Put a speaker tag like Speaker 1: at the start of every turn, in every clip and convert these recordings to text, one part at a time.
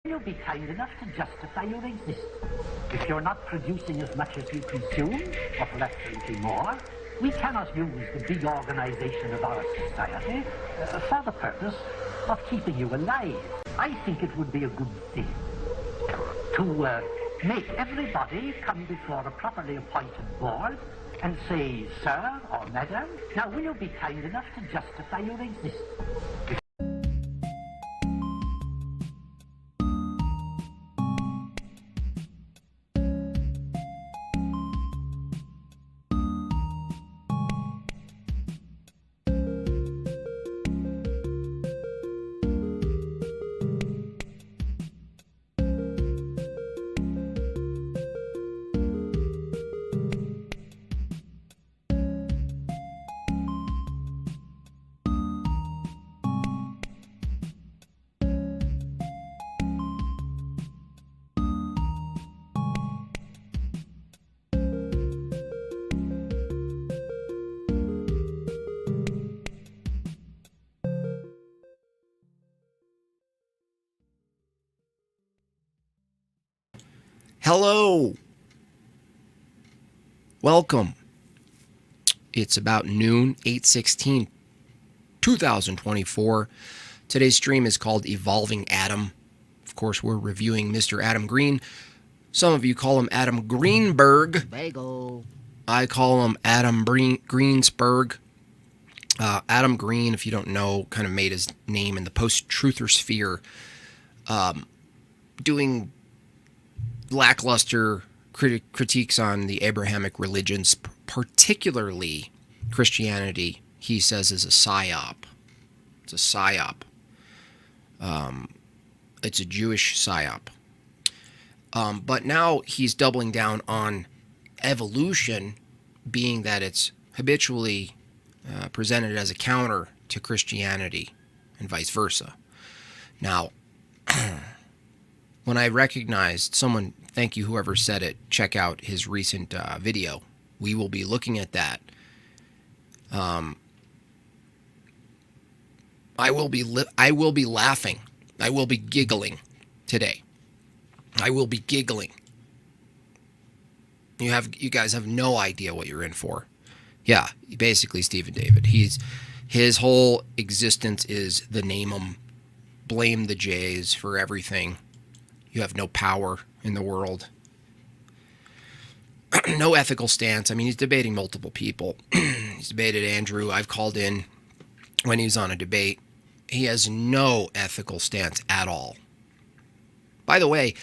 Speaker 1: You'll be kind enough to justify your existence. If you're not producing as much as you consume, or preferably more, we cannot use the big organization of our society for the purpose of keeping you alive. I think it would be a good thing to make everybody come before a properly appointed board and say, sir or madam, now will you be kind enough to justify your existence?
Speaker 2: Hello. Welcome. It's about noon, 8/16/2024. Today's stream is called Evolving Adam. Of course, we're reviewing Mr. Adam Green. Some of you call him Adam Greenberg.
Speaker 3: Bagel.
Speaker 2: I call him Adam Greensberg. Adam Green, if you don't know, kind of made his name in the post-truther sphere, doing lackluster critiques on the Abrahamic religions, particularly Christianity. He says is a psyop. It's a psyop. It's a Jewish psyop. But now he's doubling down on evolution, being that it's habitually presented as a counter to Christianity and vice versa. Now, when I recognized someone, thank you whoever said it, check out his recent video. We will be looking at that. I will be laughing. I will be giggling today. I will be giggling. You guys have no idea what you're in for. Yeah, basically Stephen David. His whole existence is the name 'em, blame the Jays for everything. You have no power in the world. No ethical stance. I mean, he's debating multiple people. He's debated Andrew. I've called in when he was on a debate. He has no ethical stance at all. By the way,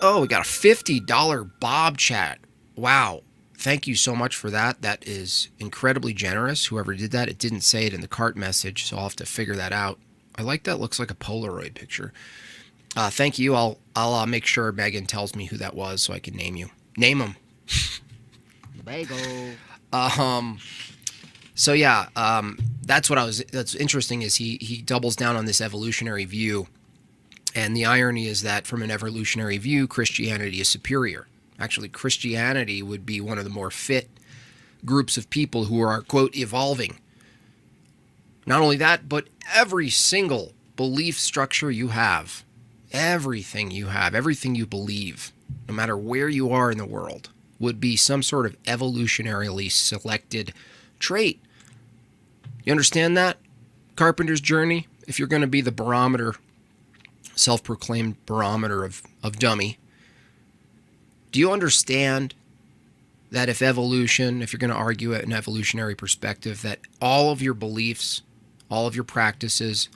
Speaker 2: we got a $50 Bob chat. Wow. Thank you so much for that. That is incredibly generous. Whoever did that, it didn't say it in the cart message, so I'll have to figure that out. I like that. Looks like a Polaroid picture. Thank you. I'll make sure Megan tells me who that was so I can name you. Name him.
Speaker 3: Bagel.
Speaker 2: So yeah, that's interesting is he doubles down on this evolutionary view. And the irony is that from an evolutionary view, Christianity is superior. Actually, Christianity would be one of the more fit groups of people who are, quote, evolving. Not only that, but every single belief structure you have, everything you have, everything you believe, no matter where you are in the world, would be some sort of evolutionarily selected trait. You understand that? Carpenter's journey, if you're going to be the barometer, self-proclaimed barometer of dummy, do you understand that if you're going to argue an evolutionary perspective, that all of your beliefs, all of your practices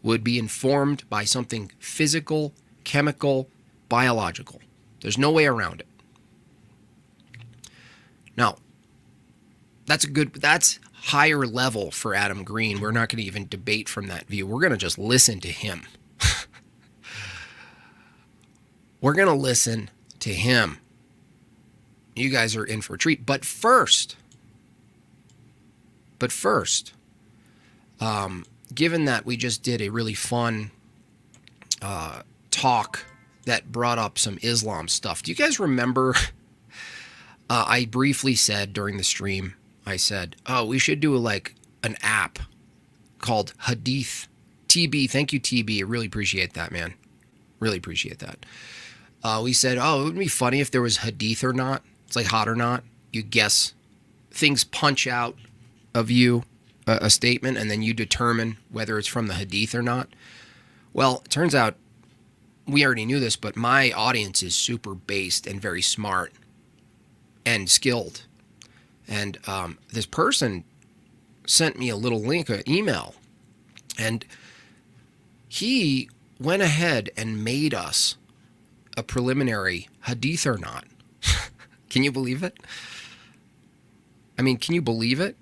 Speaker 2: would be informed by something physical, chemical, biological? There's no way around it. Now, that's higher level for Adam Green. We're not going to even debate from that view. We're going to just listen to him. We're going to listen to him. You guys are in for a treat. But first, given that we just did a really fun talk that brought up some Islam stuff, do you guys remember I briefly said during the stream, I said, we should do like an app called Hadith TB, thank you, TB. I really appreciate that, man. Really appreciate that. We said, oh, it would be funny if there was Hadith or not. It's like hot or not. You guess. Things punch out of you a statement, and then you determine whether it's from the Hadith or not. Well, it turns out we already knew this, but my audience is super based and very smart and skilled. And this person sent me a little link, an email, and he went ahead and made us a preliminary Hadith or not. Can you believe it? I mean, can you believe it?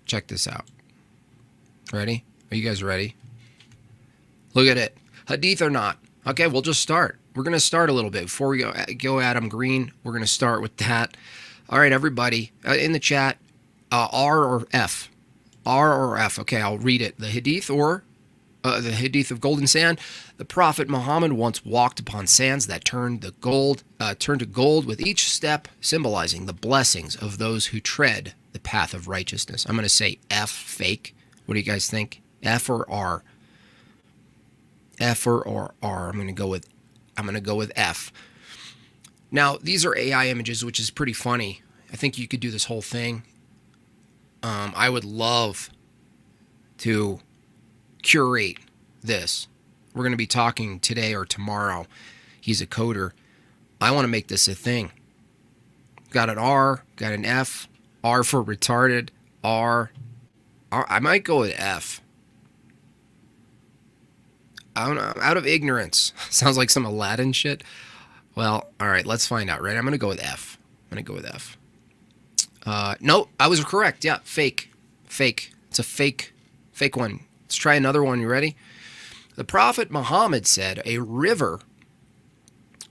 Speaker 2: Check this out. Ready? Are you guys ready? Look at it. Hadith or not. Okay, we'll just start. We're going to start a little bit. Before we go Adam Green, we're going to start with that. All right, everybody, in the chat, R or F? R or F? Okay, I'll read it. The Hadith or the Hadith of Golden Sand. The Prophet Muhammad once walked upon sands that turned to gold with each step symbolizing the blessings of those who tread the path of righteousness. I'm going to say F, fake. What do you guys think? F or R? F or R? I'm going to go with F. Now, these are AI images, which is pretty funny. I think you could do this whole thing. I would love to curate this. We're going to be talking today or tomorrow. He's a coder. I want to make this a thing. Got an R, got an F. R for retarded. R. I might go with F. I don't know. Out of ignorance. Sounds like some Aladdin shit. Well, all right, let's find out, right? I'm going to go with F. No, I was correct. Yeah, fake. It's a fake one. Let's try another one. You ready? The Prophet Muhammad said, a river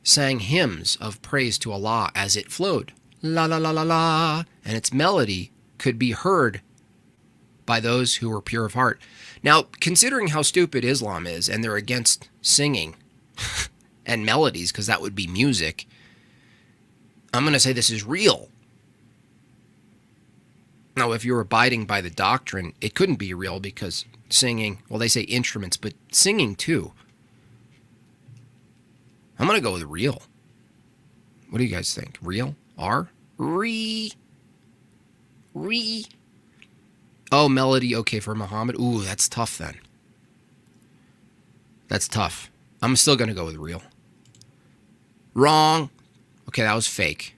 Speaker 2: sang hymns of praise to Allah as it flowed. La la la la la. And its melody could be heard by those who were pure of heart. Now, considering how stupid Islam is, and they're against singing and melodies, because that would be music, I'm going to say this is real. Now, if you're abiding by the doctrine, it couldn't be real because singing, well, they say instruments, but singing too. I'm going to go with real. What do you guys think? Real? R? Re. Oh, melody, okay, for Muhammad. Ooh, that's tough then. That's tough. I'm still going to go with real. Wrong. Okay, that was fake.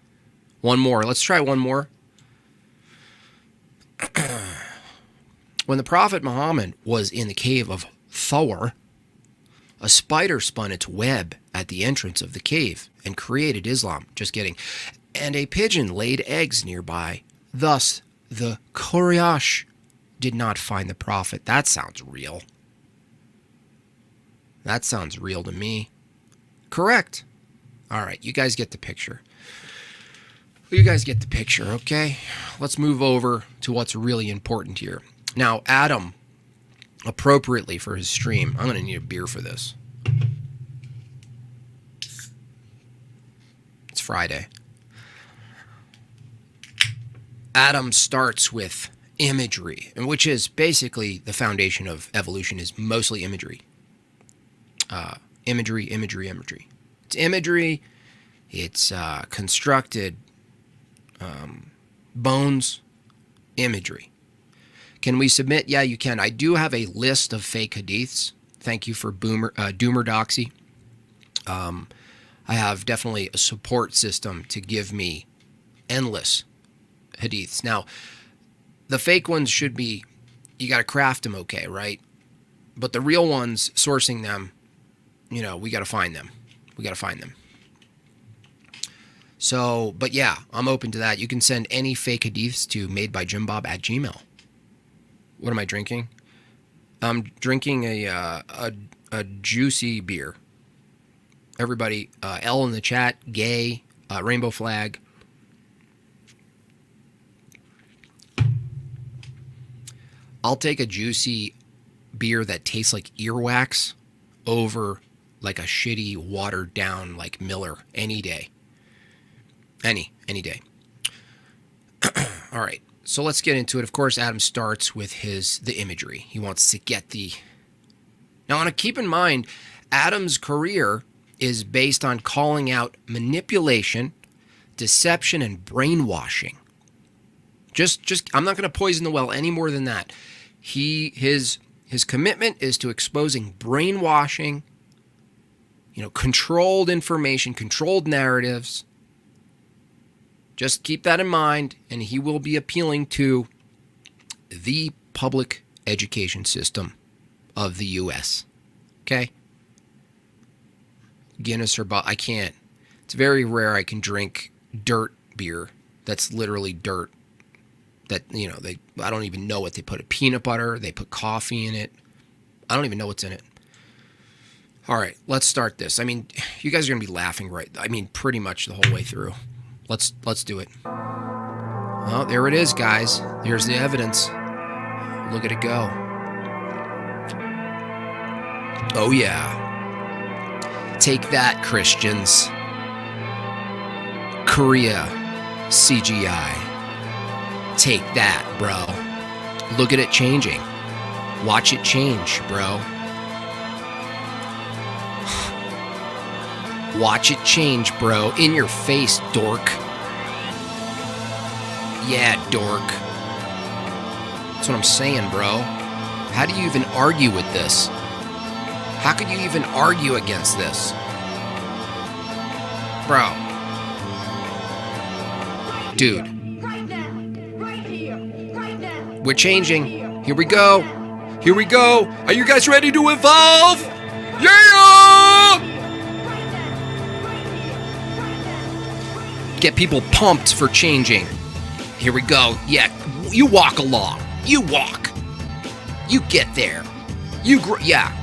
Speaker 2: One more. Let's try one more. When the Prophet Muhammad was in the cave of Thawr, a spider spun its web at the entrance of the cave and created Islam. Just kidding. And a pigeon laid eggs nearby. Thus, the Quraysh did not find the Prophet. That sounds real. That sounds real to me. Correct. All right, you guys get the picture. Okay? Let's move over to what's really important here. Now, Adam, appropriately for his stream, I'm going to need a beer for this. It's Friday. Adam starts with imagery, and which is basically the foundation of evolution, is mostly imagery. Imagery. It's imagery. It's constructed bones imagery. Can we submit? Yeah, you can. I do have a list of fake hadiths. Thank you for Doomer Doxy. I have definitely a support system to give me endless hadiths. Now, the fake ones should be, you got to craft them okay, right? But the real ones, sourcing them, we got to find them. So, but yeah, I'm open to that. You can send any fake hadiths to madebyjimbob@gmail.com. What am I drinking? I'm drinking a juicy beer. Everybody, L in the chat, gay, rainbow flag. I'll take a juicy beer that tastes like earwax over like a shitty watered down like Miller any day. Any day. All right. So let's get into it. Of course, Adam starts with the imagery. He wants to get the... Now, I want to keep in mind, Adam's career is based on calling out manipulation, deception, and brainwashing. Just I'm not going to poison the well any more than that. His commitment is to exposing brainwashing, controlled information, controlled narratives. Just keep that in mind, and he will be appealing to the public education system of the U.S. Okay? Guinness or I can't. It's very rare I can drink dirt beer. That's literally dirt. That, I don't even know what they put. Peanut butter, they put coffee in it. I don't even know what's in it. All right, let's start this. I mean, you guys are going to be laughing pretty much the whole way through. Let's do it. Oh, there it is, guys. Here's the evidence. Look at it go. Oh, yeah. Take that, Christians. Korea CGI. Take that, bro. Look at it changing. Watch it change, bro. Watch it change, bro. In your face, dork. Yeah, dork. That's what I'm saying, bro. How do you even argue with this? How could you even argue against this? Bro. Dude.
Speaker 3: Right now. Right here. Right now.
Speaker 2: We're changing. Here we go. Here we go. Are you guys ready to evolve? Yeah! Get people pumped for changing. Here we go. Yeah, you walk along. You walk. You get there.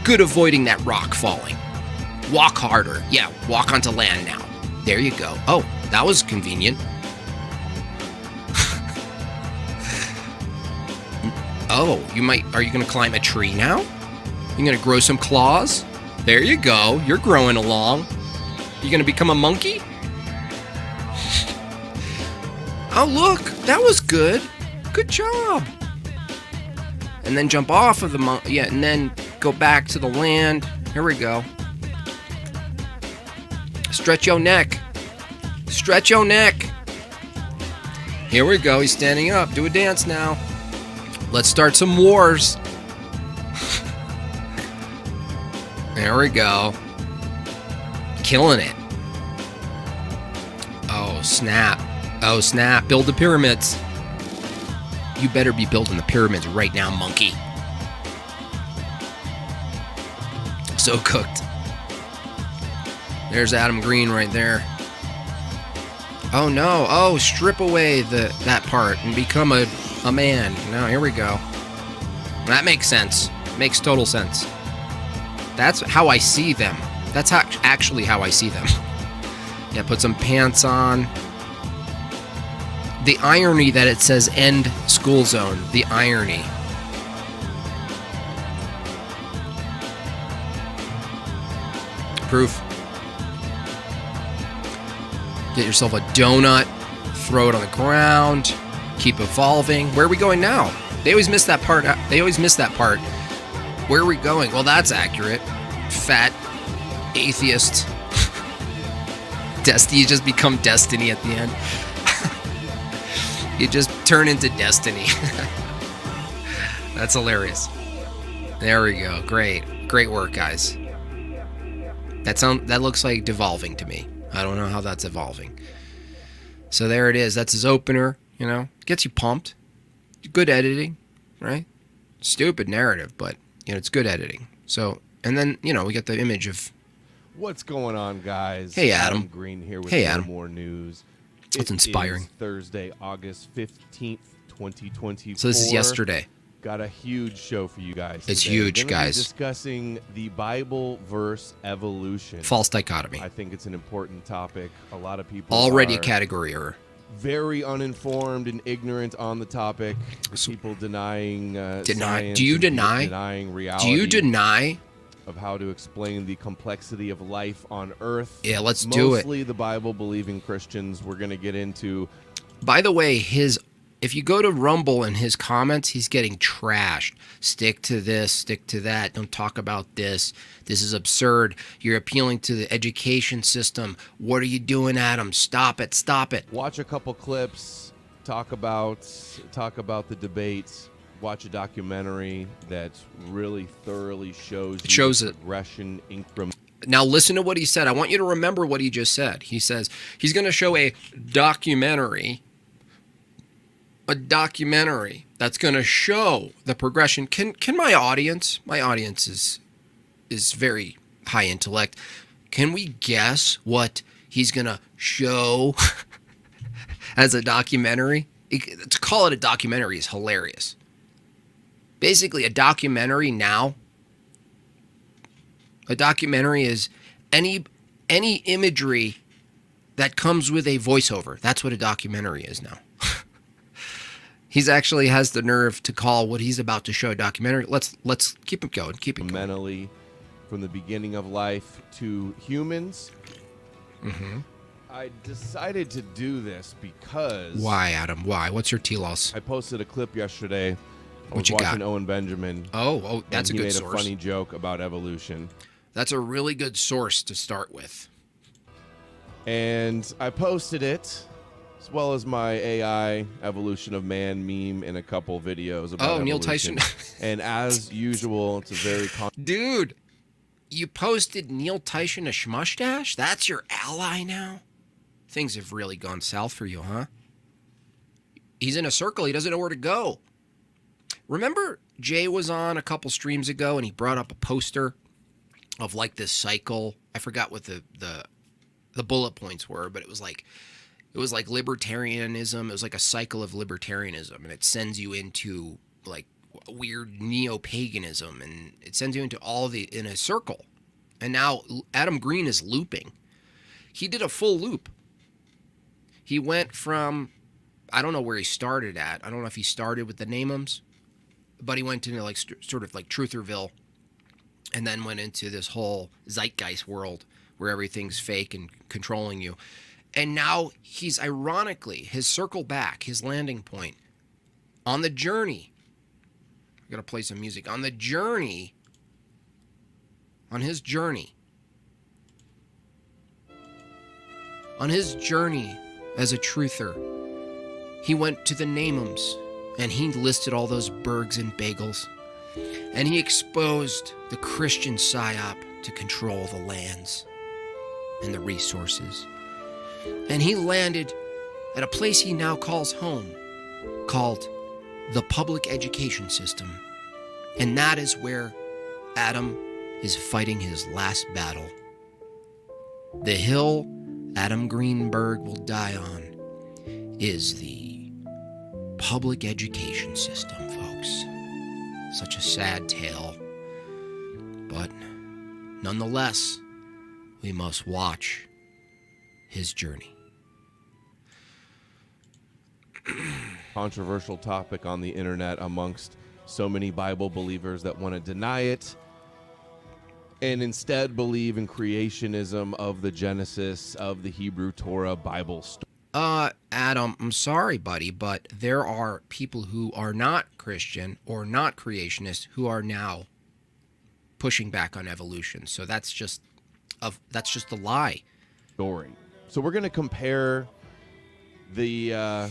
Speaker 2: Good avoiding that rock falling. Walk harder. Yeah, walk onto land now. There you go. Oh, that was convenient. Oh, are you going to climb a tree now? You going to grow some claws? There you go. You're growing along. You going to become a monkey? Oh, look, that was good. Good job. And then jump off of the monkey. Yeah, and then go back to the land. Here we go. Stretch your neck. Stretch your neck. Here we go. He's standing up. Do a dance now. Let's start some wars. There we go. Killing it. Oh, snap. Oh, snap. Build the pyramids. You better be building the pyramids right now, monkey. So cooked. There's Adam Green right there. Oh, no. Oh, strip away that part and become a man. No, here we go. That makes sense. Makes total sense. That's how I see them. That's actually how I see them. Yeah, put some pants on. The irony that it says end school zone. The irony. Proof. Get yourself a donut. Throw it on the ground. Keep evolving. Where are we going now? They always miss that part. Where are we going? Well, that's accurate. Fat atheist. Destiny, you just become Destiny at the end. You just turn into Destiny. That's hilarious. There we go. Great work, guys. That looks like devolving to me. I don't know how that's evolving. So there it is. That's his opener. Gets you pumped. Good editing, right? Stupid narrative, but it's good editing. So, and then we get the image of.
Speaker 4: What's going on, guys?
Speaker 2: Hey, Adam.
Speaker 4: Green here with more news.
Speaker 2: It's inspiring.
Speaker 4: It is Thursday, August 15th, 2024.
Speaker 2: So this is yesterday.
Speaker 4: Got a huge show for you guys.
Speaker 2: It's
Speaker 4: today.
Speaker 2: huge, guys.
Speaker 4: Be discussing the Bible verse evolution.
Speaker 2: False dichotomy.
Speaker 4: I think it's an important topic. A lot of people
Speaker 2: already a category error.
Speaker 4: Very uninformed and ignorant on the topic. People denying science.
Speaker 2: Do you deny?
Speaker 4: Denying reality.
Speaker 2: Do you deny?
Speaker 4: Of how to explain the complexity of life on Earth.
Speaker 2: Yeah, let's do it.
Speaker 4: Mostly the Bible-believing Christians. We're going to get into.
Speaker 2: By the way, his If you go to Rumble and his comments, he's getting trashed. Stick to this, stick to that. Don't talk about this. This is absurd. You're appealing to the education system. What are you doing, Adam? Stop it, stop it.
Speaker 4: Watch a couple clips, talk about the debates, watch a documentary that really thoroughly shows
Speaker 2: it.
Speaker 4: Progression increment.
Speaker 2: Now listen to what he said. I want you to remember what he just said. He says he's going to show a documentary that's going to show the progression. Can my audience is very high intellect. Can we guess what he's going to show as a documentary? To call it a documentary is hilarious. Basically, a documentary is any imagery that comes with a voiceover. That's what a documentary is now. He's actually has the nerve to call what he's about to show a documentary. Let's keep it going.
Speaker 4: Mentally, from the beginning of life to humans.
Speaker 2: Mm-hmm.
Speaker 4: I decided to do this because...
Speaker 2: Why, Adam? Why? What's your telos?
Speaker 4: I posted a clip yesterday. I was
Speaker 2: you
Speaker 4: watching
Speaker 2: got?
Speaker 4: Owen Benjamin.
Speaker 2: Oh, that's a good source.
Speaker 4: He made a funny joke about evolution.
Speaker 2: That's a really good source to start with.
Speaker 4: And I posted it, as well as my AI evolution of man meme in a couple videos about evolution.
Speaker 2: Neil Tyson.
Speaker 4: And as usual, it's a very...
Speaker 2: Dude, you posted Neil Tyson a shmushdash? That's your ally now? Things have really gone south for you, huh? He's in a circle. He doesn't know where to go. Remember Jay was on a couple streams ago and he brought up a poster of like this cycle. I forgot what the bullet points were, but it was like libertarianism. It was like a cycle of libertarianism, and it sends you into like weird neo-paganism, and it sends you into in a circle. And now Adam Green is looping. He did a full loop. He went from, I don't know where he started at. I don't know if he started with the Namums, but he went into like sort of like Trutherville, and then went into this whole zeitgeist world where everything's fake and controlling you. And now he's ironically, his circle back, his landing point on the journey. I gotta play some music. On his journey as a truther, he went to the Namums and he listed all those Bergs and bagels. And he exposed the Christian psyop to control the lands and the resources. And he landed at a place he now calls home, called the public education system. And that is where Adam is fighting his last battle. The hill Adam Greenberg will die on is the public education system, folks. Such a sad tale. But nonetheless, we must watch his journey.
Speaker 4: Controversial topic on the internet amongst so many Bible believers that want to deny it and instead believe in creationism of the Genesis of the Hebrew Torah Bible story.
Speaker 2: Adam, I'm sorry, buddy, but there are people who are not Christian or not creationists who are now pushing back on evolution. So that's just a lie.
Speaker 4: Story. So we're going to compare the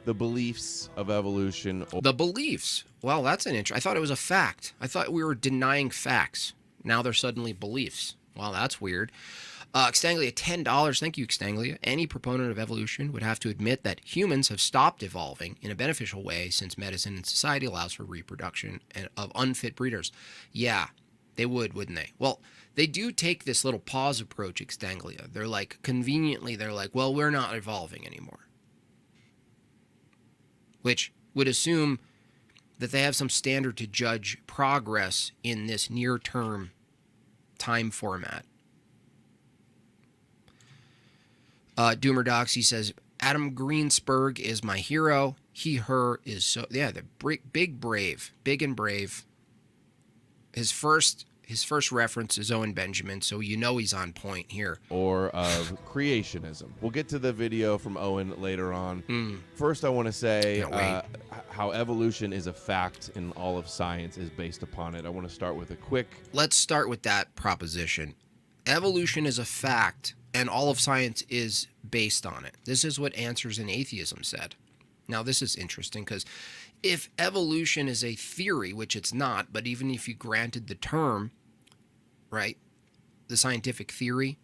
Speaker 4: beliefs of evolution.
Speaker 2: The beliefs. Well, that's an I thought it was a fact. I thought we were denying facts. Now they're suddenly beliefs. Well, that's weird. Extanglia, $10. Thank you, Extanglia. Any proponent of evolution would have to admit that humans have stopped evolving in a beneficial way since medicine and society allows for reproduction of unfit breeders. Yeah, they would, wouldn't they? Well, they do take this little pause approach, Extanglia. They're like, conveniently, they're like, well, we're not evolving anymore. Which would assume that they have some standard to judge progress in this near-term time format. Doomer Doxy says, Adam Greensburg is my hero. He, her is so... Yeah, the big and brave. His first His first reference is Owen Benjamin, so you know he's on point here.
Speaker 4: Or of creationism. We'll get to the video from Owen later on. First, I want to say how evolution is a fact and all of science is based upon it. I want to start with a quick...
Speaker 2: Let's start with that proposition. Evolution is a fact, and all of science is based on it. This is what Answers in Atheism said. Now, this is interesting because if evolution is a theory, which it's not, but even if you granted the term, right, the scientific theory,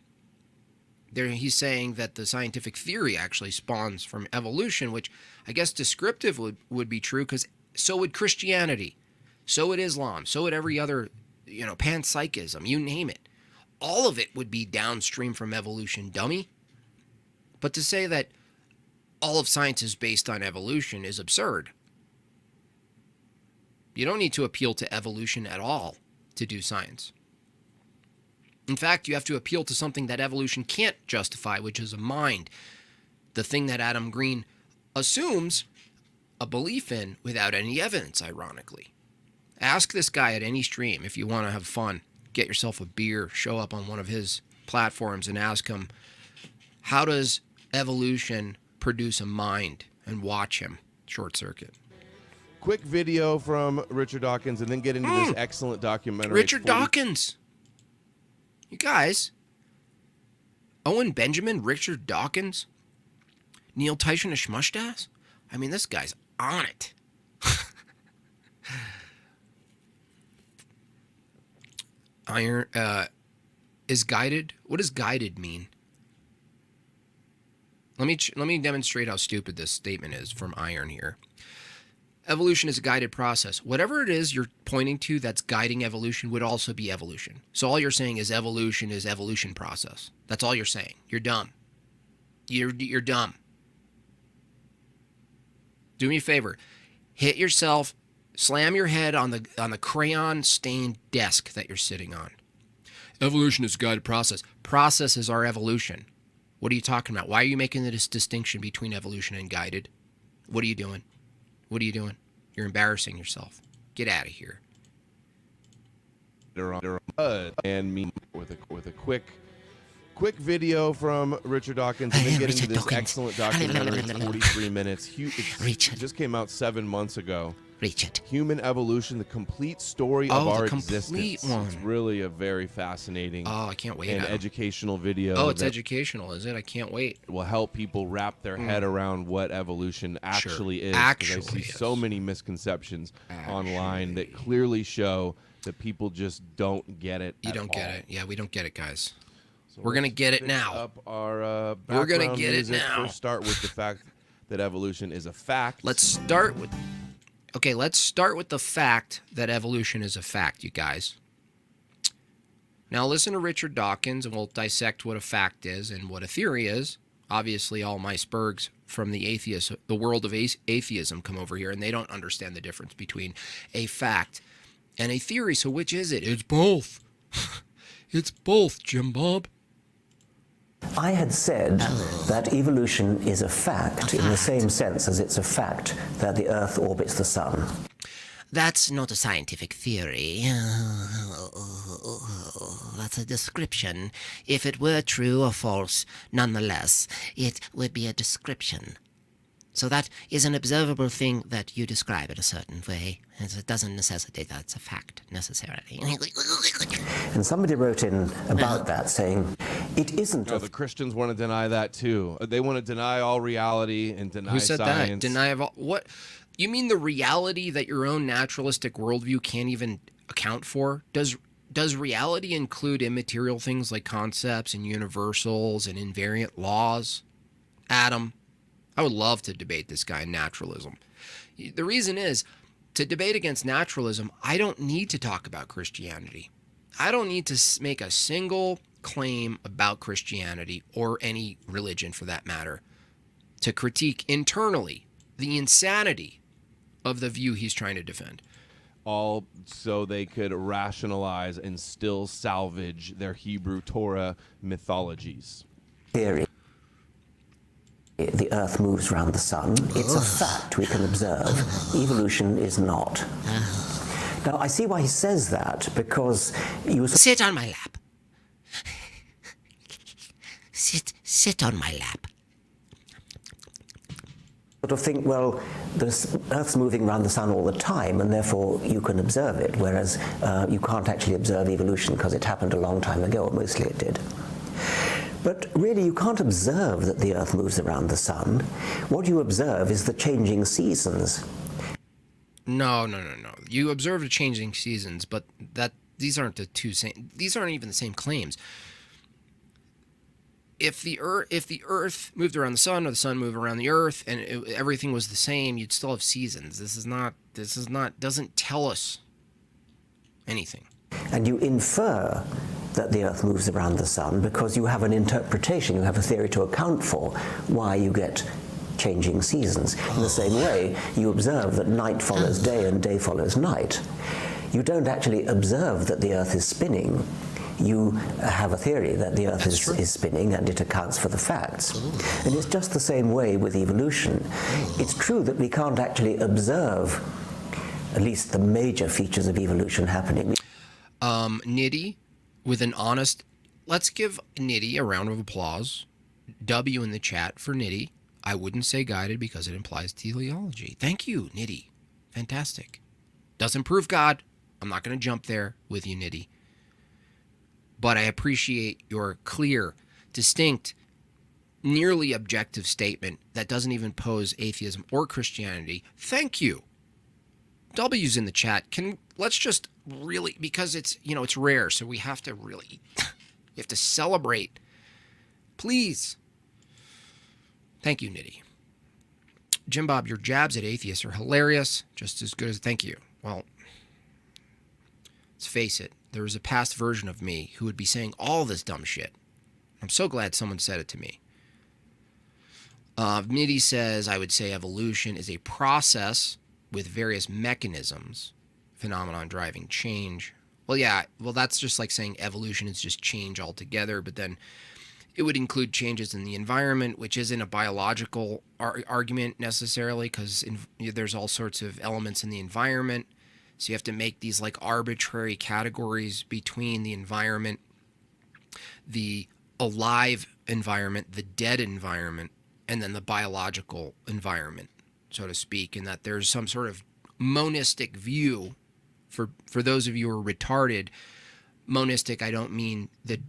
Speaker 2: there he's saying that the scientific theory actually spawns from evolution, which I guess descriptive would be true, because so would Christianity, so would Islam, so would every other, panpsychism, you name it. All of it would be downstream from evolution, dummy. But to say that all of science is based on evolution is absurd. You don't need to appeal to evolution at all to do science. In fact, you have to appeal to something that evolution can't justify, which is a mind. The thing that Adam Green assumes a belief in without any evidence, ironically. Ask this guy at any stream if you want to have fun. Get yourself a beer, show up on one of his platforms and ask him, how does evolution produce a mind? And watch him short circuit.
Speaker 4: Quick video from Richard Dawkins and then get into this excellent documentary.
Speaker 2: Richard Dawkins. You guys. Owen Benjamin, Richard Dawkins, Neil Tyson and Shmushdas. I mean, this guy's on it. Iron is guided. What does guided mean? Let me demonstrate how stupid this statement is from Iron here. Evolution is a guided process. Whatever it is you're pointing to that's guiding evolution would also be evolution. So all you're saying is evolution process. That's all you're saying. You're dumb. You're dumb. Do me a favor. Hit yourself. Slam your head on the crayon-stained desk that you're sitting on. Evolution is a guided process. Process is our evolution. What are you talking about? Why are you making this distinction between evolution and guided? What are you doing? What are you doing? You're embarrassing yourself. Get out of here.
Speaker 4: And me with a quick video from Richard Dawkins and then get into this excellent documentary. It's 43 minutes. It just came out 7 months ago.
Speaker 2: Richard.
Speaker 4: Human Evolution, the complete story of our existence.
Speaker 2: One.
Speaker 4: It's really a very fascinating
Speaker 2: I can't wait.
Speaker 4: and educational video.
Speaker 2: Oh, it's educational, is it? I can't wait.
Speaker 4: Will help people wrap their head around what evolution actually is.
Speaker 2: Actually
Speaker 4: I see
Speaker 2: is.
Speaker 4: so many misconceptions online that clearly show that people just don't get it.
Speaker 2: You don't get it. Yeah, we don't get it, guys.
Speaker 4: So
Speaker 2: we're gonna get it now.
Speaker 4: Up our
Speaker 2: We're gonna
Speaker 4: background
Speaker 2: get it
Speaker 4: music.
Speaker 2: now.
Speaker 4: First, start with the fact that evolution is a fact.
Speaker 2: Let's start with the fact that evolution is a fact, you guys. Now listen to Richard Dawkins, and we'll dissect what a fact is and what a theory is. Obviously, all my spurgs from the world of atheism come over here, and they don't understand the difference between a fact and a theory. So which is it? It's both. It's both, Jim Bob.
Speaker 5: I had said that evolution is a fact in the same sense as it's a fact that the Earth orbits the Sun.
Speaker 6: That's not a scientific theory. That's a description. If it were true or false, nonetheless, it would be a description. So that is an observable thing that you describe in a certain way. It doesn't necessitate that it's a fact, necessarily.
Speaker 5: And somebody wrote in about that saying, it isn't
Speaker 4: the Christians want to deny that too. They want to deny all reality and deny
Speaker 2: Who said
Speaker 4: science.
Speaker 2: that? Deny of all, what? You mean the reality that your own naturalistic worldview can't even account for? Does reality include immaterial things like concepts and universals and invariant laws? Adam, I would love to debate this guy in naturalism. The reason is, to debate against naturalism, I don't need to talk about Christianity. I don't need to make a single claim about Christianity or any religion for that matter to critique internally the insanity of the view he's trying to defend.
Speaker 4: All so they could rationalize and still salvage their Hebrew Torah mythologies.
Speaker 5: theory. The Earth moves around the Sun. It's a fact we can observe. Evolution is not. Now, I see why he says that, because you
Speaker 6: Sit on my lap. Sit on my lap.
Speaker 5: sort of think, well, the Earth's moving around the sun all the time, and therefore you can observe it, whereas you can't actually observe evolution because it happened a long time ago, or mostly it did. But really, you can't observe that the Earth moves around the sun. What you observe is the changing seasons.
Speaker 2: No. You observe the changing seasons, but these aren't the two same. These aren't even the same claims. If the Earth moved around the sun, or the sun moved around the Earth, and everything was the same, you'd still have seasons. This doesn't tell us anything.
Speaker 5: And you infer that the Earth moves around the sun because you have an interpretation, you have a theory to account for why you get changing seasons. In the same way, you observe that night follows day and day follows night. You don't actually observe that the Earth is spinning. You have a theory that the Earth is spinning, and it accounts for the facts. And it's just the same way with evolution. It's true that we can't actually observe at least the major features of evolution happening.
Speaker 2: Nitty, with an honest, let's give Nitty a round of applause. W in the chat for Nitty. I wouldn't say guided because it implies teleology. Thank you, Nitty. Fantastic. Doesn't prove God. I'm not going to jump there with you, Nitty. But I appreciate your clear, distinct, nearly objective statement that doesn't even pose atheism or Christianity. Thank you. W's in the chat. Let's just really, because it's rare, so we have to really, you have to celebrate. Please. Thank you, Nitty. Jim Bob, your jabs at atheists are hilarious, just as good as, thank you. Well, let's face it. There was a past version of me who would be saying all this dumb shit. I'm so glad someone said it to me. Nitty says, I would say evolution is a process with various mechanisms, phenomenon driving change. Well, yeah, that's just like saying evolution is just change altogether, but then it would include changes in the environment, which isn't a biological argument necessarily, because there's all sorts of elements in the environment. So you have to make these like arbitrary categories between the environment, the alive environment, the dead environment, and then the biological environment, so to speak, and that there's some sort of monistic view. For those of you who are retarded, monistic, I don't mean that,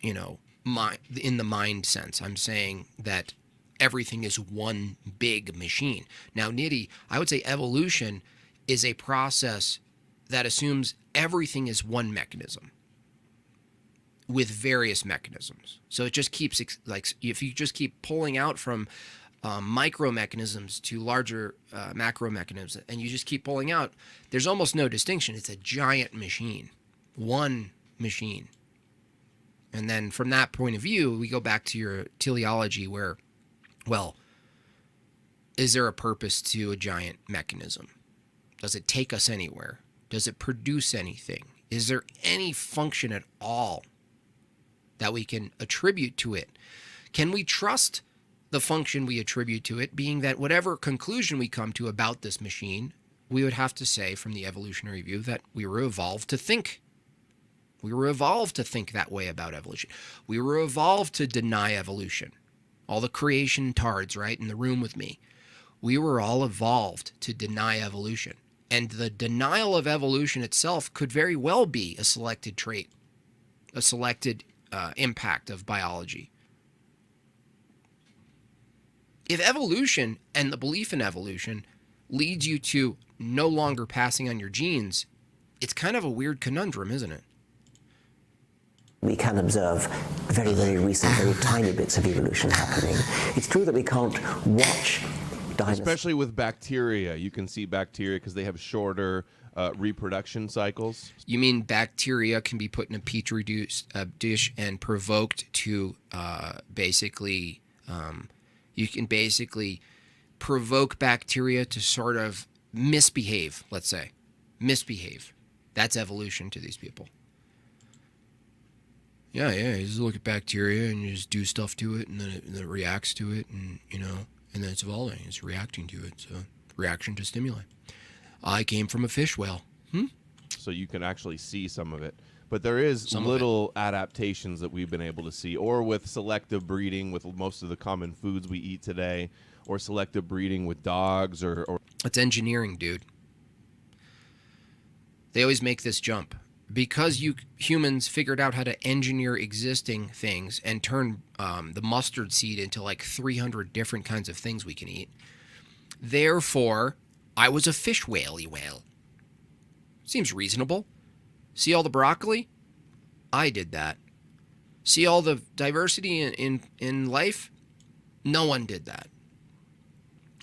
Speaker 2: in the mind sense. I'm saying that everything is one big machine. Now, Nitty, I would say evolution is a process that assumes everything is one mechanism with various mechanisms. So it just keeps, like, if you just keep pulling out from micro mechanisms to larger macro mechanisms, and you just keep pulling out, there's almost no distinction. It's a giant machine, one machine. And then from that point of view, we go back to your teleology where, well, is there a purpose to a giant mechanism? Does it take us anywhere? Does it produce anything? Is there any function at all that we can attribute to it? Can we trust the function we attribute to it, being that whatever conclusion we come to about this machine, we would have to say from the evolutionary view that we were evolved to think. We were evolved to think that way about evolution. We were evolved to deny evolution. All the creation tards, right, in the room with me. We were all evolved to deny evolution. And the denial of evolution itself could very well be a selected trait, a selected impact of biology. If evolution and the belief in evolution leads you to no longer passing on your genes, it's kind of a weird conundrum, isn't it?
Speaker 5: We can observe very, very recent, very tiny bits of evolution happening. It's true that we can't watch dinosaurs.
Speaker 4: Especially with bacteria. You can see bacteria because they have shorter reproduction cycles.
Speaker 2: You mean bacteria can be put in a petri dish and provoked to basically, you can basically provoke bacteria to sort of misbehave, let's say. Misbehave. That's evolution to these people. Yeah, you just look at bacteria and you just do stuff to it, and then it reacts to it, and and then it's evolving. It's reacting to it. So reaction to stimuli. I came from a fish whale.
Speaker 4: So you can actually see some of it. But there is
Speaker 2: Some of
Speaker 4: little adaptations that we've been able to see, or with selective breeding with most of the common foods we eat today, or selective breeding with dogs, or
Speaker 2: It's engineering, dude. They always make this jump. Because you humans figured out how to engineer existing things and turn the mustard seed into like 300 different kinds of things we can eat. Therefore, I was a fish whaley whale. Seems reasonable. See all the broccoli? I did that. See all the diversity in life? No one did that.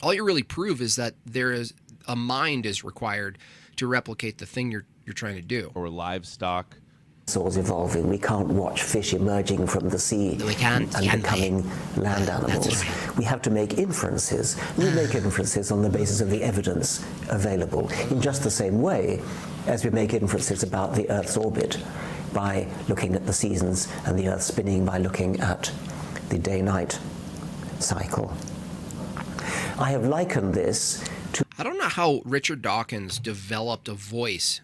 Speaker 2: All you really prove is that there is a mind is required to replicate the thing you're trying to do.
Speaker 4: or livestock.
Speaker 5: Dinosaurs evolving. We can't watch fish emerging from the sea
Speaker 6: We can't,
Speaker 5: and
Speaker 6: can we?
Speaker 5: becoming land animals.
Speaker 6: right.
Speaker 5: We have to make inferences. We make inferences on the basis of the evidence available, in just the same way as we make inferences about the Earth's orbit by looking at the seasons and the Earth spinning, by looking at the day-night cycle. I have likened this to
Speaker 2: I don't know how Richard Dawkins developed a voice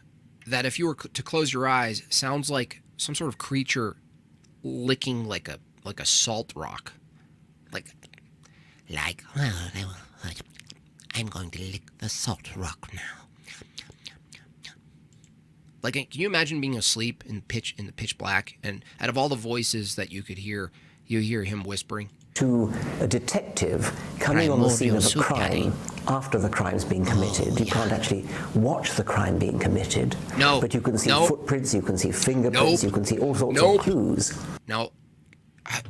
Speaker 2: that, if you were to close your eyes, sounds like some sort of creature licking like a salt rock.
Speaker 6: Like, I'm going to lick the salt rock now.
Speaker 2: Like, can you imagine being asleep in the pitch black, and out of all the voices that you could hear, you hear him whispering?
Speaker 5: to a detective coming on the scene of a
Speaker 6: Primordial
Speaker 5: crime after the crime's been committed. You can't actually watch the crime being committed.
Speaker 2: No.
Speaker 5: But you can see
Speaker 2: No.
Speaker 5: footprints, you can see fingerprints,
Speaker 2: Nope.
Speaker 5: you can see all sorts
Speaker 2: Nope.
Speaker 5: of clues.
Speaker 2: Now,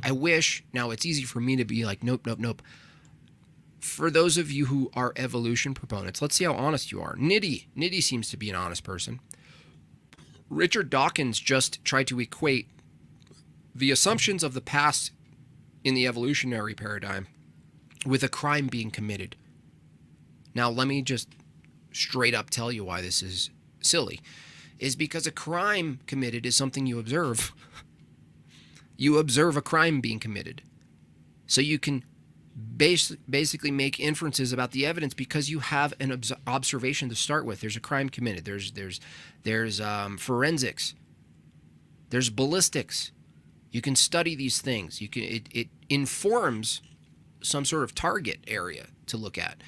Speaker 2: I wish, now it's easy for me to be like, nope, nope, nope. For those of you who are evolution proponents, let's see how honest you are. Nitty seems to be an honest person. Richard Dawkins just tried to equate the assumptions of the past in the evolutionary paradigm with a crime being committed. Now, let me just straight up tell you why this is silly. Is because a crime committed is something you observe. You observe a crime being committed. So you can basically make inferences about the evidence because you have an observation to start with. There's a crime committed. There's forensics. There's ballistics. You can study these things. It informs some sort of target area to look at.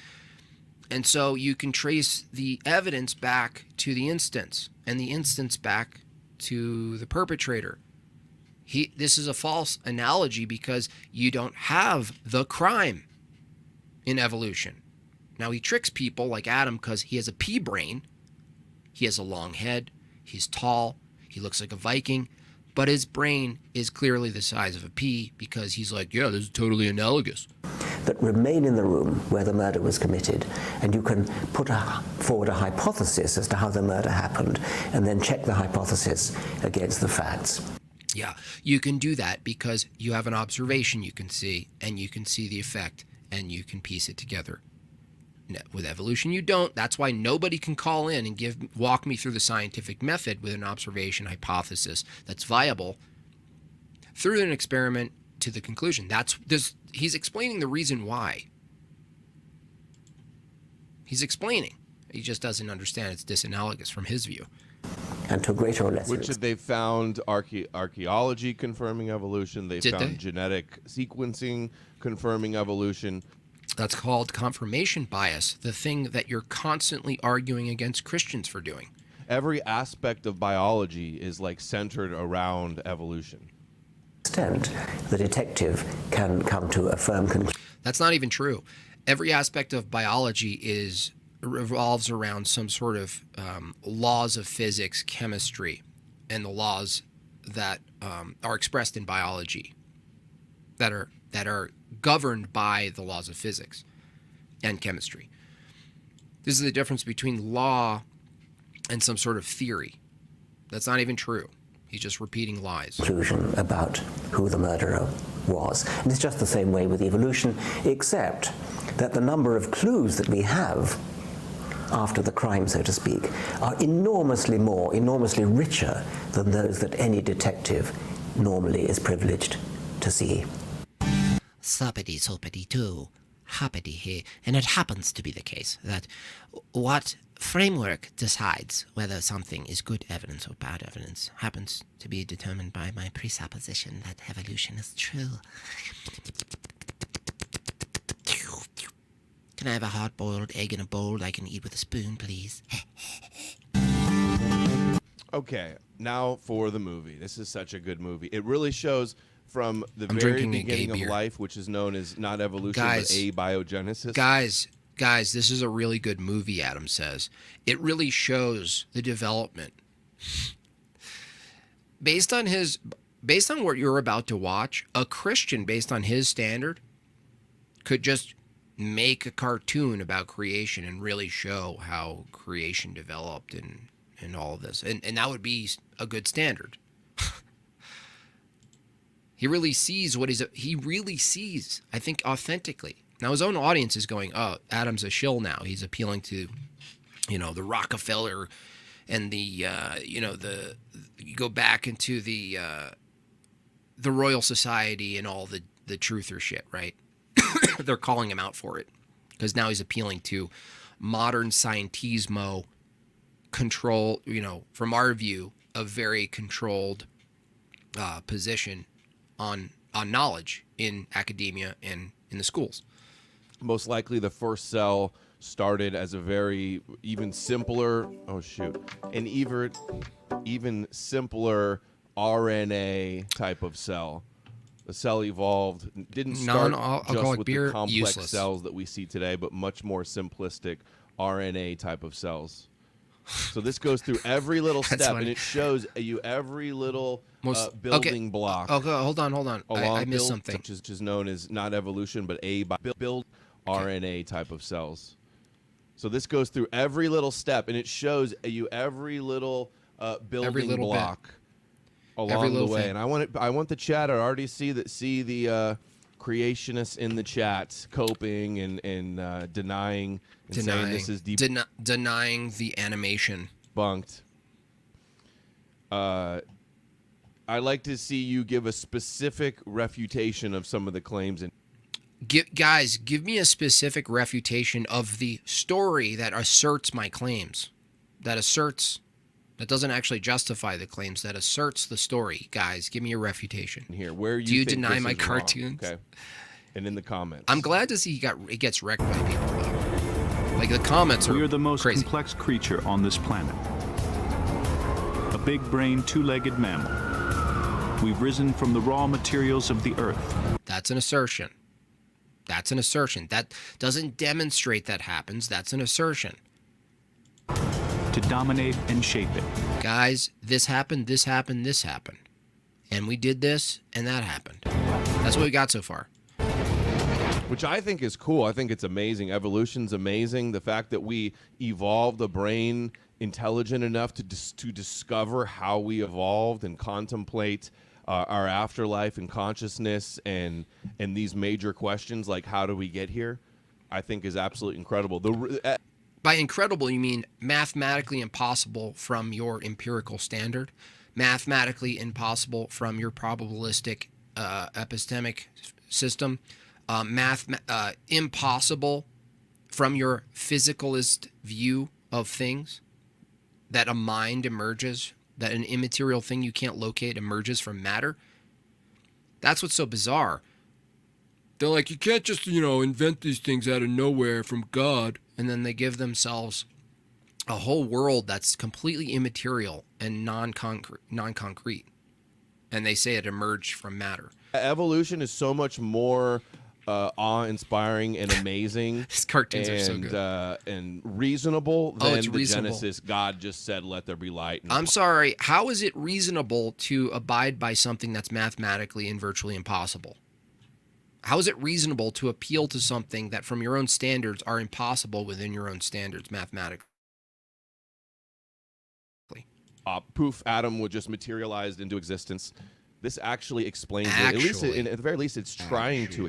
Speaker 2: And so you can trace the evidence back to the instance, and the instance back to the perpetrator. This is a false analogy because you don't have the crime in evolution. Now, he tricks people like Adam because he has a pea brain. He has a long head. He's tall. He looks like a Viking. But his brain is clearly the size of a pea because he's like, yeah, this is totally analogous.
Speaker 5: That remain in the room where the murder was committed, and you can put forward a hypothesis as to how the murder happened, and then check the hypothesis against the facts.
Speaker 2: Yeah, you can do that because you have an observation you can see, and you can see the effect, and you can piece it together. With evolution, you don't. That's why nobody can call in and walk me through the scientific method with an observation hypothesis that's viable through an experiment to the conclusion. He's explaining the reason why. He's explaining. He just doesn't understand it's disanalogous from his view.
Speaker 5: And to a greater or lesser
Speaker 4: Which they found archaeology confirming evolution. They
Speaker 2: Did
Speaker 4: found
Speaker 2: they?
Speaker 4: genetic sequencing confirming evolution.
Speaker 2: That's called confirmation bias, the thing that you're constantly arguing against Christians for doing.
Speaker 4: Every aspect of biology is like centered around evolution.
Speaker 5: extent, the detective can come to a firm conclusion.
Speaker 2: That's not even true. Every aspect of biology revolves around some sort of laws of physics, chemistry, and the laws that are expressed in biology that are governed by the laws of physics and chemistry. This is the difference between law and some sort of theory. That's not even true. He's just repeating lies.
Speaker 5: Conclusion about who the murderer was. And it's just the same way with evolution, except that the number of clues that we have after the crime, so to speak, are enormously richer than those that any detective normally is privileged to see.
Speaker 6: Suppity soppity too. hoppity here, and it happens to be the case that what framework decides whether something is good evidence or bad evidence happens to be determined by my presupposition that evolution is true. Can I have a hard-boiled egg in a bowl I can eat with a spoon, please?
Speaker 4: Okay, now for the movie. This is such a good movie. It really shows from the
Speaker 2: I'm
Speaker 4: very
Speaker 2: drinking a gay
Speaker 4: beginning of
Speaker 2: beer.
Speaker 4: life, which is known as not evolution,
Speaker 2: Guys.
Speaker 4: but abiogenesis.
Speaker 2: Guys, this is a really good movie, Adam says. It really shows the development. Based on what you're about to watch, a Christian, based on his standard, could just make a cartoon about creation and really show how creation developed and all of this. And that would be a good standard. He really sees he really sees, I think, authentically. Now his own audience is going, oh, Adam's a shill now. He's appealing to, the Rockefeller and you go back into the Royal Society and all the truther shit, right? They're calling him out for it because now he's appealing to modern scientismo control, from our view, a very controlled position on knowledge in academia and in the schools.
Speaker 4: Most likely the first cell started as a very even simpler, an even simpler RNA type of cell. The cell evolved, didn't start just with the complex
Speaker 2: useless
Speaker 4: cells that we see today, but much more simplistic RNA type of cells. So this goes through every little step,
Speaker 2: funny.
Speaker 4: and it shows you every little building block.
Speaker 2: Okay, hold on. I missed something.
Speaker 4: Which is known as not evolution, but build RNA type of cells. So this goes through every little step, and it shows you every little building block along the way. And I want the chat. I already see the creationists in the chat coping and denying saying this is
Speaker 2: denying the animation.
Speaker 4: Debunked. I like to see you give a specific refutation of some of the claims.
Speaker 2: Guys, give me a specific refutation of the story that asserts my claims. That doesn't actually justify the claims, that asserts the story. Guys, give me a refutation.
Speaker 4: Here, where
Speaker 2: do you
Speaker 4: think
Speaker 2: deny
Speaker 4: this
Speaker 2: my
Speaker 4: is wrong?
Speaker 2: cartoons?
Speaker 4: Okay. And in the comments.
Speaker 2: I'm glad to see it gets wrecked by people, though. Like, the comments are
Speaker 7: We are the most
Speaker 2: crazy.
Speaker 7: complex creature on this planet. A big-brained, two-legged mammal. We've risen from the raw materials of the earth.
Speaker 2: That's an assertion. That doesn't demonstrate that happens. That's an assertion.
Speaker 7: To dominate and shape it.
Speaker 2: Guys, this happened. And we did this, and that happened. That's what we got so far.
Speaker 4: Which I think is cool. I think it's amazing. Evolution's amazing. The fact that we evolved a brain intelligent enough to discover how we evolved and contemplate our afterlife and consciousness and these major questions like how do we get here, I think is absolutely incredible.
Speaker 2: By incredible, you mean mathematically impossible from your empirical standard, mathematically impossible from your probabilistic epistemic system, impossible from your physicalist view of things, that a mind emerges, that an immaterial thing you can't locate emerges from matter. That's what's so bizarre. They're like, you can't just, invent these things out of nowhere from God. And then they give themselves a whole world that's completely immaterial and non-concrete. And they say it emerged from matter.
Speaker 4: Evolution is so much more awe-inspiring and amazing.
Speaker 2: These cartoons are so good.
Speaker 4: And reasonable than
Speaker 2: it's
Speaker 4: the
Speaker 2: reasonable.
Speaker 4: Genesis. God just said, let there be light.
Speaker 2: I'm sorry. How is it reasonable to abide by something that's mathematically and virtually impossible? How is it reasonable to appeal to something that from your own standards are impossible within your own standards mathematically?
Speaker 4: Poof, Adam would just materialized into existence. This actually explains it. At least, at the very least, it's trying to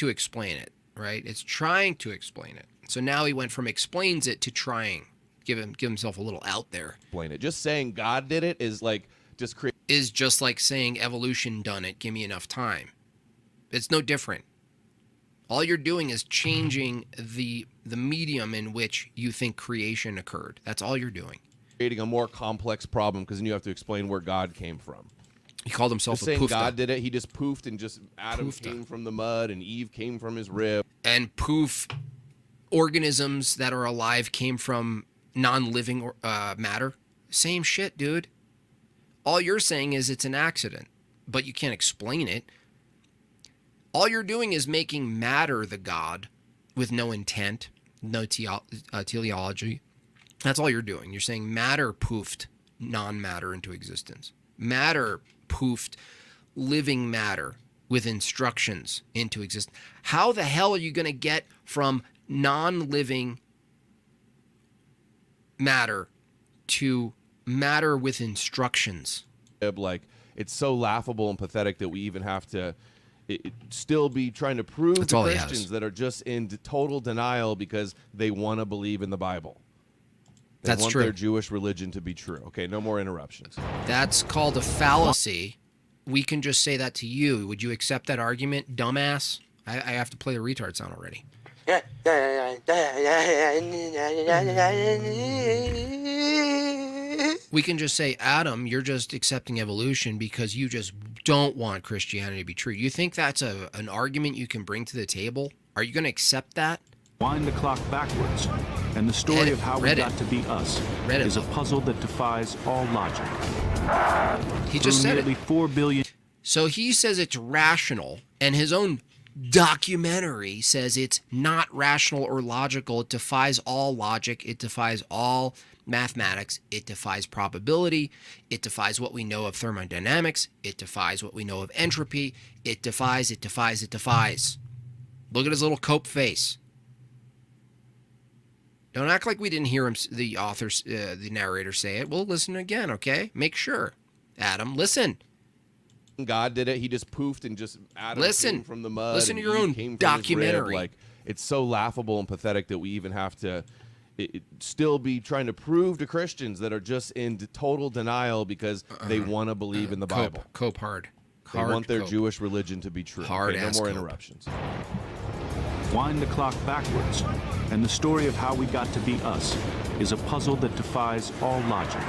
Speaker 2: explain it, right? It's trying to explain it. So now he went from explains it to trying. Give himself a little out there.
Speaker 4: Explain it. Just saying God did it is like
Speaker 2: is just like saying evolution done it. Give me enough time. It's no different. All you're doing is changing the medium in which you think creation occurred. That's all you're doing.
Speaker 4: Creating a more complex problem because then you have to explain where God came from.
Speaker 2: He called himself
Speaker 4: Just
Speaker 2: a
Speaker 4: saying
Speaker 2: poofta.
Speaker 4: God did it. He just poofed and just Adam
Speaker 2: Poofta.
Speaker 4: came from the mud and Eve came from his rib.
Speaker 2: And poof, organisms that are alive came from non-living matter. Same shit, dude. All you're saying is it's an accident, but you can't explain it. All you're doing is making matter the God with no intent, no teleology. That's all you're doing. You're saying matter poofed non-matter into existence. Matter poofed living matter with instructions into existence. How the hell are you going to get from non-living matter to matter with instructions?
Speaker 4: Like, it's so laughable and pathetic that we even have to still be trying to prove
Speaker 2: That's
Speaker 4: to
Speaker 2: all he has.
Speaker 4: Christians that are just in total denial because they want to believe in the Bible. They
Speaker 2: That's
Speaker 4: want
Speaker 2: true.
Speaker 4: their Jewish religion to be true. Okay, no more interruptions.
Speaker 2: That's called a fallacy. We can just say that to you. Would you accept that argument, dumbass? I have to play the retard sound already. We can just say, Adam, you're just accepting evolution because you just don't want Christianity to be true. You think that's an argument you can bring to the table? Are you going to accept that?
Speaker 7: Wind the clock backwards, and the story of how we
Speaker 2: Read it.
Speaker 7: got to be us
Speaker 2: Read it,
Speaker 7: is a
Speaker 2: Bob.
Speaker 7: puzzle that defies all logic.
Speaker 2: He just
Speaker 7: Through
Speaker 2: said
Speaker 7: nearly
Speaker 2: it.
Speaker 7: 4 billion
Speaker 2: So he says it's rational, and his own documentary says it's not rational or logical. It defies all logic. It defies all mathematics. It defies probability. It defies what we know of thermodynamics. It defies what we know of entropy. It defies. Look at his little cope face. Don't act like we didn't hear him, the author, the narrator say it. We'll listen again, okay? Make sure. Adam, listen.
Speaker 4: God did it. He just poofed and just Adam
Speaker 2: Listen.
Speaker 4: came from the mud.
Speaker 2: Listen
Speaker 4: and
Speaker 2: to your
Speaker 4: Eve
Speaker 2: own
Speaker 4: came from his rib.
Speaker 2: documentary.
Speaker 4: Like, it's so laughable and pathetic that we even have to still be trying to prove to Christians that are just in total denial because they want to believe in the Bible.
Speaker 2: Cope hard.
Speaker 4: They
Speaker 2: Hard
Speaker 4: want their
Speaker 2: cope.
Speaker 4: Jewish religion to be true.
Speaker 2: Hard
Speaker 4: Okay, no
Speaker 2: ass
Speaker 4: more
Speaker 2: cope.
Speaker 4: interruptions.
Speaker 7: Wind the clock backwards, and the story of how we got to be us is a puzzle that defies all logic.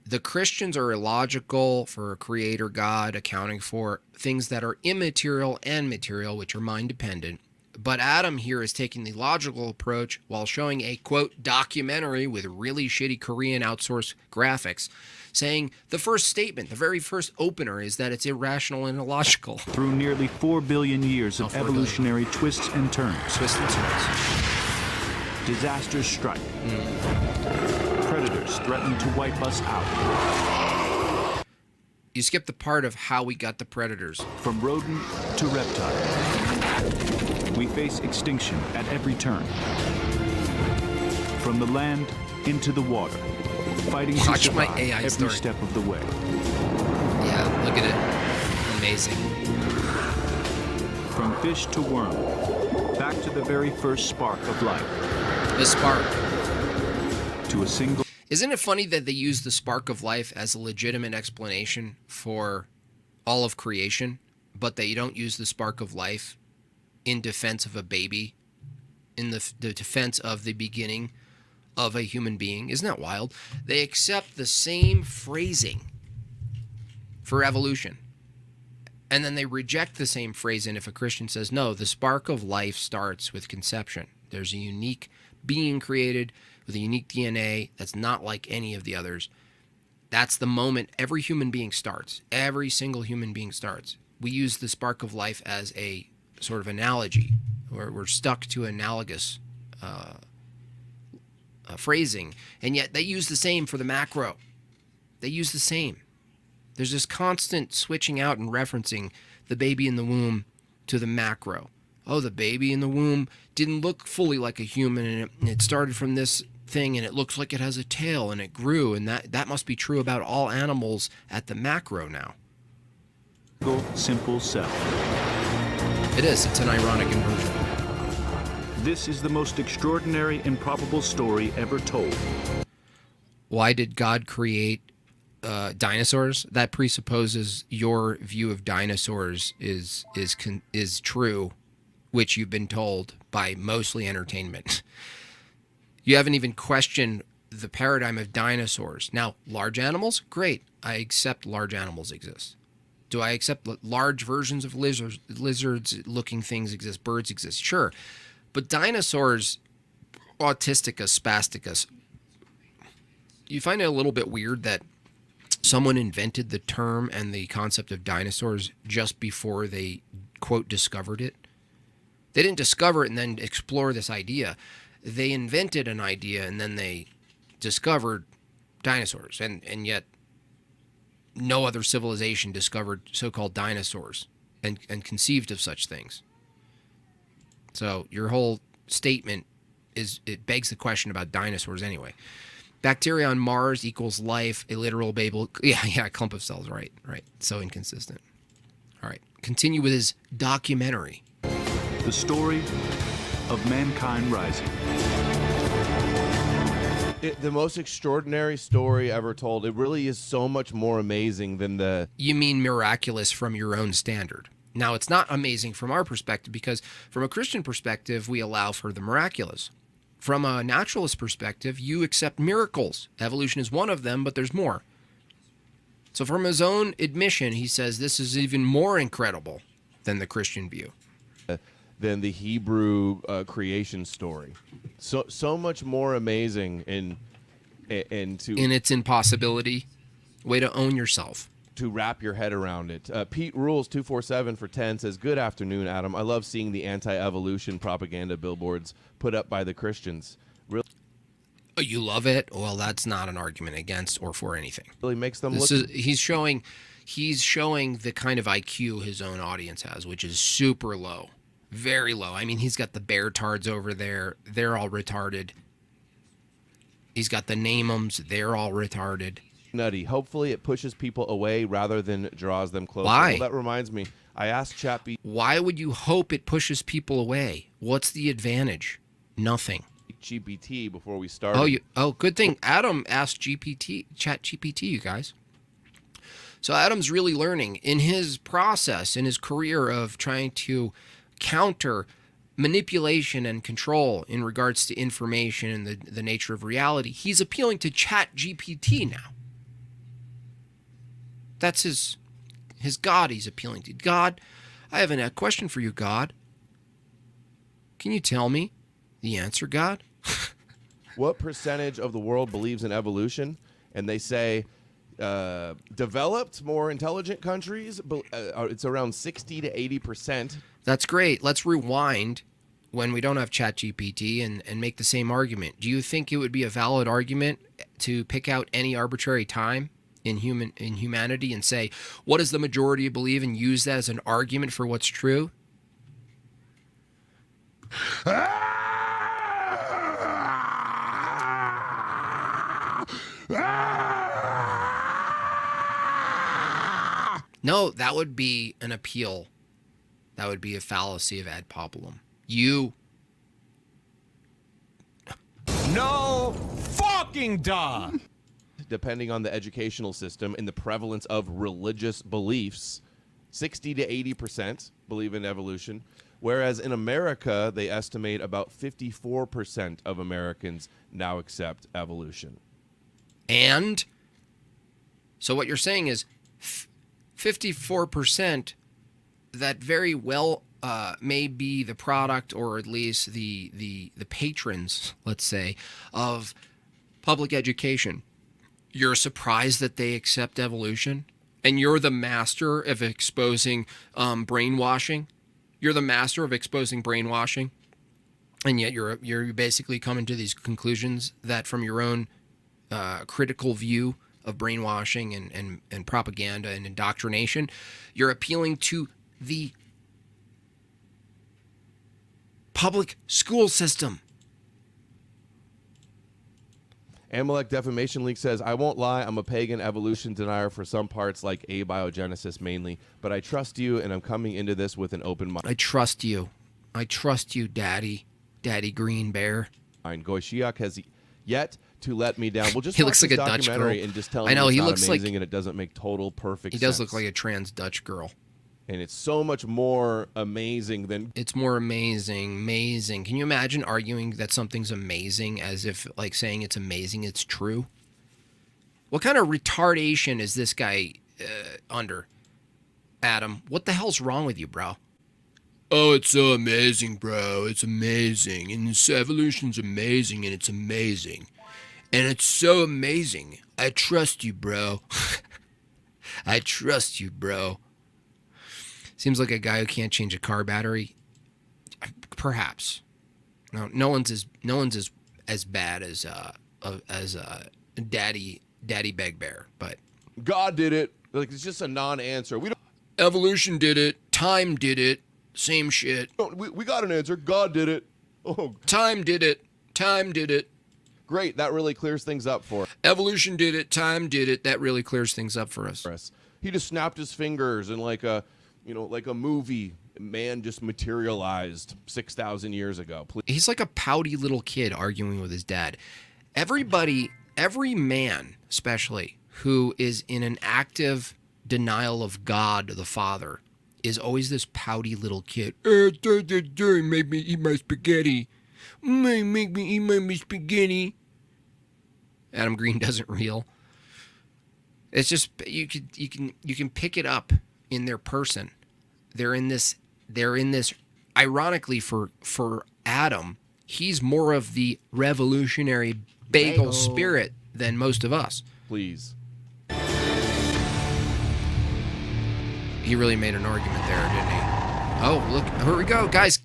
Speaker 2: The Christians are illogical for a creator God accounting for things that are immaterial and material, which are mind dependent. But Adam here is taking the logical approach while showing a, quote, documentary with really shitty Korean outsourced graphics, saying the first statement, the very first opener, is that it's irrational and illogical.
Speaker 7: Through nearly 4 billion years of
Speaker 2: 4 billion.
Speaker 7: evolutionary twists and turns,
Speaker 2: Twists and turns.
Speaker 7: disasters strike. Predators threaten to wipe us out.
Speaker 2: You skip the part of how we got the predators.
Speaker 7: From rodent to reptile, we face extinction at every turn. From the land into the water, fighting to
Speaker 2: Watch my
Speaker 7: survive
Speaker 2: AI
Speaker 7: every
Speaker 2: story.
Speaker 7: step of the way.
Speaker 2: Yeah, look at it. Amazing.
Speaker 7: From fish to worm, back to the very first spark of life,
Speaker 2: The spark.
Speaker 7: to a single
Speaker 2: Isn't it funny that they use the spark of life as a legitimate explanation for all of creation, but they don't use the spark of life in defense of a baby, in the defense of the beginning of a human being? Isn't that wild? They accept the same phrasing for evolution, and then they reject the same phrasing if a Christian says, no, the spark of life starts with conception. There's a unique being created with a unique DNA that's not like any of the others. That's the moment every human being starts. Every single human being starts. We use the spark of life as a sort of analogy. We're stuck to analogous phrasing, and yet they use the same for the macro. They use the same. There's this constant switching out and referencing the baby in the womb to the macro. Oh, the baby in the womb didn't look fully like a human, and it started from this thing, and it looks like it has a tail, and it grew, and that must be true about all animals at the macro now.
Speaker 7: simple cell.
Speaker 2: It is. It's an ironic inversion.
Speaker 7: This is the most extraordinary, improbable story ever told.
Speaker 2: Why did God create dinosaurs, that presupposes your view of dinosaurs is true, which you've been told by mostly entertainment. You haven't even questioned the paradigm of dinosaurs. Now, large animals, great. I accept large animals exist. Do I accept large versions of lizards-looking things exist, birds exist? Sure. But dinosaurs, autisticus, spasticus, you find it a little bit weird that someone invented the term and the concept of dinosaurs just before they, quote, discovered it. They didn't discover it and then explore this idea. They invented an idea and then they discovered dinosaurs. And yet no other civilization discovered so-called dinosaurs and conceived of such things. So your whole statement it begs the question about dinosaurs anyway. Bacteria on Mars equals life, a literal Babel. Yeah, clump of cells, right. So inconsistent. All right, continue with his documentary.
Speaker 7: The story of mankind rising.
Speaker 4: The most extraordinary story ever told. It really is so much more amazing than the...
Speaker 2: You mean miraculous from your own standard. Now, it's not amazing from our perspective because from a Christian perspective, we allow for the miraculous. From a naturalist perspective, you accept miracles. Evolution is one of them, but there's more. So from his own admission, he says this is even more incredible than the Christian view.
Speaker 4: Than the Hebrew creation story. So much more amazing in
Speaker 2: its impossibility. Way to own yourself.
Speaker 4: To wrap your head around it. Pete Rules 247 for 10 says, "Good afternoon, Adam. I love seeing the anti-evolution propaganda billboards put up by the Christians. Really,
Speaker 2: Oh, you love it? Well, that's not an argument against or for anything.
Speaker 4: really makes them
Speaker 2: This
Speaker 4: look."
Speaker 2: is he's showing the kind of IQ his own audience has, which is super low. Very low. I mean, he's got the bear tards over there. They're all retarded. He's got the name-ems. They're all retarded.
Speaker 4: Nutty. Hopefully it pushes people away rather than draws them closer.
Speaker 2: Why?
Speaker 4: Well, that reminds me. I asked Chappie
Speaker 2: Why would you hope it pushes people away? What's the advantage? Nothing.
Speaker 4: GPT before we started.
Speaker 2: Good thing Adam asked ChatGPT, you guys. So Adam's really learning in his process, in his career of trying to counter manipulation and control in regards to information and the nature of reality. He's appealing to ChatGPT now. That's his God he's appealing to. God, I have a question for you, God. Can you tell me the answer, God?
Speaker 4: What percentage of the world believes in evolution? And they say developed, more intelligent countries, it's around 60 to 80%.
Speaker 2: That's great. Let's rewind when we don't have ChatGPT and make the same argument. Do you think it would be a valid argument to pick out any arbitrary time in humanity and say, what does the majority believe, and use that as an argument for what's true? No, that would be an appeal. That would be a fallacy of ad populum.
Speaker 8: No fucking duh.
Speaker 4: Depending on the educational system and the prevalence of religious beliefs, 60 to 80% believe in evolution, whereas in America, they estimate about 54% of Americans now accept evolution.
Speaker 2: And so what you're saying is 54% that very well may be the product, or at least the patrons, let's say, of public education. You're surprised that they accept evolution, and you're the master of exposing brainwashing. You're the master of exposing brainwashing, and yet you're basically coming to these conclusions that from your own critical view of brainwashing and propaganda and indoctrination, you're appealing to the public school system.
Speaker 4: Amalek Defamation League says, I won't lie, I'm a pagan evolution denier for some parts, like abiogenesis mainly, but I trust you, and I'm coming into this with an open mind.
Speaker 2: I trust you, Daddy Green Bear.
Speaker 4: Goy Shiak has yet to let me down. Well, just
Speaker 2: He
Speaker 4: watch
Speaker 2: looks like
Speaker 4: this
Speaker 2: a Dutch
Speaker 4: documentary
Speaker 2: girl.
Speaker 4: and just tell
Speaker 2: I
Speaker 4: me
Speaker 2: know,
Speaker 4: it's
Speaker 2: he
Speaker 4: not
Speaker 2: looks like-
Speaker 4: amazing and it doesn't make total perfect
Speaker 2: He
Speaker 4: sense.
Speaker 2: does look like a trans Dutch girl.
Speaker 4: And it's so much more amazing than
Speaker 2: It's more amazing. Can you imagine arguing that something's amazing as if, like, saying it's amazing, it's true? What kind of retardation is this guy under? Adam, what the hell's wrong with you, bro? Oh, it's so amazing, bro. It's amazing. And this evolution's amazing, and it's amazing. And it's so amazing. I trust you, bro. I trust you, bro. Seems like a guy who can't change a car battery. Perhaps. No one's as bad as Daddy Begbear, but
Speaker 4: God did it. Like, it's just a non-answer. We don't.
Speaker 2: evolution did it. Time did it. Same shit.
Speaker 4: We got an answer. God did it. Oh,
Speaker 2: Time did it. Time did it.
Speaker 4: great. That really clears things up for
Speaker 2: Evolution did it. Time did it. That really clears things up for us.
Speaker 4: us. He just snapped his fingers and like a movie, man just materialized 6,000 years ago. Please.
Speaker 2: He's like a pouty little kid arguing with his dad. Every man, especially, who is in an active denial of God the Father, is always this pouty little kid. Make me eat my spaghetti. Make me eat my spaghetti. Adam Green doesn't reel. It's just you can pick it up in their person. They're in this ironically for Adam, he's more of the revolutionary bagel spirit than most of us.
Speaker 4: Please.
Speaker 2: He really made an argument there, didn't he? Oh, look, here we go. Guys,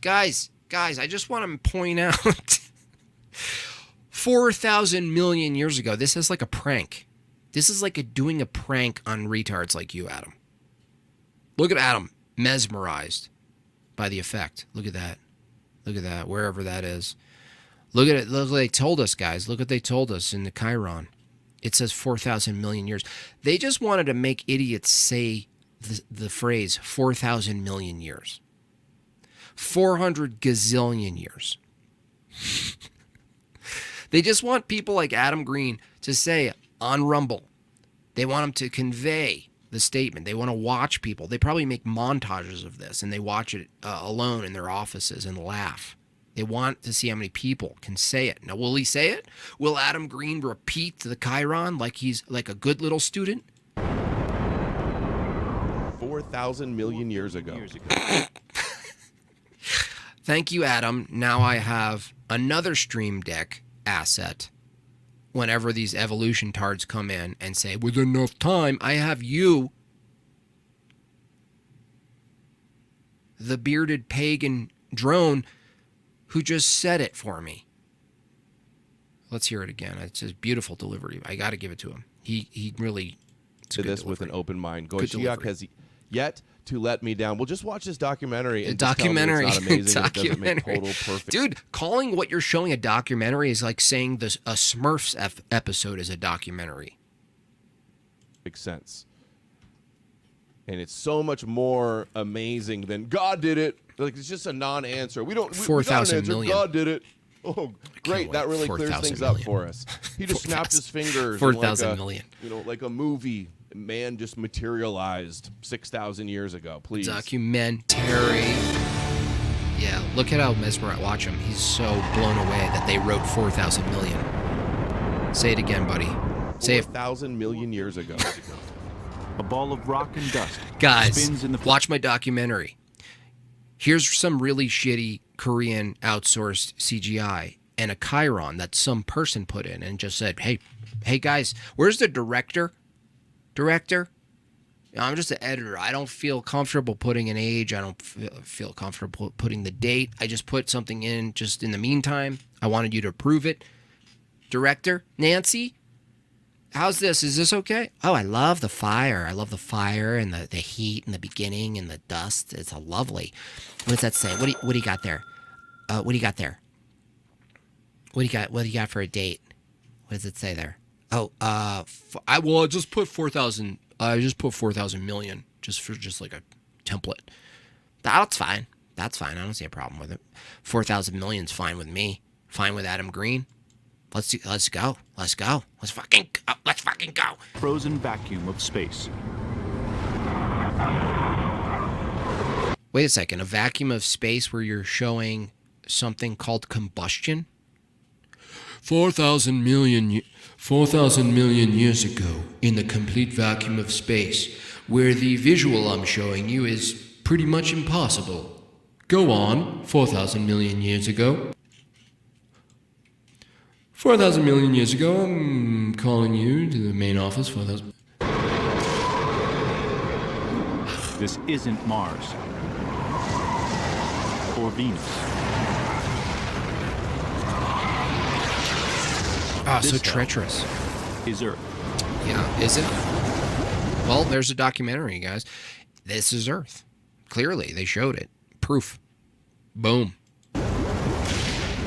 Speaker 2: I just want to point out 4,000 million years ago, this is like a prank. This is like doing a prank on retards like you, Adam. Look at Adam, mesmerized by the effect. Look at that. Look at that, wherever that is. Look at it. Look what they told us, guys. Look what they told us in the Chiron. It says 4,000 million years. They just wanted to make idiots say the phrase 4,000 million years. 400 gazillion years. They just want people like Adam Green to say it on Rumble. They want them to convey the statement. They want to watch people. They probably make montages of this, and they watch it alone in their offices and laugh. They want to see how many people can say it. Now, will he say it? Will Adam Green repeat the Chiron like he's like a good little student?
Speaker 4: 4,000 million years ago.
Speaker 2: Thank you, Adam. Now I have another Stream Deck asset. Whenever these evolution tards come in and say, with enough time, I have you, the bearded pagan drone, who just said it for me. Let's hear it again. It's a beautiful delivery. I got to give it to him. He really
Speaker 4: Did this with an open mind. Goishiak
Speaker 2: delivery.
Speaker 4: has yet to let me down. Well, just watch this documentary and
Speaker 2: A documentary.
Speaker 4: just tell me it's not amazing. It doesn't make
Speaker 2: Documentary.
Speaker 4: total perfect.
Speaker 2: Dude, calling what you're showing a documentary is like saying this a Smurfs episode is a documentary.
Speaker 4: Sense. And it's so much more amazing than God did it. Like, it's just a non-answer. We got an
Speaker 2: 4,000
Speaker 4: answer.
Speaker 2: million.
Speaker 4: God did it. Oh, great! That really clears
Speaker 2: 4,000
Speaker 4: things up
Speaker 2: million.
Speaker 4: for us. He just snapped his fingers.
Speaker 2: 4,000 million.
Speaker 4: Like a movie. Man just materialized 6,000 years ago. Please.
Speaker 2: Documentary. Yeah, look at how mesmerized. Watch him. He's so blown away that they wrote 4,000 million. Say it again, buddy. Say it.
Speaker 4: 4,000 million years ago.
Speaker 7: A ball of rock and dust
Speaker 2: Guys,
Speaker 7: spins in the
Speaker 2: watch my documentary. Here's some really shitty Korean outsourced CGI and a Chiron that some person put in and just said, hey guys, where's the director? I'm just an editor. I don't feel comfortable putting an age. I don't feel comfortable putting the date. I just put something in just in the meantime. I wanted you to approve it. Director, Nancy, how's this? Is this okay? Oh, I love the fire. I love the fire and the heat in the beginning and the dust. It's a lovely. What does that say? What do you got there? What do you got there? What do you got for a date? What does it say there? Oh, I just put 4,000. I just put 4,000 million just like a template. That's fine. That's fine. I don't see a problem with it. 4,000 million's fine with me. Fine with Adam Green.
Speaker 6: Let's go. Let's go. Let's fucking go.
Speaker 7: Frozen vacuum of space.
Speaker 2: Wait a second. A vacuum of space where you're showing something called combustion? 4,000 million years ago, in the complete vacuum of space, where the visual I'm showing you is pretty much impossible. Go on, 4,000 million years ago. 4,000 million years ago, I'm calling you to the main office, 4,000...
Speaker 7: This isn't Mars. Or Venus.
Speaker 2: Ah, so
Speaker 7: This
Speaker 2: treacherous.
Speaker 7: Is Earth.
Speaker 2: Yeah, is it? Well, there's a documentary, guys. This is Earth. Clearly, they showed it. Proof. Boom.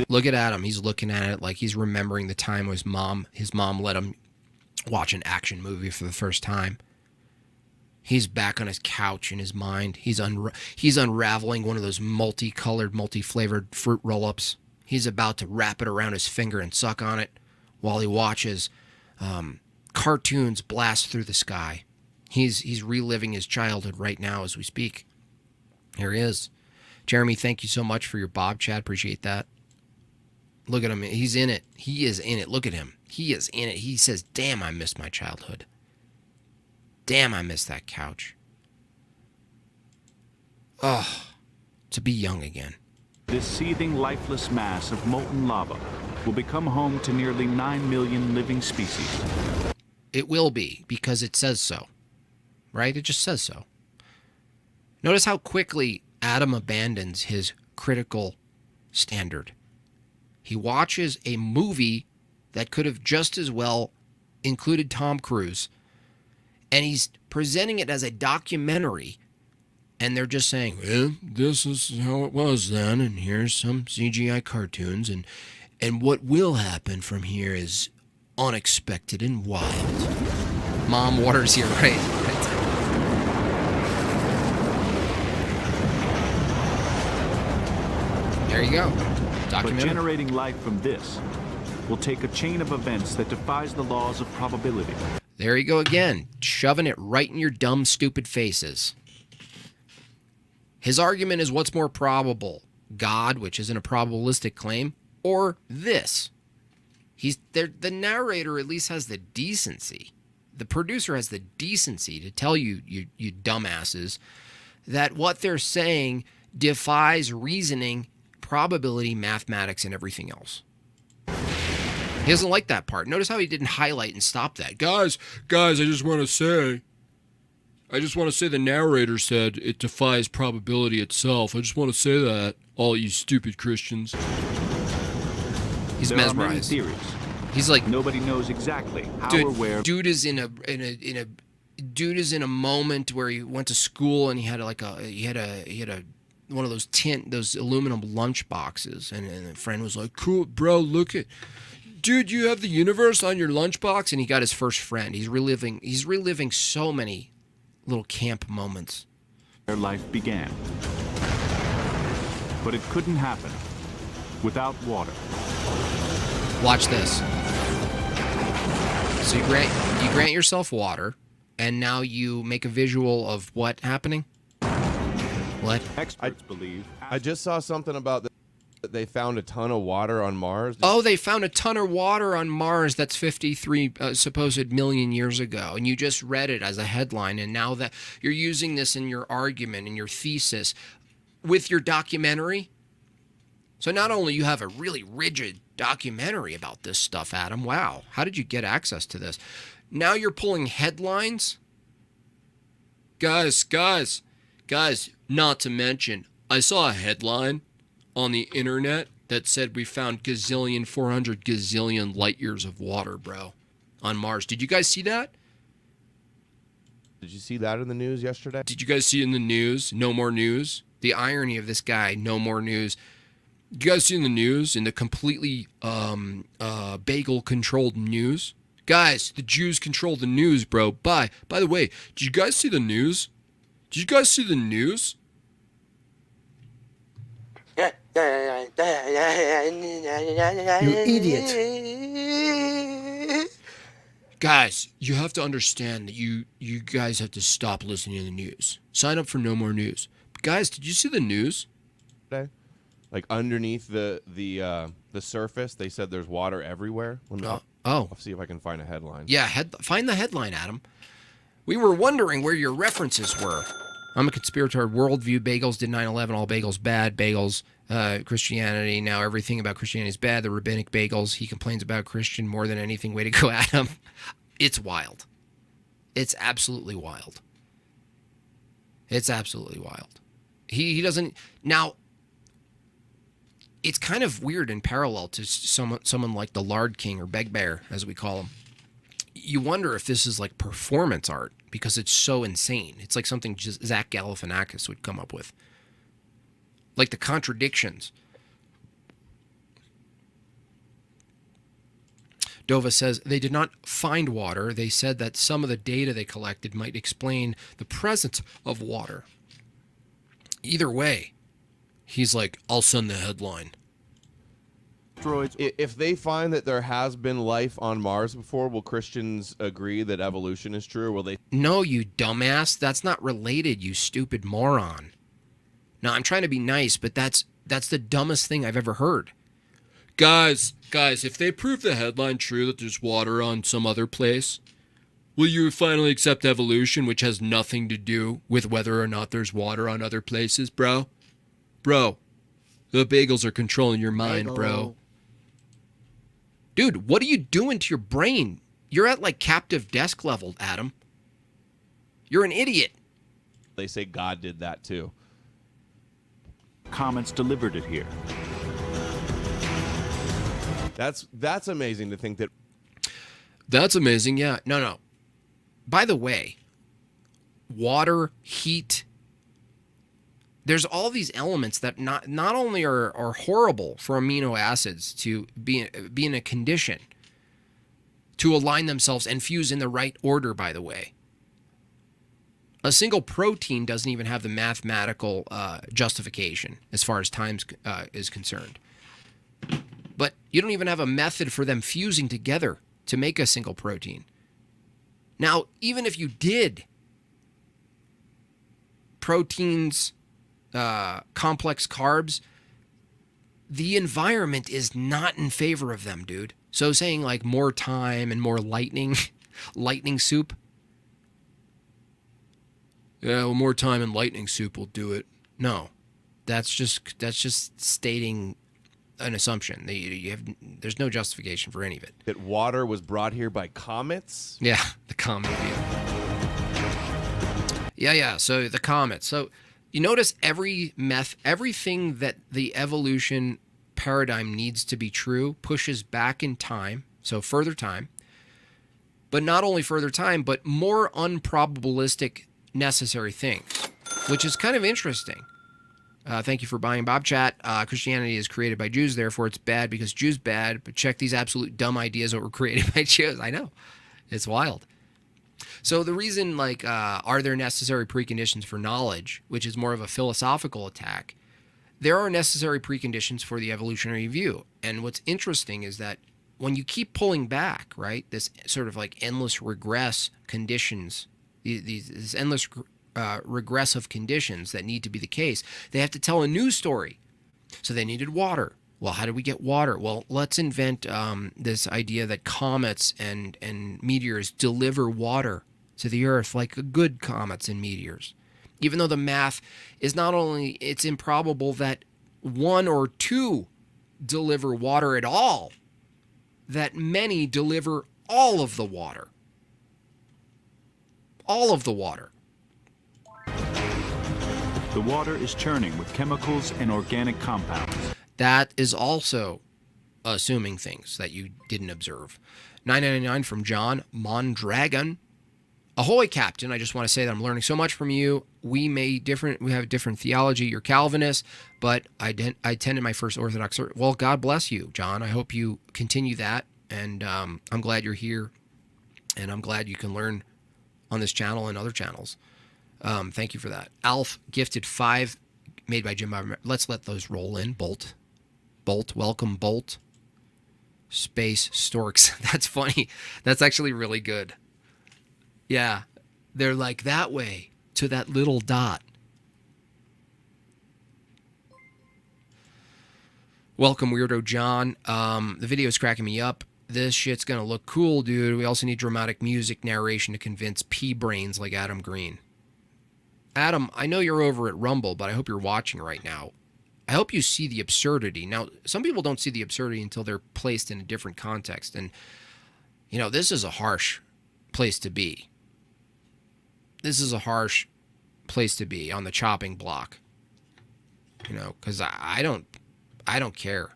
Speaker 2: Look at Adam. He's looking at it like he's remembering the time his mom let him watch an action movie for the first time. He's back on his couch in his mind. He's unraveling one of those multicolored, multi-flavored fruit roll-ups. He's about to wrap it around his finger and suck on it while he watches cartoons blast through the sky. He's reliving his childhood right now as we speak. Here he is. Jeremy, thank you so much for your Bob chat. Appreciate that. Look at him. He's in it. He is in it. Look at him. He is in it. He says, damn, I missed my childhood. Damn, I missed that couch. Oh, to be young again.
Speaker 7: This seething, lifeless mass of molten lava will become home to nearly 9 million living species.
Speaker 2: It will be, because it says so. Right? It just says so. Notice how quickly Adam abandons his critical standard. He watches a movie that could have just as well included Tom Cruise, and he's presenting it as a documentary, and they're just saying, well, this is how it was then, and here's some CGI cartoons, and what will happen from here is unexpected and wild. Mom Waters here, right? There you go.
Speaker 7: But generating life from this will take a chain of events that defies the laws of probability.
Speaker 2: There you go again, shoving it right in your dumb, stupid faces. His argument is what's more probable, God, which isn't a probabilistic claim, or this. The narrator at least has the decency. The producer has the decency to tell you dumbasses, that what they're saying defies reasoning, probability, mathematics, and everything else. He doesn't like that part. Notice how he didn't highlight and stop that. Guys, I just want to say the narrator said it defies probability itself. I just want to say that, all you stupid Christians. He's
Speaker 7: there
Speaker 2: mesmerized.
Speaker 7: Are many theories.
Speaker 2: He's like,
Speaker 7: nobody knows exactly how or where.
Speaker 2: Dude is in a moment where he went to school and he had one of those aluminum lunch boxes, and a friend was like, cool, bro, look at, dude, you have the universe on your lunchbox, and he got his first friend. He's reliving so many little camp moments.
Speaker 7: Their life began. But it couldn't happen without water.
Speaker 2: Watch this. So you grant yourself water, and now you make a visual of what happening? What?
Speaker 7: Experts believe.
Speaker 4: I just saw something about that they found a ton of water on Mars.
Speaker 2: Oh, they found a ton of water on Mars. That's 53 supposed million years ago. And you just read it as a headline. And now that you're using this in your argument, in your thesis, with your documentary. So not only you have a really rigid documentary about this stuff, Adam. Wow. How did you get access to this? Now you're pulling headlines? Guys, not to mention, I saw a headline on the internet that said we found 400 gazillion light years of water, bro, on Mars. Did you guys see that?
Speaker 4: Did you see that in the news yesterday?
Speaker 2: Did you guys see it in the news? No more news. The irony of this guy, no more news. You guys see in the news, in the completely bagel-controlled news? Guys, the Jews control the news, bro. By the way, did you guys see the news? Did you guys see the news?
Speaker 9: You idiot.
Speaker 2: Guys, you have to understand that you guys have to stop listening to the news. Sign up for no more news. But guys, did you see the news?
Speaker 4: Like underneath the surface, they said there's water everywhere. I'll see if I can find a headline.
Speaker 2: Yeah, find the headline, Adam. We were wondering where your references were. I'm a conspirator. Worldview. Bagels did 9/11. All bagels bad. Bagels. Christianity. Now everything about Christianity is bad. The rabbinic bagels. He complains about Christian more than anything. Way to go, Adam. It's wild. It's absolutely wild. It's absolutely wild. He doesn't now. It's kind of weird in parallel to someone like the Lard King or Beg Bear, as we call him. You wonder if this is like performance art because it's so insane. It's like something just Zach Galifianakis would come up with. Like the contradictions. Dova says they did not find water. They said that some of the data they collected might explain the presence of water. Either way, he's like, I'll send the headline.
Speaker 4: If they find that there has been life on Mars before, will Christians agree that evolution is true? Will they?
Speaker 2: No, you dumbass. That's not related, you stupid moron. Now, I'm trying to be nice, but that's the dumbest thing I've ever heard. Guys, if they prove the headline true that there's water on some other place, will you finally accept evolution, which has nothing to do with whether or not there's water on other places, bro? Bro, the bagels are controlling your mind, bro. Dude, what are you doing to your brain? You're at like captive desk level, Adam. You're an idiot.
Speaker 4: They say God did that too.
Speaker 7: Comets delivered it here.
Speaker 4: That's amazing to think that.
Speaker 2: That's amazing, yeah. No. By the way, water, heat, there's all these elements that not only are horrible for amino acids to be in a condition to align themselves and fuse in the right order, by the way. A single protein doesn't even have the mathematical justification as far as time is concerned. But you don't even have a method for them fusing together to make a single protein. Now, even if you did, proteins, complex carbs, the environment is not in favor of them, dude. So saying like more time and more lightning soup. Yeah, well, more time and lightning soup will do it. No, that's just stating an assumption. There's no justification for any of it.
Speaker 4: That water was brought here by comets?
Speaker 2: Yeah, the comet view. Yeah, so the comet. So you notice everything that the evolution paradigm needs to be true pushes back in time, so further time. But not only further time, but more unprobabilistic necessary things, which is kind of interesting. Thank you for buying Bob Chat. Christianity is created by Jews, therefore it's bad because Jews bad, but check these absolute dumb ideas that were created by Jews. I know. It's wild. So the reason, like, are there necessary preconditions for knowledge, which is more of a philosophical attack, there are necessary preconditions for the evolutionary view. And what's interesting is that when you keep pulling back, right, this sort of like endless regress conditions, these endless regressive conditions that need to be the case, they have to tell a news story. So they needed water. Well, how do we get water? Well, let's invent this idea that comets and meteors deliver water to the Earth like good comets and meteors. Even though the math is not only, it's improbable that one or two deliver water at all, that many deliver all of the water. All of the water.
Speaker 7: The water is churning with chemicals and organic compounds.
Speaker 2: That is also assuming things that you didn't observe. $9.99 from John Mondragon. Ahoy, Captain. I just want to say that I'm learning so much from you. We have different theology. You're Calvinist, but I attended my first Orthodox. Well, God bless you, John. I hope you continue that. And I'm glad you're here. And I'm glad you can learn on this channel and other channels. Thank you for that. Alf gifted 5 made by Jim Bob. Let's let those roll in. Bolt, welcome, Bolt. space storks. That's funny. That's actually really good. Yeah. They're like that way to that little dot. Welcome, Weirdo John. The video is cracking me up. This shit's gonna look cool, dude. We also need dramatic music narration to convince P-brains like Adam Green. Adam, I know you're over at Rumble, but I hope you're watching right now. I hope you see the absurdity. Now, some people don't see the absurdity until they're placed in a different context. And, you know, this is a harsh place to be. This is a harsh place to be on the chopping block. You know, because I don't care.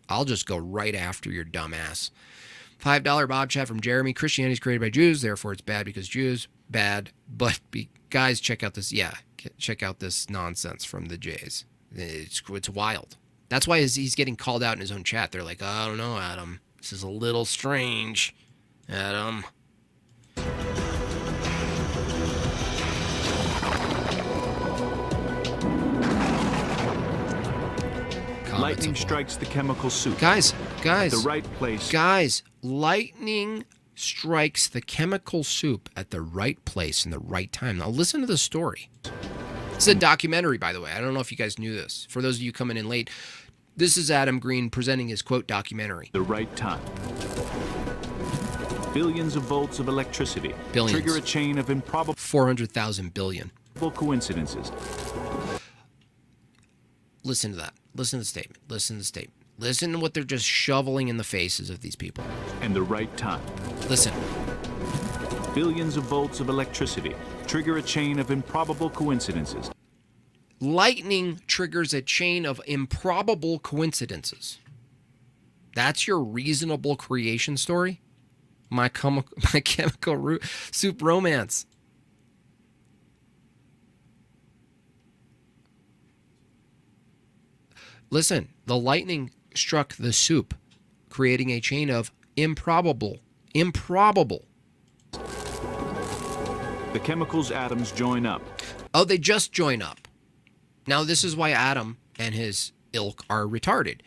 Speaker 2: I'll just go right after your dumb ass. $5 Bob chat from Jeremy. Christianity is created by Jews, therefore it's bad because Jews. Bad. But guys, check out this. Yeah, check out this nonsense from the Jays. It's wild. That's why he's getting called out in his own chat. They're like, I don't know, Adam. This is a little strange, Adam.
Speaker 7: Lightning strikes the chemical soup.
Speaker 2: Guys.
Speaker 7: The right place.
Speaker 2: Guys, lightning strikes the chemical soup at the right place in the right time. Now listen to the story. It's a documentary, by the way. I don't know if you guys knew this. For those of you coming in late, this is Adam Green presenting his quote documentary.
Speaker 7: The right time. Billions of volts of electricity.
Speaker 2: Billions.
Speaker 7: Trigger a chain of improbable
Speaker 2: 400,000 billion.
Speaker 7: coincidences.
Speaker 2: Listen to that. Listen to the statement. Listen to the statement. Listen to what they're just shoveling in the faces of these people.
Speaker 7: And the right time.
Speaker 2: Listen.
Speaker 7: Billions of volts of electricity trigger a chain of improbable coincidences.
Speaker 2: Lightning triggers a chain of improbable coincidences. That's your reasonable creation story? My chemical soup romance. Listen, the lightning struck the soup, creating a chain of improbable.
Speaker 7: The chemicals' atoms join up.
Speaker 2: Oh, they just join up. Now, this is why Adam and his ilk are retarded.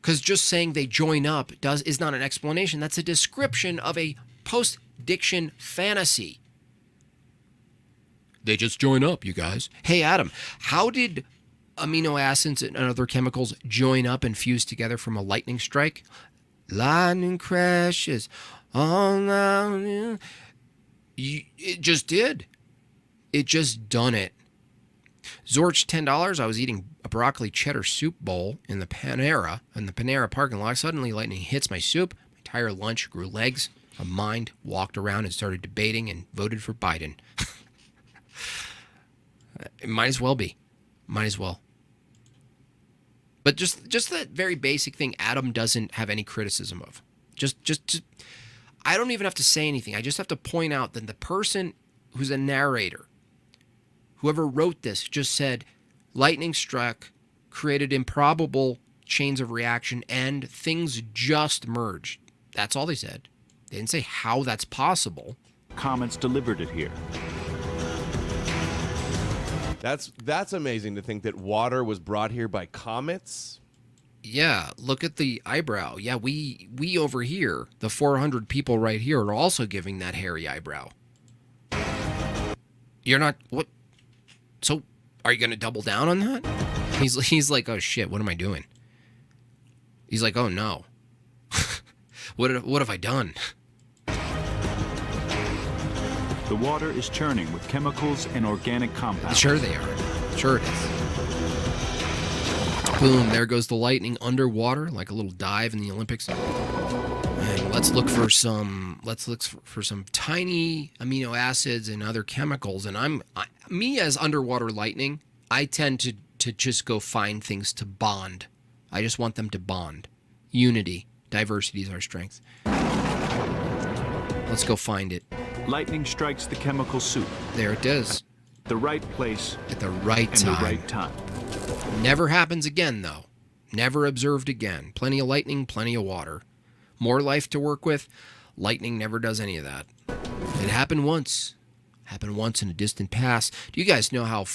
Speaker 2: Because just saying they join up is not an explanation. That's a description of a post-diction fantasy. They just join up, you guys. Hey, Adam, how did amino acids and other chemicals join up and fuse together from a lightning strike? Lightning crashes all around. It just did. It just done it. Zorch, $10. I was eating a broccoli cheddar soup bowl in the Panera parking lot. Suddenly, lightning hits my soup. My entire lunch grew legs. A mind walked around and started debating and voted for Biden. It might as well be. Might as well. But just that very basic thing Adam doesn't have any criticism of. Just I don't even have to say anything. I just have to point out that the person who's a narrator, whoever wrote this, just said lightning struck, created improbable chains of reaction, and things just merged. That's all they said. They didn't say how that's possible.
Speaker 7: Comets delivered it here.
Speaker 4: That's amazing to think that water was brought here by comets.
Speaker 2: Yeah, look at the eyebrow. Yeah, we over here, the 400 people right here, are also giving that hairy eyebrow. You're not what? So, are you going to double down on that? He's like, oh shit, what am I doing? He's like, oh no, what have I done?
Speaker 7: The water is churning with chemicals and organic compounds.
Speaker 2: Sure they are. Sure it is. Boom, there goes the lightning underwater, like a little dive in the Olympics. And let's look for some tiny amino acids and other chemicals. And me as underwater lightning, I tend to just go find things to bond. I just want them to bond. Unity, diversity is our strength. Let's go find it.
Speaker 7: Lightning strikes the chemical soup.
Speaker 2: There it is.
Speaker 7: The right place
Speaker 2: at the right time.
Speaker 7: And the right time.
Speaker 2: Never happens again, though. Never observed again. Plenty of lightning, plenty of water. More life to work with. Lightning never does any of that. It happened once. Happened once in a distant past. Do you guys know how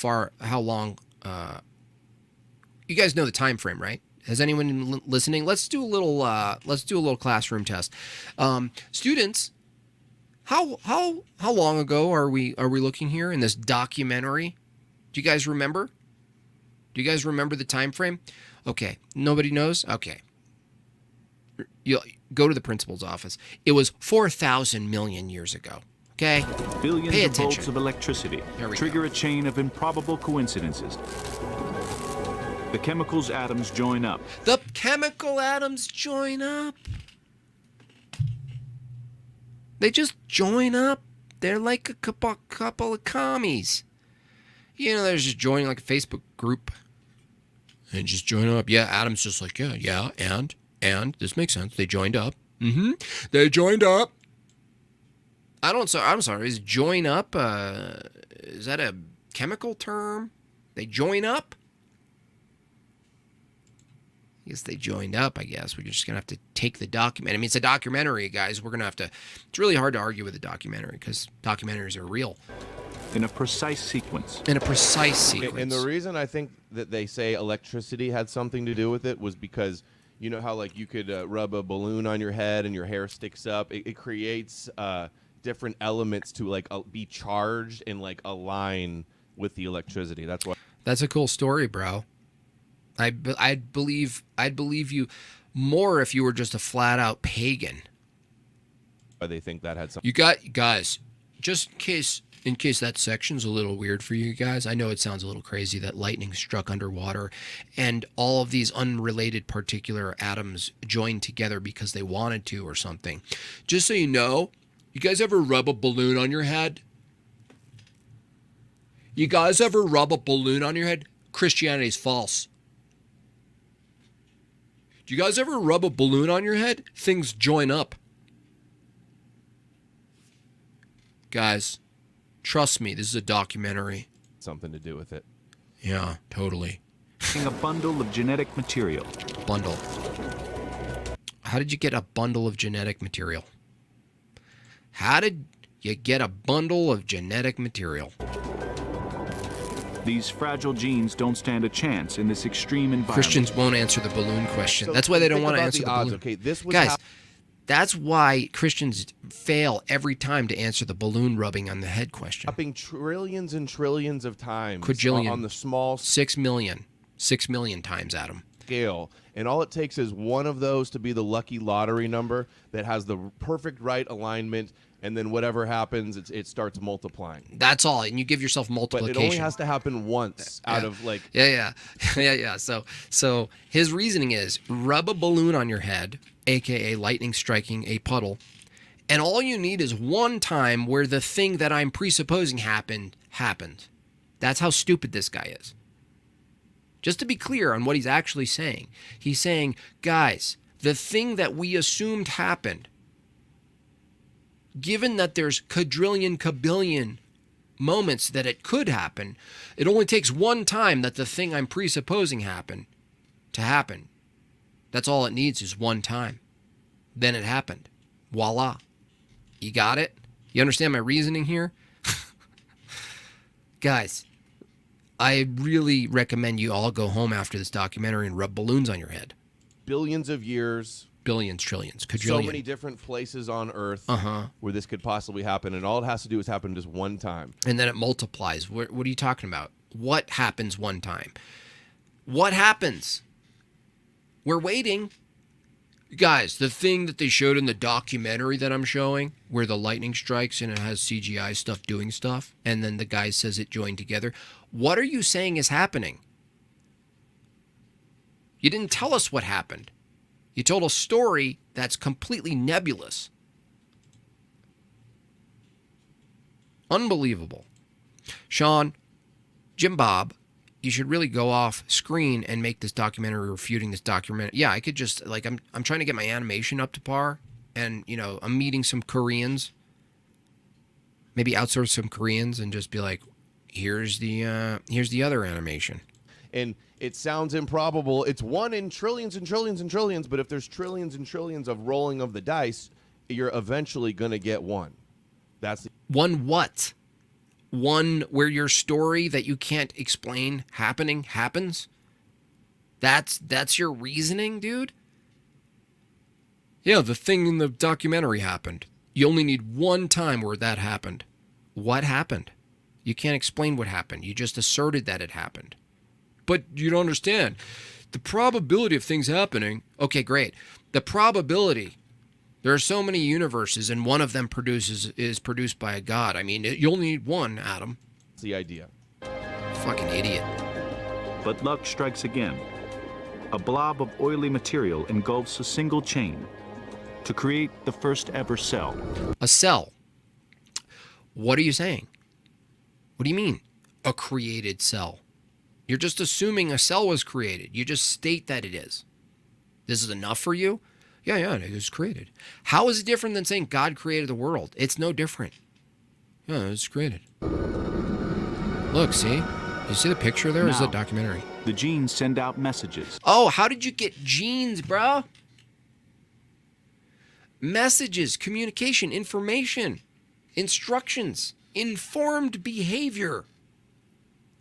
Speaker 2: long? You guys know the time frame, right? Has anyone listening? Let's do a little classroom test. Students, how long ago are we looking here in this documentary? Do you guys remember? Do you guys remember the time frame? Okay, nobody knows? Okay. You go to the principal's office. It was 4,000 million years ago. Okay?
Speaker 7: Billions
Speaker 2: Pay
Speaker 7: of
Speaker 2: attention.
Speaker 7: volts of electricity
Speaker 2: Here we
Speaker 7: trigger
Speaker 2: go.
Speaker 7: a chain of improbable coincidences. The chemicals atoms join up.
Speaker 2: The chemical atoms join up. They just join up. They're like a couple of commies. You know, they're just joining like a Facebook group. And just join up. Yeah, Adam's just like, yeah, and this makes sense. They joined up. They joined up. I'm sorry. Is join up, is that a chemical term? They join up? I guess they joined up, I guess. We're just going to have to take the document. I mean, it's a documentary, guys. We're going to have to... It's really hard to argue with a documentary because documentaries are real.
Speaker 7: In a precise sequence.
Speaker 2: In a precise sequence.
Speaker 4: And the reason I think that they say electricity had something to do with it was because, you know how like you could rub a balloon on your head and your hair sticks up? It creates different elements to like be charged and like align with the electricity. That's why.
Speaker 2: That's a cool story, bro. I'd believe you more if you were just a flat out pagan.
Speaker 4: They think that had something.
Speaker 2: You got guys, just in case that section's a little weird for you guys. I know it sounds a little crazy that lightning struck underwater and all of these unrelated particular atoms joined together because they wanted to or something. Just so you know, you guys ever rub a balloon on your head? You guys ever rub a balloon on your head? Christianity's false. Do you guys ever rub a balloon on your head? Things join up. Guys, trust me, this is a documentary.
Speaker 4: Something to do with it.
Speaker 2: Yeah, totally.
Speaker 7: A bundle of genetic material.
Speaker 2: Bundle. How did you get a bundle of genetic material? How did you get a bundle of genetic material?
Speaker 7: These fragile genes don't stand a chance in this extreme environment.
Speaker 2: Christians won't answer the balloon question.
Speaker 4: So
Speaker 2: that's why they don't
Speaker 4: think
Speaker 2: want to
Speaker 4: about
Speaker 2: answer the
Speaker 4: odds.
Speaker 2: balloon.
Speaker 4: Okay, this was
Speaker 2: Guys, that's why Christians fail every time to answer the balloon rubbing on the head question.
Speaker 4: happening trillions and trillions of times
Speaker 2: Quadrillion.
Speaker 4: on the small
Speaker 2: 6 million. 6 million times, Adam.
Speaker 4: scale. And all it takes is one of those to be the lucky lottery number that has the perfect right alignment, and then whatever happens, it starts multiplying.
Speaker 2: That's all. And you give yourself
Speaker 4: But
Speaker 2: multiplication.
Speaker 4: it only has to happen once out of like...
Speaker 2: Yeah. So his reasoning is rub a balloon on your head, aka lightning striking a puddle, and all you need is one time where the thing that I'm presupposing happened. That's how stupid this guy is. Just to be clear on what he's actually saying, he's saying, guys, the thing that we assumed happened, given that there's quadrillion, kabillion moments that it could happen, it only takes one time that the thing I'm presupposing happened to happen. That's all it needs is one time. Then it happened. Voila. You got it? You understand my reasoning here? Guys, I really recommend you all go home after this documentary and rub balloons on your head.
Speaker 4: Billions of years.
Speaker 2: Billions, trillions, quadrillion.
Speaker 4: So many different places on Earth where this could possibly happen, and all it has to do is happen just one time.
Speaker 2: And then it multiplies. What are you talking about? What happens one time? What happens? We're waiting. Guys, the thing that they showed in the documentary that I'm showing, where the lightning strikes and it has CGI stuff doing stuff, and then the guy says it joined together, what are you saying is happening? You didn't tell us what happened. You told a story that's completely nebulous. Unbelievable. Sean, Jim Bob, you should really go off screen and make this documentary refuting this documentary. Yeah, I could just, like, I'm trying to get my animation up to par, and, you know, I'm meeting some Koreans. Maybe outsource some Koreans and just be like, here's the other animation.
Speaker 4: And it sounds improbable. It's one in trillions and trillions and trillions, but if there's trillions and trillions of rolling of the dice, you're eventually going to get one. That's
Speaker 2: one what? One where your story that you can't explain happens? That's your reasoning, dude? Yeah, the thing in the documentary happened. You only need one time where that happened. What happened? You can't explain what happened. You just asserted that it happened. But you don't understand. The probability of things happening, okay, great. The probability, there are so many universes and one of them is produced by a god. I mean, you only need one, Adam.
Speaker 4: That's the idea.
Speaker 2: Fucking idiot.
Speaker 7: But luck strikes again. A blob of oily material engulfs a single chain to create the first ever cell.
Speaker 2: A cell. What are you saying? What do you mean, a created cell? You're just assuming a cell was created. You just state that it is. This is enough for you? Yeah, it was created. How is it different than saying God created the world? It's no different. Yeah, it was created. Look, see? You see the picture there? It's a documentary.
Speaker 7: The genes send out messages.
Speaker 2: Oh, how did you get genes, bro? Messages, communication, information, instructions, informed behavior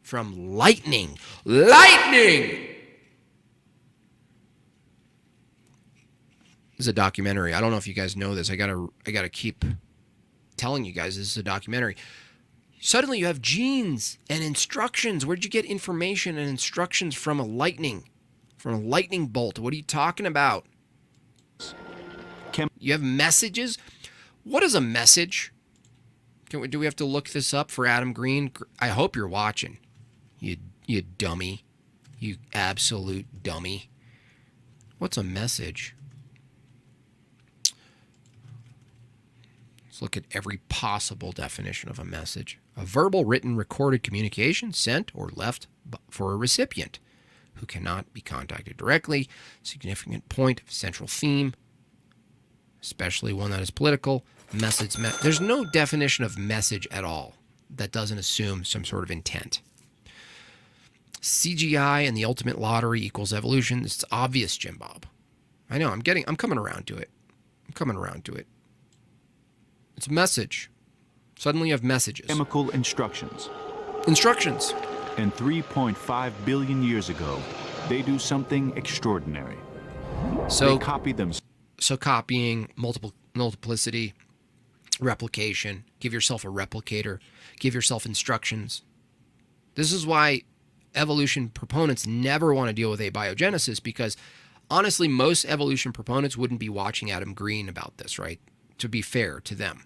Speaker 2: from lightning. Lightning! This is a documentary. I don't know if you guys know this. I gotta keep telling you guys this is a documentary. Suddenly you have genes and instructions. Where'd you get information and instructions from a lightning bolt? What are you talking about? You have messages? What is a message? Do we have to look this up for Adam Green? I hope you're watching. You dummy. You absolute dummy. What's a message? Let's look at every possible definition of a message. A verbal, written, recorded communication sent or left for a recipient who cannot be contacted directly. Significant point of central theme, especially one that is political. Message. There's no definition of message at all that doesn't assume some sort of intent. CGI and the ultimate lottery equals evolution. It's obvious, Jim Bob. I know. I'm coming around to it. It's a message. Suddenly you have messages.
Speaker 7: Chemical instructions.
Speaker 2: Instructions.
Speaker 7: And 3.5 billion years ago, they do something extraordinary.
Speaker 2: So
Speaker 7: they copy them.
Speaker 2: So copying, multiplicity, replication. Give yourself a replicator. Give yourself instructions. This is why evolution proponents never want to deal with abiogenesis, because honestly, most evolution proponents wouldn't be watching Adam Green about this, right? To be fair to them.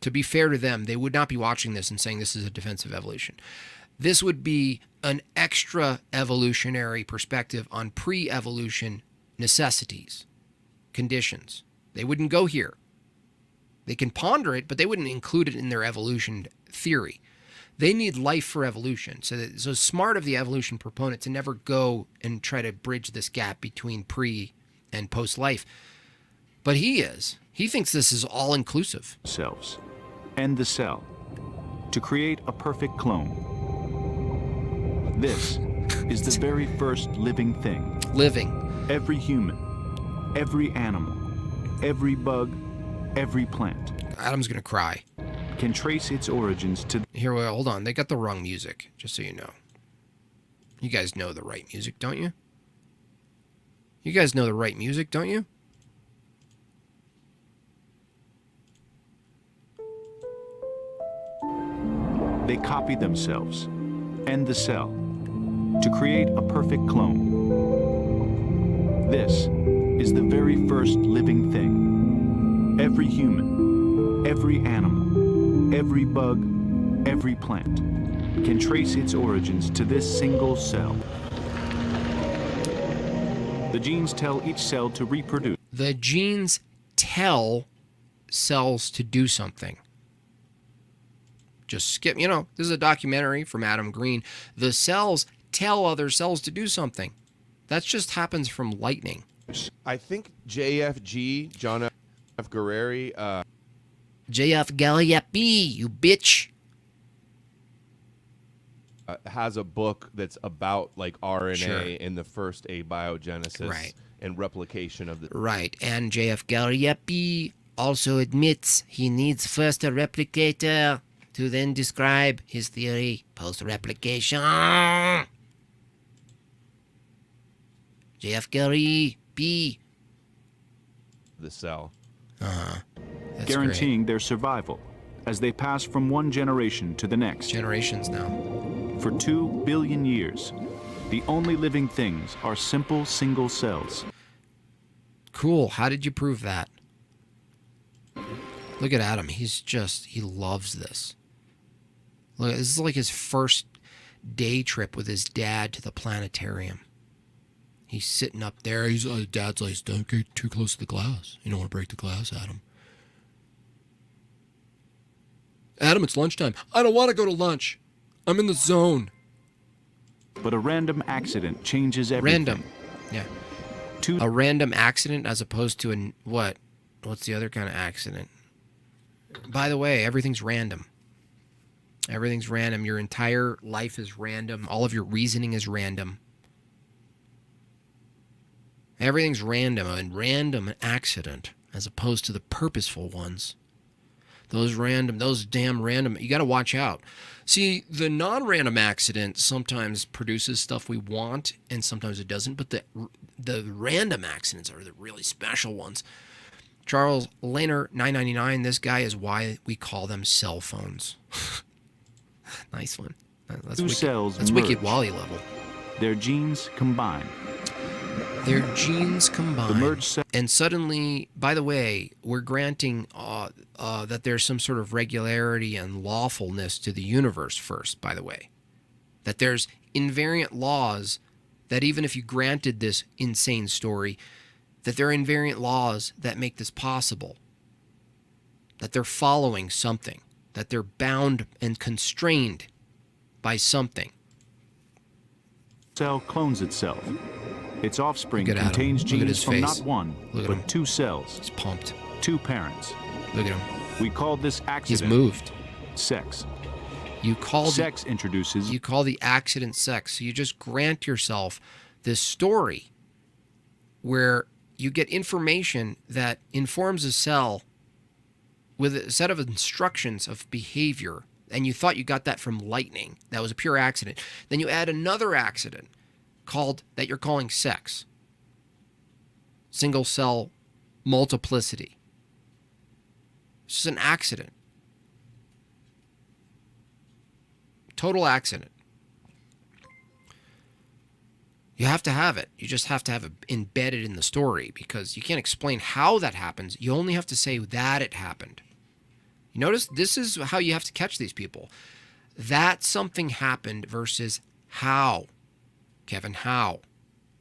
Speaker 2: To be fair to them, they would not be watching this and saying this is a defense of evolution. This would be an extra evolutionary perspective on pre-evolution necessities, conditions. They wouldn't go here. They can ponder it, but they wouldn't include it in their evolution theory. They need life for evolution. So it's smart of the evolution proponent to never go and try to bridge this gap between pre and post-life. But he is. He thinks this is all-inclusive.
Speaker 7: Cells and the cell to create a perfect clone. This is the very first living thing.
Speaker 2: Living.
Speaker 7: Every human, every animal, every bug, every plant.
Speaker 2: Adam's going to cry.
Speaker 7: Can trace its origins to...
Speaker 2: Here, well, hold on. They got the wrong music, just so you know. You guys know the right music, don't you? You guys know the right music, don't you?
Speaker 7: They copy themselves and the cell to create a perfect clone. This is the very first living thing. Every human, every animal, every bug, every plant can trace its origins to this single cell. The genes tell each cell to reproduce.
Speaker 2: The genes tell cells to do something. Just skip, this is a documentary from Adam Green. The cells tell other cells to do something. That just happens from lightning.
Speaker 4: I think JFG, John F. Guerreri,
Speaker 6: JF Galliapi, you bitch.
Speaker 4: has a book that's about like RNA
Speaker 2: Sure.
Speaker 4: and the first abiogenesis
Speaker 2: Right.
Speaker 4: and replication of the.
Speaker 6: Right, and JF Galliapi also admits he needs first a replicator to then describe his theory post-replication.
Speaker 2: JF Gary B.
Speaker 4: The cell.
Speaker 2: That's
Speaker 7: guaranteeing their survival as they pass from one generation to the next.
Speaker 2: Generations now.
Speaker 7: For 2 billion years, the only living things are simple single cells.
Speaker 2: Cool. How did you prove that? Look at Adam. He loves this. Look, this is like his first day trip with his dad to the planetarium. He's sitting up there. Dad's like, don't get too close to the glass. You don't want to break the glass, Adam. Adam, it's lunchtime. I don't want to go to lunch. I'm in the zone.
Speaker 7: But a random accident changes everything.
Speaker 2: Random. Yeah. A random accident as opposed to what? What's the other kind of accident? By the way, everything's random. Everything's random. Your entire life is random. All of your reasoning is random. Everything's random, a random accident as opposed to the purposeful ones. Those damn random, you got to watch out. See, the non-random accident sometimes produces stuff we want and sometimes it doesn't, but the random accidents are the really special ones. Charles Lehner, 999, this guy is why we call them cell phones. Nice one. That's
Speaker 7: Two cells
Speaker 2: That's
Speaker 7: merge.
Speaker 2: Wicked Wally level.
Speaker 7: Their genes combine.
Speaker 2: Their genes combine.
Speaker 7: The merged
Speaker 2: and suddenly, by the way, we're granting that there's some sort of regularity and lawfulness to the universe first, by the way. That there's invariant laws that even if you granted this insane story, that there are invariant laws that make this possible. That they're following something. That they're bound and constrained by something.
Speaker 7: Cell clones itself. Its offspring
Speaker 2: Look at Adam.
Speaker 7: contains
Speaker 2: Look at
Speaker 7: genes
Speaker 2: his
Speaker 7: from
Speaker 2: face.
Speaker 7: not one,
Speaker 2: Look at
Speaker 7: but
Speaker 2: him.
Speaker 7: 2 cells.
Speaker 2: He's pumped.
Speaker 7: 2 parents.
Speaker 2: Look at him.
Speaker 7: We call this
Speaker 2: He's
Speaker 7: accident
Speaker 2: moved.
Speaker 7: sex.
Speaker 2: You call the accident sex. So you just grant yourself this story where you get information that informs a cell with a set of instructions of behavior, and you thought you got that from lightning. That was a pure accident. Then you add another accident that you're calling sex. Single cell multiplicity. It's just an accident. Total accident. You have to have it. You just have to have it embedded in the story because you can't explain how that happens. You only have to say that it happened. You notice this is how you have to catch these people. That something happened versus how. Kevin Howe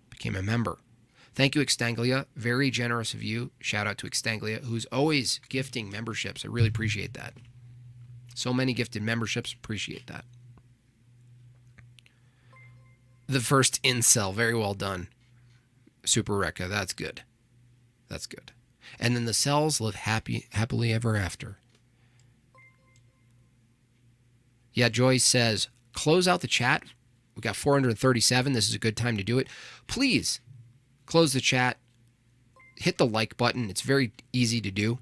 Speaker 2: became a member. Thank you, Extanglia. Very generous of you. Shout out to Extanglia, who's always gifting memberships. I really appreciate that. So many gifted memberships. Appreciate that. The first incel. Very well done. Super Rekka. That's good. That's good. And then the cells live happily ever after. Yeah, Joyce says, close out the chat. We got 437. This is a good time to do it. Please close the chat. Hit the like button. It's very easy to do.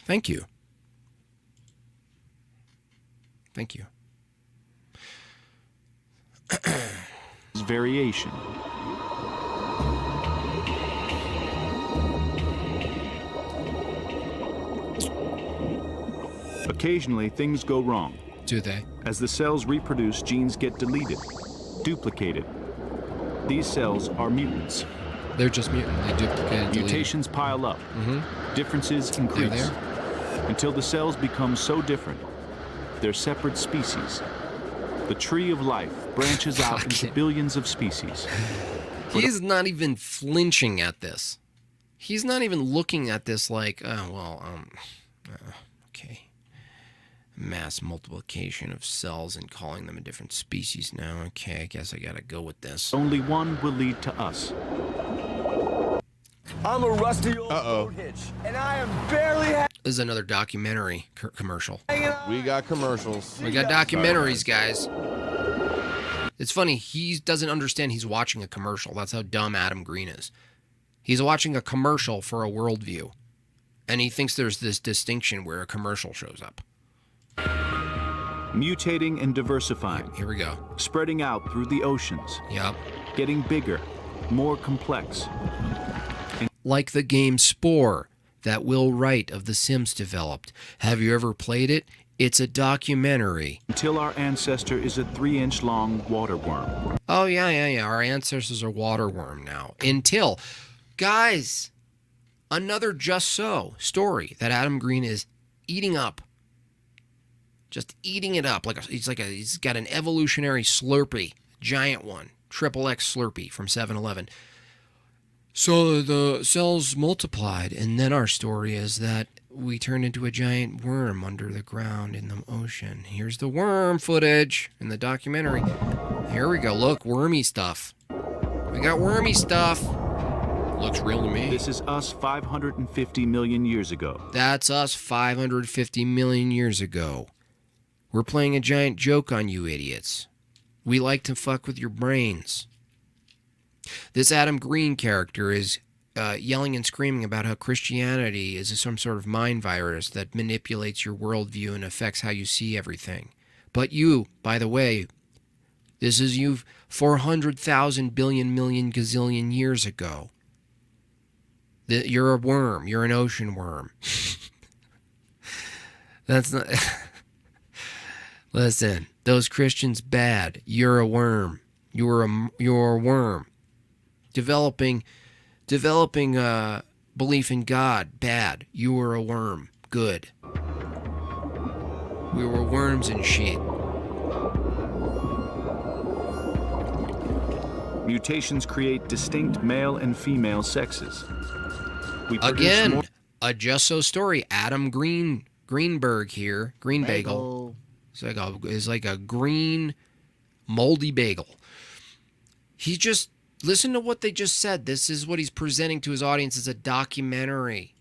Speaker 2: Thank you. Thank you.
Speaker 7: Variation. Occasionally, things go wrong.
Speaker 2: Do they?
Speaker 7: As the cells reproduce, genes get deleted, duplicated. These cells are mutants.
Speaker 2: They're just mutant. They duplicate.
Speaker 7: Mutations pile up. Differences increase. Until the cells become so different, they're separate species. The tree of life branches out into billions of species.
Speaker 2: He's not even flinching at this. He's not even looking at this like, okay. Mass multiplication of cells and calling them a different species now. Okay, I guess I gotta go with this.
Speaker 7: Only one will lead to us.
Speaker 9: I'm a rusty old boat hitch, and I am barely
Speaker 2: This is another documentary commercial.
Speaker 4: We got commercials.
Speaker 2: We got documentaries, guys. It's funny, he doesn't understand he's watching a commercial. That's how dumb Adam Green is. He's watching a commercial for a worldview. And he thinks there's this distinction where a commercial shows up.
Speaker 7: Mutating and diversifying.
Speaker 2: Here we go.
Speaker 7: Spreading out through the oceans.
Speaker 2: Yep.
Speaker 7: Getting bigger, more complex.
Speaker 2: Like the game Spore that Will Wright of The Sims developed. Have you ever played it? It's a documentary.
Speaker 7: Until our ancestor is a 3-inch long water worm.
Speaker 2: Oh, yeah. Our ancestors are water worm now. Until. Guys, another Just So story that Adam Green is eating up. Just eating it up. He's got an evolutionary Slurpee. Giant one. XXX Slurpee from 7-Eleven. So the cells multiplied, and then our story is that we turned into a giant worm under the ground in the ocean. Here's the worm footage in the documentary. Here we go. Look, wormy stuff. We got wormy stuff. Looks real to me.
Speaker 7: This is us 550 million years ago.
Speaker 2: That's us 550 million years ago. We're playing a giant joke on you idiots. We like to fuck with your brains. This Adam Green character is yelling and screaming about how Christianity is some sort of mind virus that manipulates your worldview and affects how you see everything. But you, by the way, this is you 400,000 billion million gazillion years ago. You're a worm. You're an ocean worm. That's not... Listen, those Christians bad. You're a worm. You're a worm. Developing belief in God, bad. You were a worm, good. We were worms and shit.
Speaker 7: Mutations create distinct male and female sexes.
Speaker 2: Again, a Just So story. Adam Greenberg here, Green Bagel. It's like a green, moldy bagel. He just... Listen to what they just said. This is what he's presenting to his audience as a documentary.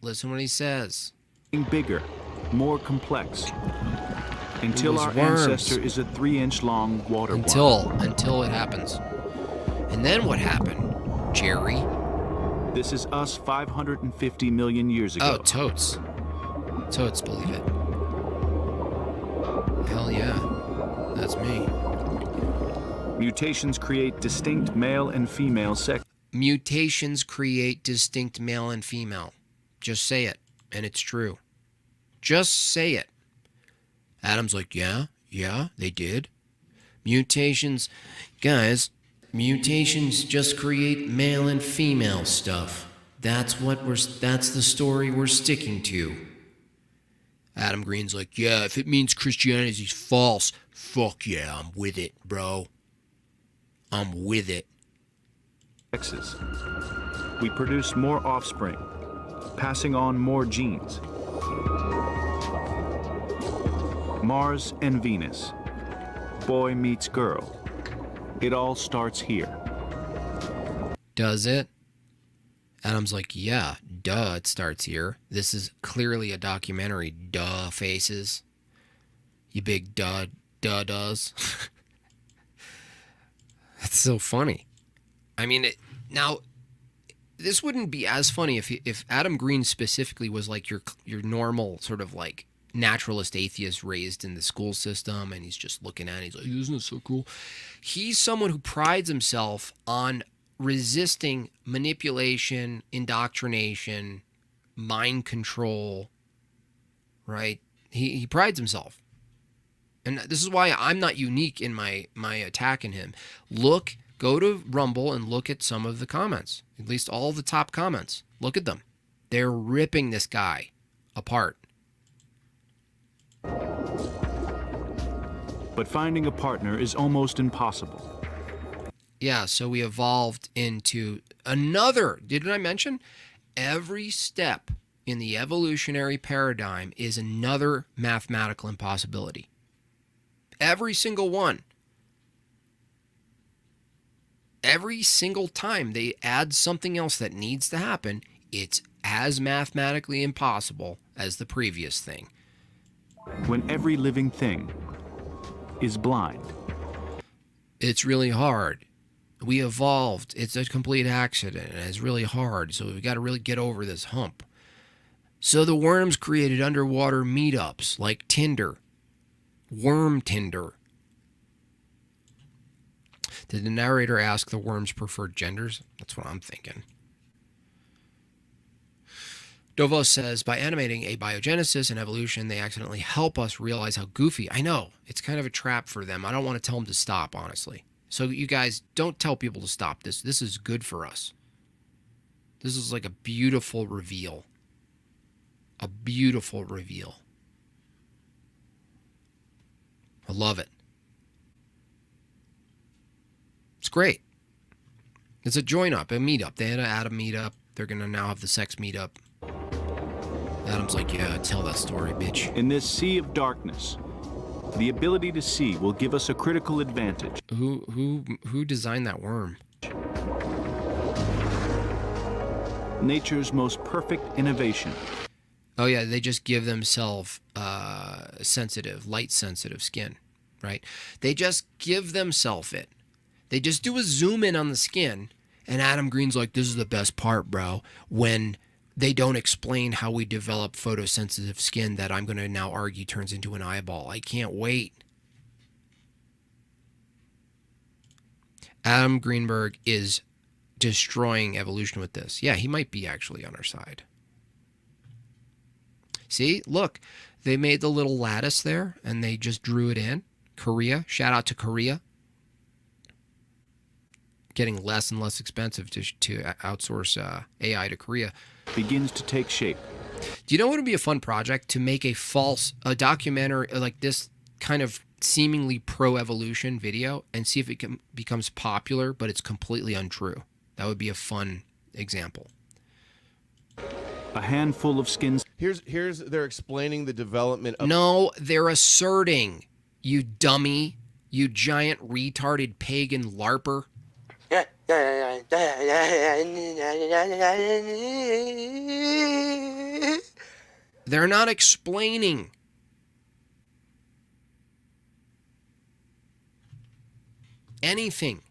Speaker 2: Listen what he says.
Speaker 7: Bigger, more complex. Until our ancestor is a 3-inch long water worm.
Speaker 2: Until it happens. And then what happened, Jerry?
Speaker 7: This is us 550 million years ago.
Speaker 2: Oh, totes. Totes believe it. Hell yeah. That's me.
Speaker 7: Mutations create distinct male and female sex.
Speaker 2: Mutations create distinct male and female. Just say it, and it's true. Just say it. Adam's like, yeah, they did. Mutations, guys, mutations just create male and female stuff. That's the story we're sticking to. Adam Green's like, yeah, if it means Christianity's false, fuck yeah, I'm with it, bro. I'm with it.
Speaker 7: Sexes. We produce more offspring, passing on more genes. Mars and Venus. Boy meets girl. It all starts here.
Speaker 2: Does it? Adam's like, yeah, duh, it starts here. This is clearly a documentary, duh, faces. You big duh-does. That's so funny. I mean, now, this wouldn't be as funny if Adam Green specifically was like your normal sort of like naturalist atheist raised in the school system, and he's just looking at it, he's like, isn't it so cool? He's someone who prides himself on resisting manipulation, indoctrination, mind control, right? He prides himself. And this is why I'm not unique in my attack in him. Go to Rumble and look at some of the comments, at least all the top comments. Look at them. They're ripping this guy apart.
Speaker 7: But finding a partner is almost impossible.
Speaker 2: Yeah, so we evolved into another. Didn't I mention? Every step in the evolutionary paradigm is another mathematical impossibility. Every single one. Every single time they add something else that needs to happen, it's as mathematically impossible as the previous thing.
Speaker 7: When every living thing is blind.
Speaker 2: It's really hard. We evolved. It's a complete accident, and it's really hard, so we've got to really get over this hump. So the worms created underwater meetups like Tinder. Worm Tinder. Did the narrator ask the worms' preferred genders? That's what I'm thinking. Dovos says, by animating abiogenesis and evolution, they accidentally help us realize how goofy. I know. It's kind of a trap for them. I don't want to tell them to stop, honestly. So you guys, don't tell people to stop this. This is good for us. This is like a beautiful reveal. A beautiful reveal. I love it. It's great. It's a join up, a meetup. They had an Adam meetup. They're going to now have the sex meetup. Adam's like, yeah, tell that story, bitch.
Speaker 7: In this sea of darkness, the ability to see will give us a critical advantage.
Speaker 2: Who designed that worm?
Speaker 7: Nature's most perfect innovation.
Speaker 2: Oh yeah, they just give themselves sensitive, light sensitive skin, right? They just give themselves it. They just do a zoom in on the skin, and Adam Green's like, this is the best part, bro, when they don't explain how we develop photosensitive skin that I'm going to now argue turns into an eyeball. I can't wait. Adam Greenberg is destroying evolution with this. Yeah, he might be actually on our side. See, look, they made the little lattice there, and they just drew it in. Korea, shout out to Korea. Getting less and less expensive to outsource AI to Korea.
Speaker 7: Begins to take shape.
Speaker 2: Do you know what would be a fun project? To make a documentary like this kind of seemingly pro-evolution video and see if it becomes popular, but it's completely untrue. That would be a fun example.
Speaker 7: A handful of skins.
Speaker 4: Here's they're explaining the development of...
Speaker 2: No, they're asserting, you dummy, you giant retarded pagan LARPer. They're not explaining. Anything.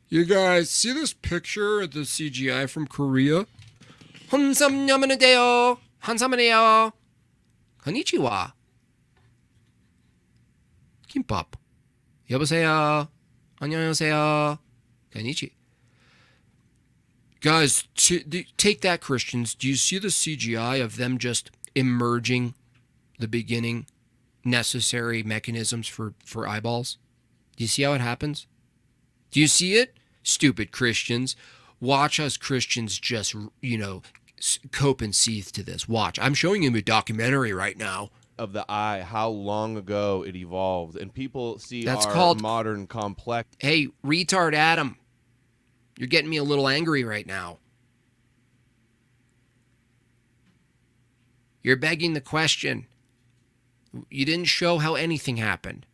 Speaker 2: You guys see this picture of the CGI from Korea? 한sam녀면은데요. 한sam은에요. konnichiwa. 김밥. 여보세요. 안녕하세요. konnichi. Guys, take that, Christians. Do you see the CGI of them just emerging the beginning necessary mechanisms for eyeballs? Do you see how it happens? Do you see it? Stupid Christians. Watch us Christians just, cope and seethe to this. Watch. I'm showing him a documentary right now.
Speaker 4: Of the eye, how long ago it evolved. And people see
Speaker 2: That's
Speaker 4: our
Speaker 2: called
Speaker 4: modern complex...
Speaker 2: Hey, retard Adam. You're getting me a little angry right now. You're begging the question. You didn't show how anything happened.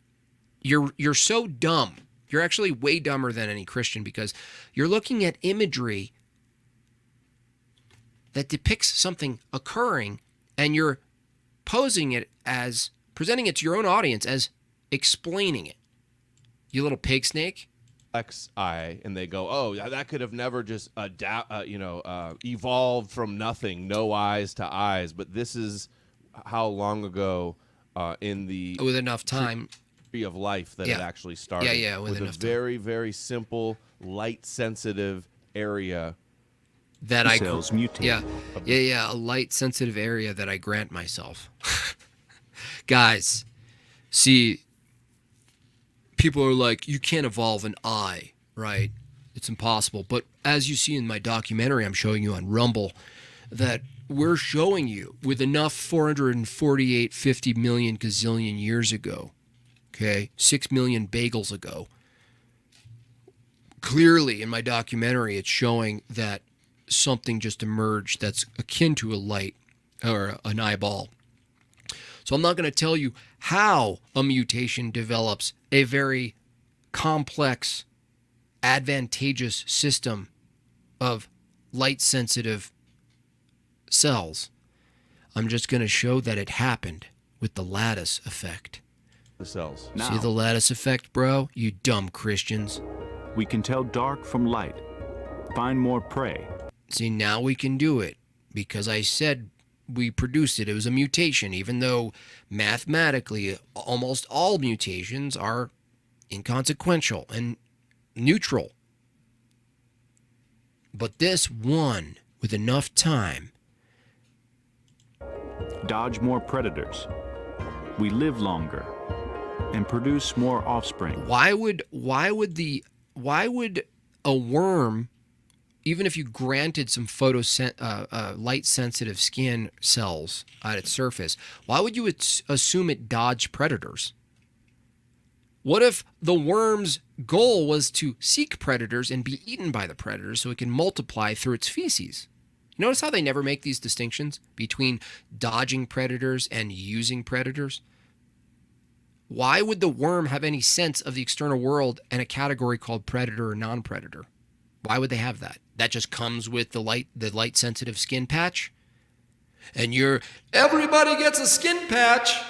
Speaker 2: You're so dumb. You're actually way dumber than any Christian because you're looking at imagery that depicts something occurring and you're posing it as, presenting it to your own audience as explaining it. You little pig snake.
Speaker 4: Eye, and they go, oh, that could have never just evolved from nothing, no eyes to eyes. But this is how long ago in the
Speaker 2: with enough time
Speaker 4: tree of life that it actually started.
Speaker 2: Yeah,
Speaker 4: with a very, very simple, light sensitive area
Speaker 2: that
Speaker 7: cells mutate.
Speaker 2: Yeah, a light sensitive area that I grant myself. Guys, see. People are like, you can't evolve an eye, right? It's impossible. But as you see in my documentary I'm showing you on Rumble, that we're showing you with enough 50 million gazillion years ago, okay, 6 million bagels ago. Clearly in my documentary it's showing that something just emerged that's akin to a light or an eyeball. So I'm not going to tell you how a mutation develops a very complex, advantageous system of light-sensitive cells. I'm just going to show that it happened with the lattice effect.
Speaker 4: The cells.
Speaker 7: Now,
Speaker 2: See the lattice effect, bro? You dumb Christians.
Speaker 7: we can tell dark from light, find more prey.
Speaker 2: See, now we can do it because I said we produced it. It was a mutation, even though mathematically almost all mutations are inconsequential and neutral. But this one, with enough time,
Speaker 7: Dodge more predators. We live longer and produce more offspring.
Speaker 2: why would a worm, even if you granted some light sensitive skin cells at its surface, why would you assume it dodged predators? What if the worm's goal was to seek predators and be eaten by the predators so it can multiply through its feces? You notice how they never make these distinctions between dodging predators and using predators? Why would the worm have any sense of the external world and a category called predator or non-predator? Why would they have that? That just comes with the light sensitive skin patch? And everybody gets a skin patch,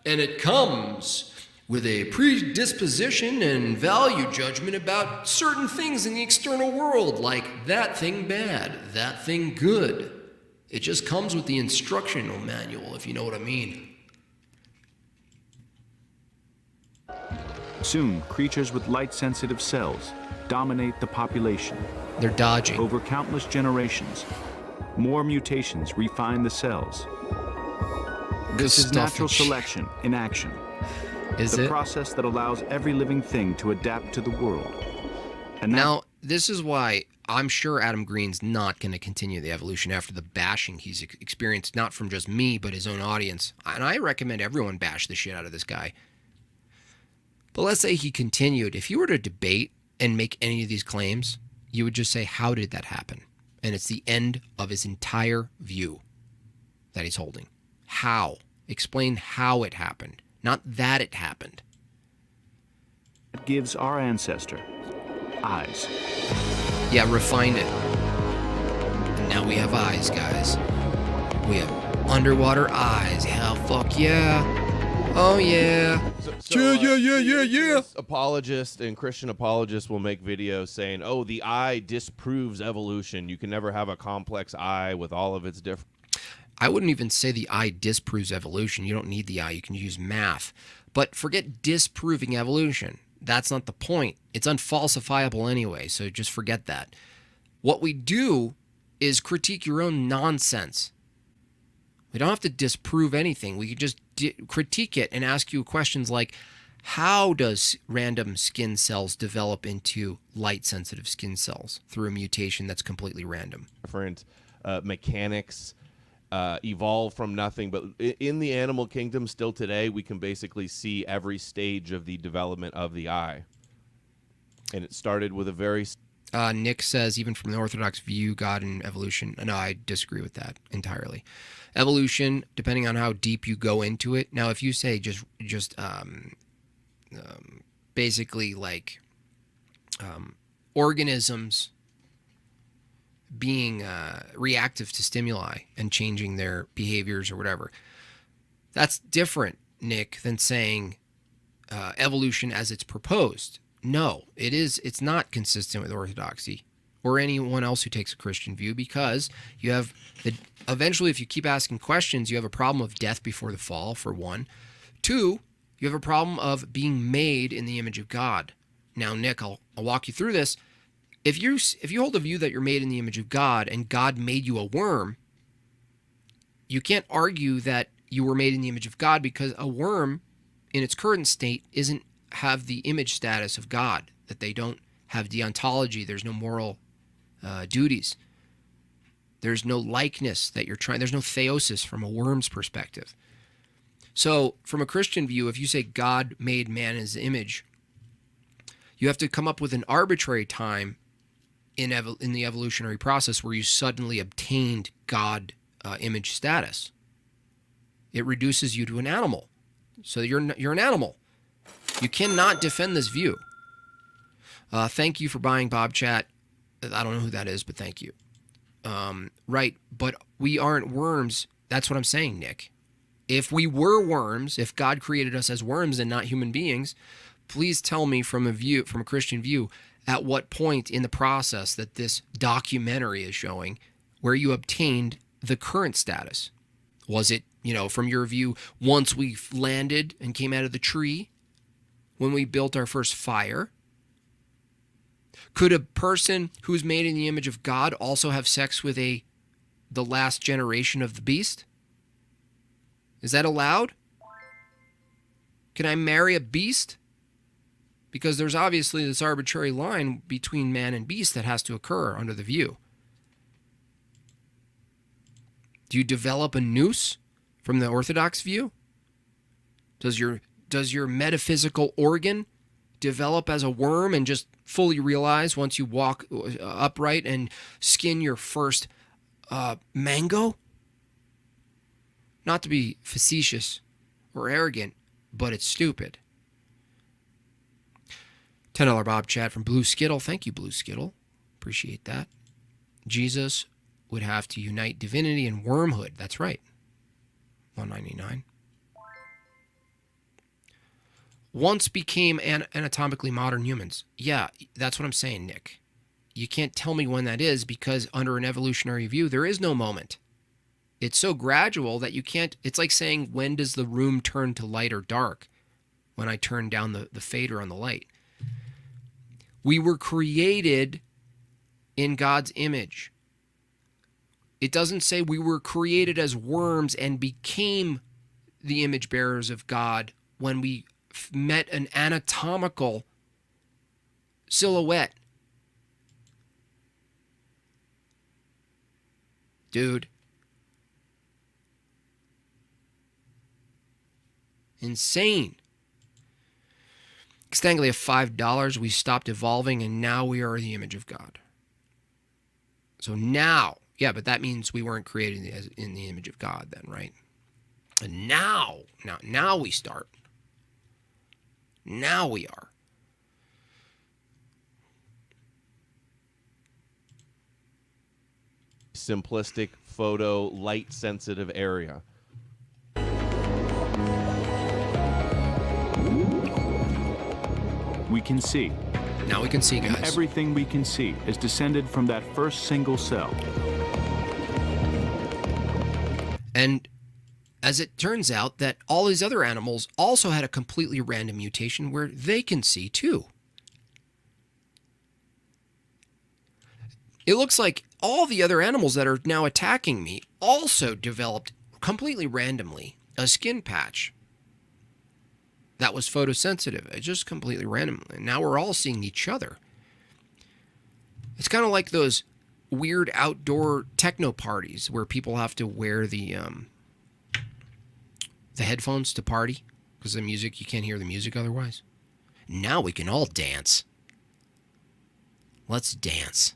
Speaker 2: and it comes with a predisposition and value judgment about certain things in the external world, like that thing bad, that thing good. It just comes with the instructional manual, if you know what I mean.
Speaker 7: Soon, creatures with light-sensitive cells dominate the population.
Speaker 2: They're dodging.
Speaker 7: Over countless generations, more mutations refine the cells. This is natural selection in action.
Speaker 2: Is
Speaker 7: The
Speaker 2: it?
Speaker 7: process that allows every living thing to adapt to the world. And
Speaker 2: Now, this is why I'm sure Adam Green's not going to continue the evolution after the bashing he's experienced, not from just me, but his own audience. And I recommend everyone bash the shit out of this guy. But let's say he continued. If you were to debate and make any of these claims, you would just say, how did that happen? And it's the end of his entire view that he's holding. How? Explain how it happened, not that it happened.
Speaker 7: that gives our ancestor eyes.
Speaker 2: Yeah, refined it. And now we have eyes, guys. We have underwater eyes. Hell, fuck yeah. Oh, yeah.
Speaker 4: Yeah. Apologists and Christian apologists will make videos saying, oh, the eye disproves evolution. You can never have a complex eye with all of its different...
Speaker 2: I wouldn't even say the eye disproves evolution. You don't need the eye. You can use math. But forget disproving evolution. That's not the point. It's unfalsifiable anyway, so just forget that. What we do is critique your own nonsense. We don't have to disprove anything. We can just critique it and ask you questions like, how does random skin cells develop into light-sensitive skin cells through a mutation that's completely random?
Speaker 4: different mechanics evolve from nothing. But in the animal kingdom still today, we can basically see every stage of the development of the eye. And it started with a very...
Speaker 2: Nick says, even from the Orthodox view, God and evolution. No, I disagree with that entirely. Evolution, depending on how deep you go into it. Now, if you say just basically like organisms being reactive to stimuli and changing their behaviors or whatever, that's different, Nick, than saying evolution as it's proposed. No, it's not consistent with orthodoxy or anyone else who takes a Christian view, because you have eventually, if you keep asking questions, you have a problem of death before the fall, for one. Two, you have a problem of being made in the image of God. Now, Nick, I'll walk you through this. If you hold a view that you're made in the image of God and God made you a worm, you can't argue that you were made in the image of God, because a worm in its current state isn't have the image status of God, that they don't have deontology, there's no moral duties, there's no likeness that you're trying, there's no theosis from a worm's perspective. So from a Christian view, if you say God made man in his image, you have to come up with an arbitrary time in the evolutionary process where you suddenly obtained God image status. It reduces you to an animal. So you're an animal. You cannot defend this view. Thank you for buying, Bob Chat. I don't know who that is, but thank you. Right, but we aren't worms. That's what I'm saying, Nick. If we were worms, if God created us as worms and not human beings, please tell me from a Christian view, at what point in the process that this documentary is showing where you obtained the current status. Was it, from your view, once we landed and came out of the tree, when we built our first fire? Could a person who's made in the image of God also have sex with the last generation of the beast? Is that allowed? Can I marry a beast? Because there's obviously this arbitrary line between man and beast that has to occur under the view. Do you develop a nous from the Orthodox view? Does your metaphysical organ develop as a worm and just fully realize once you walk upright and skin your first mango? Not to be facetious or arrogant, but it's stupid. $10 Bob chat from Blue Skittle. Thank you, Blue Skittle. Appreciate that. Jesus would have to unite divinity and wormhood. That's right. $1.99. Once became anatomically modern humans. Yeah, that's what I'm saying, Nick. You can't tell me when that is because under an evolutionary view, there is no moment. It's so gradual that you can't... It's like saying, when does the room turn to light or dark? When I turn down the fader on the light. We were created in God's image. It doesn't say we were created as worms and became the image bearers of God when we met an anatomical silhouette. Dude. Insane. Stanglia, $5. We stopped evolving and now we are the image of God. So now, yeah, but that means we weren't created in the image of God then, right? And now we start. Now we are.
Speaker 4: Simplistic photo, light sensitive area.
Speaker 7: We can see.
Speaker 2: Now we can see, guys.
Speaker 7: And everything we can see is descended from that first single cell.
Speaker 2: And as it turns out that all these other animals also had a completely random mutation where they can see too. It looks like all the other animals that are now attacking me also developed completely randomly a skin patch that was photosensitive. It's just completely random. And now we're all seeing each other. It's kind of like those weird outdoor techno parties where people have to wear the headphones to party because the music, you can't hear the music otherwise. Now we can all dance. Let's dance.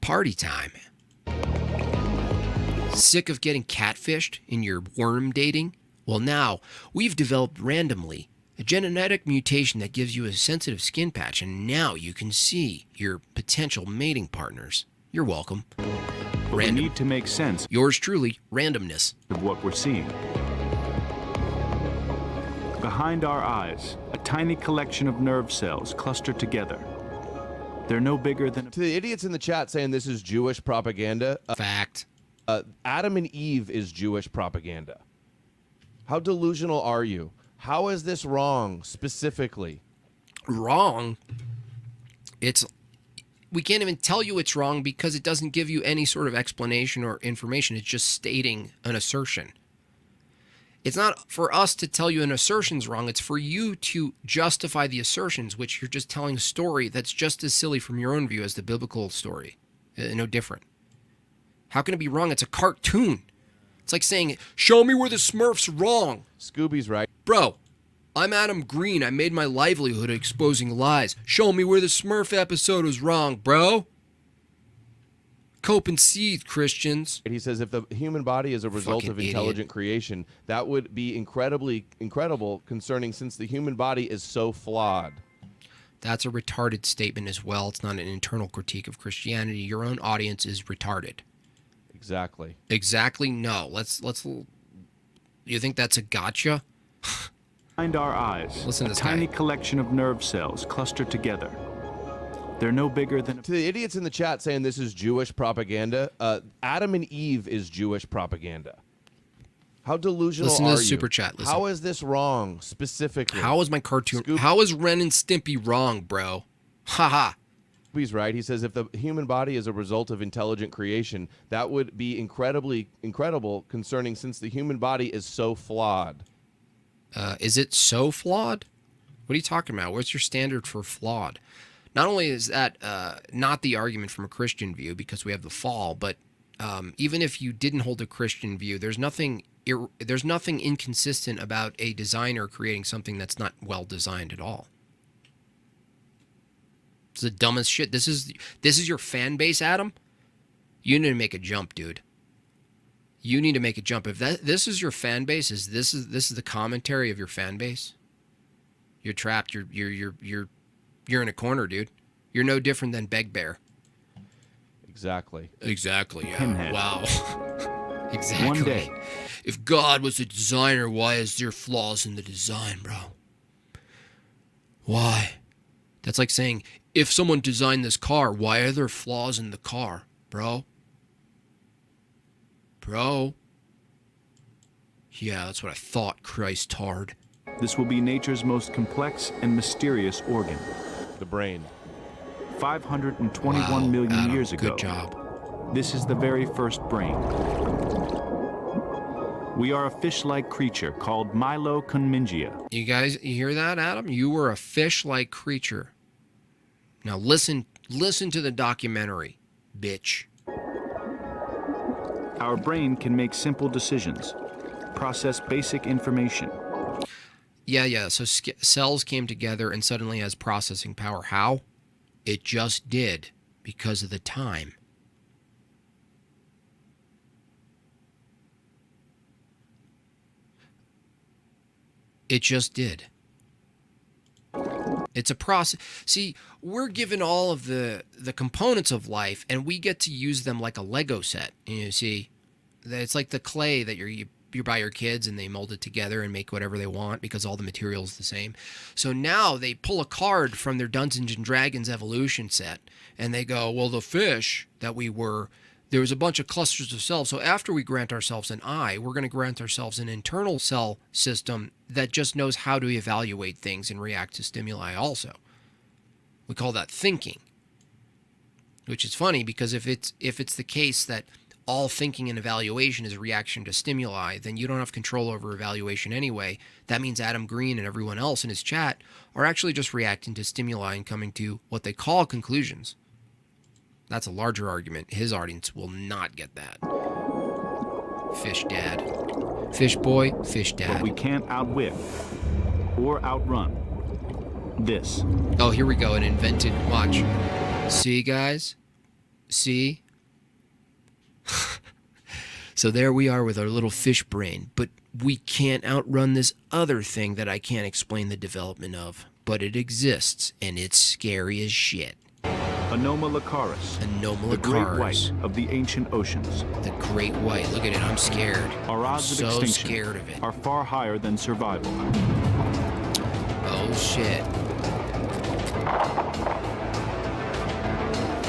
Speaker 2: Party time. Sick of getting catfished in your worm dating? Well, now we've developed randomly a genetic mutation that gives you a sensitive skin patch, and now you can see your potential mating partners. You're welcome.
Speaker 7: We need to make sense.
Speaker 2: Yours truly, randomness.
Speaker 7: Of what we're seeing. Behind our eyes, a tiny collection of nerve cells clustered together. They're no bigger than...
Speaker 4: To the idiots in the chat saying this is Jewish propaganda.
Speaker 2: Fact.
Speaker 4: Adam and Eve is Jewish propaganda. How delusional are you? How is this wrong, specifically?
Speaker 2: Wrong? We can't even tell you it's wrong because it doesn't give you any sort of explanation or information. It's just stating an assertion. It's not for us to tell you an assertion's wrong. It's for you to justify the assertions, which you're just telling a story that's just as silly from your own view as the biblical story. No different. How can it be wrong? It's a cartoon. It's like saying, show me where the Smurf's wrong.
Speaker 4: Scooby's right.
Speaker 2: Bro, I'm Adam Green. I made my livelihood exposing lies. Show me where the Smurf episode was wrong, bro. Cope and seethe, Christians.
Speaker 4: He says if the human body is a result
Speaker 2: Fucking
Speaker 4: of intelligent creation, that would be incredible concerning since the human body is so flawed.
Speaker 2: That's a retarded statement as well. It's not an internal critique of Christianity. Your own audience is retarded.
Speaker 4: Exactly.
Speaker 2: Exactly. No. Let's. You think that's a gotcha?
Speaker 7: Behind our eyes,
Speaker 2: Listen to
Speaker 7: a
Speaker 2: this
Speaker 7: tiny
Speaker 2: guy.
Speaker 7: collection of nerve cells clustered together. They're no bigger than...
Speaker 4: To the idiots in the chat saying this is Jewish propaganda, Adam and Eve is Jewish propaganda. How delusional
Speaker 2: Listen to
Speaker 4: are
Speaker 2: the
Speaker 4: you?
Speaker 2: super chat. Listen.
Speaker 4: How is this wrong specifically?
Speaker 2: How is my cartoon?
Speaker 4: Scoop-
Speaker 2: How is Ren and Stimpy wrong, bro? Haha.
Speaker 4: He's right. He says if the human body is a result of intelligent creation, that would be incredible concerning since the human body is so flawed.
Speaker 2: Is it so flawed? What are you talking about? What's your standard for flawed? Not only is that not the argument from a Christian view because we have the fall, but even if you didn't hold a Christian view, there's nothing inconsistent about a designer creating something that's not well designed at all. It's the dumbest shit. This is your fan base, Adam. You need to make a jump, dude. You need to make a jump. If this is your fan base, this is the commentary of your fan base. You're trapped. You're in a corner, dude. You're no different than Beg Bear.
Speaker 4: Exactly.
Speaker 2: Exactly. Yeah.
Speaker 7: Pinhead.
Speaker 2: Wow. Exactly.
Speaker 7: One day.
Speaker 2: If God was a designer, why is there flaws in the design, bro? Why? That's like saying, if someone designed this car, why are there flaws in the car, bro? Bro. Yeah, that's what I thought, Christ tard.
Speaker 7: This will be nature's most complex and mysterious organ.
Speaker 4: The brain.
Speaker 7: 521 million
Speaker 2: Adam,
Speaker 7: years ago.
Speaker 2: Good job.
Speaker 7: This is the very first brain. We are a fish-like creature called Mylocunmingia.
Speaker 2: You guys, you hear that, Adam? You were a fish-like creature. Now listen to the documentary, bitch.
Speaker 7: Our brain can make simple decisions, process basic information.
Speaker 2: Yeah. So cells came together and suddenly has processing power. How? It just did because of the time. It just did. It's a process. See, we're given all of the components of life, and we get to use them like a Lego set. You see, it's like the clay that you buy your kids, and they mold it together and make whatever they want because all the material is the same. So now they pull a card from their Dungeons and Dragons evolution set, and they go, well, the fish that we were, there was a bunch of clusters of cells. So after we grant ourselves an eye, we're going to grant ourselves an internal cell system that just knows how to evaluate things and react to stimuli also. We call that thinking, which is funny because if it's the case that all thinking and evaluation is a reaction to stimuli, then you don't have control over evaluation anyway. That means Adam Green and everyone else in his chat are actually just reacting to stimuli and coming to what they call conclusions. That's a larger argument. His audience will not get that. Fish dad. Fish boy, fish dad.
Speaker 7: But we can't outwit or outrun this.
Speaker 2: Oh, here we go. An invented watch. See, guys? See? So there we are with our little fish brain. But we can't outrun this other thing that I can't explain the development of. But it exists, and it's scary as shit.
Speaker 7: Anomalocaris. The great white of the ancient oceans.
Speaker 2: The great white. Look at it. I'm scared.
Speaker 7: Our
Speaker 2: I'm
Speaker 7: odds
Speaker 2: so
Speaker 7: of extinction
Speaker 2: scared of it.
Speaker 7: are far higher than survival.
Speaker 2: Oh, shit.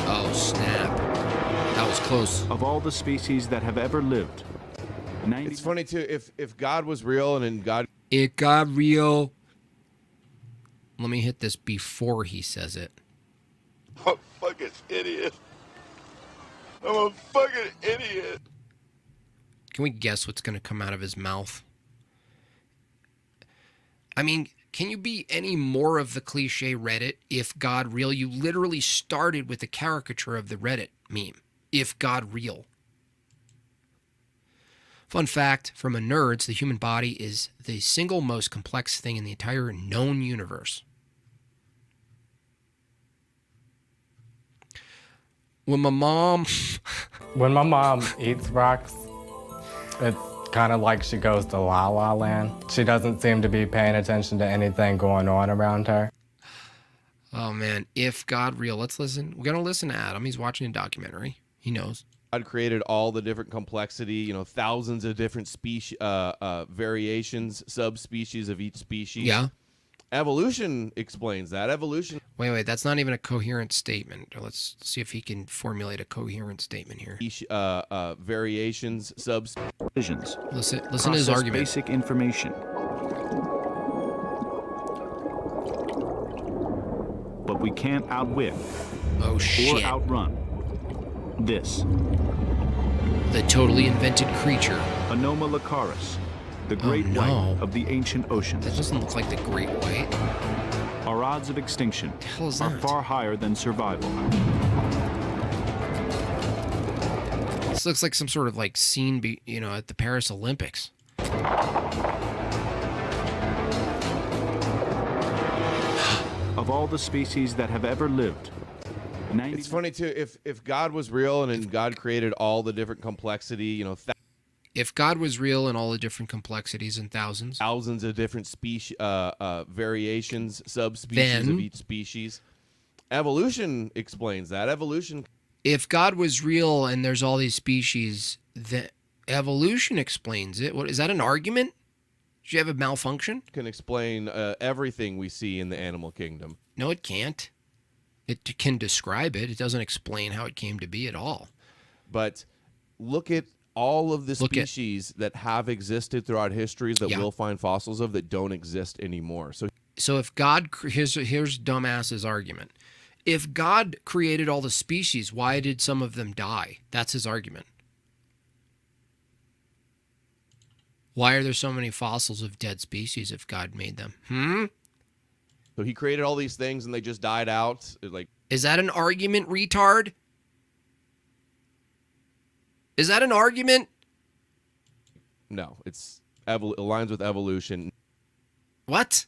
Speaker 2: Oh, snap. That was close.
Speaker 7: Of all the species that have ever lived, 90...
Speaker 4: It's funny too. If God was real and in God,
Speaker 2: It got real. Let me hit this before he says it.
Speaker 9: I'm a fucking idiot. I'm a fucking idiot.
Speaker 2: Can we guess what's going to come out of his mouth? I mean, can you be any more of the cliche Reddit? If God real? You literally started with a caricature of the Reddit meme. If God real. Fun fact, from a nerds, the human body is the single most complex thing in the entire known universe. When my mom
Speaker 10: eats rocks, it's kind of like she goes to La La Land. She doesn't seem to be paying attention to anything going on around her.
Speaker 2: Oh man, if God real, let's listen. We're gonna listen to Adam. He's watching a documentary. He knows.
Speaker 4: God created all the different complexity, thousands of different species, variations, subspecies of each species.
Speaker 2: Yeah.
Speaker 4: Evolution explains that. Evolution.
Speaker 2: Wait, that's not even a coherent statement. Let's see if he can formulate a coherent statement here.
Speaker 4: Variations,
Speaker 7: Visions.
Speaker 2: Listen to his argument.
Speaker 7: Basic information. But we can't outwit
Speaker 2: Oh
Speaker 7: or
Speaker 2: shit.
Speaker 7: outrun this.
Speaker 2: The totally invented creature.
Speaker 7: Anomalocaris, the great
Speaker 2: no.
Speaker 7: white of the ancient oceans.
Speaker 2: That doesn't look like the great white.
Speaker 7: Our odds of extinction
Speaker 2: hell is
Speaker 7: are
Speaker 2: that?
Speaker 7: far higher than survival.
Speaker 2: This looks like some sort of like scene, at the Paris Olympics.
Speaker 7: Of all the species that have ever lived,
Speaker 4: It's funny too. If God was real and God created all the different complexity,
Speaker 2: If God was real and all the different complexities and thousands
Speaker 4: of different species, variations, subspecies
Speaker 2: Then-
Speaker 4: of each species, evolution explains that. Evolution
Speaker 2: if God was real and there's all these species, then evolution explains it. What is that an argument? Did you have a malfunction?
Speaker 4: can explain everything we see in the animal kingdom.
Speaker 2: No, it can't. It can describe it. It doesn't explain how it came to be at all.
Speaker 4: But look at all of the species that have existed throughout histories that we'll find fossils of that don't exist anymore.
Speaker 2: So if God, here's dumbass's argument. If God created all the species, why did some of them die? That's his argument. Why are there so many fossils of dead species if God made them?
Speaker 4: So he created all these things and they just died out.
Speaker 2: Is that an argument, retard? Is that an argument?
Speaker 4: No, it aligns with evolution.
Speaker 2: What?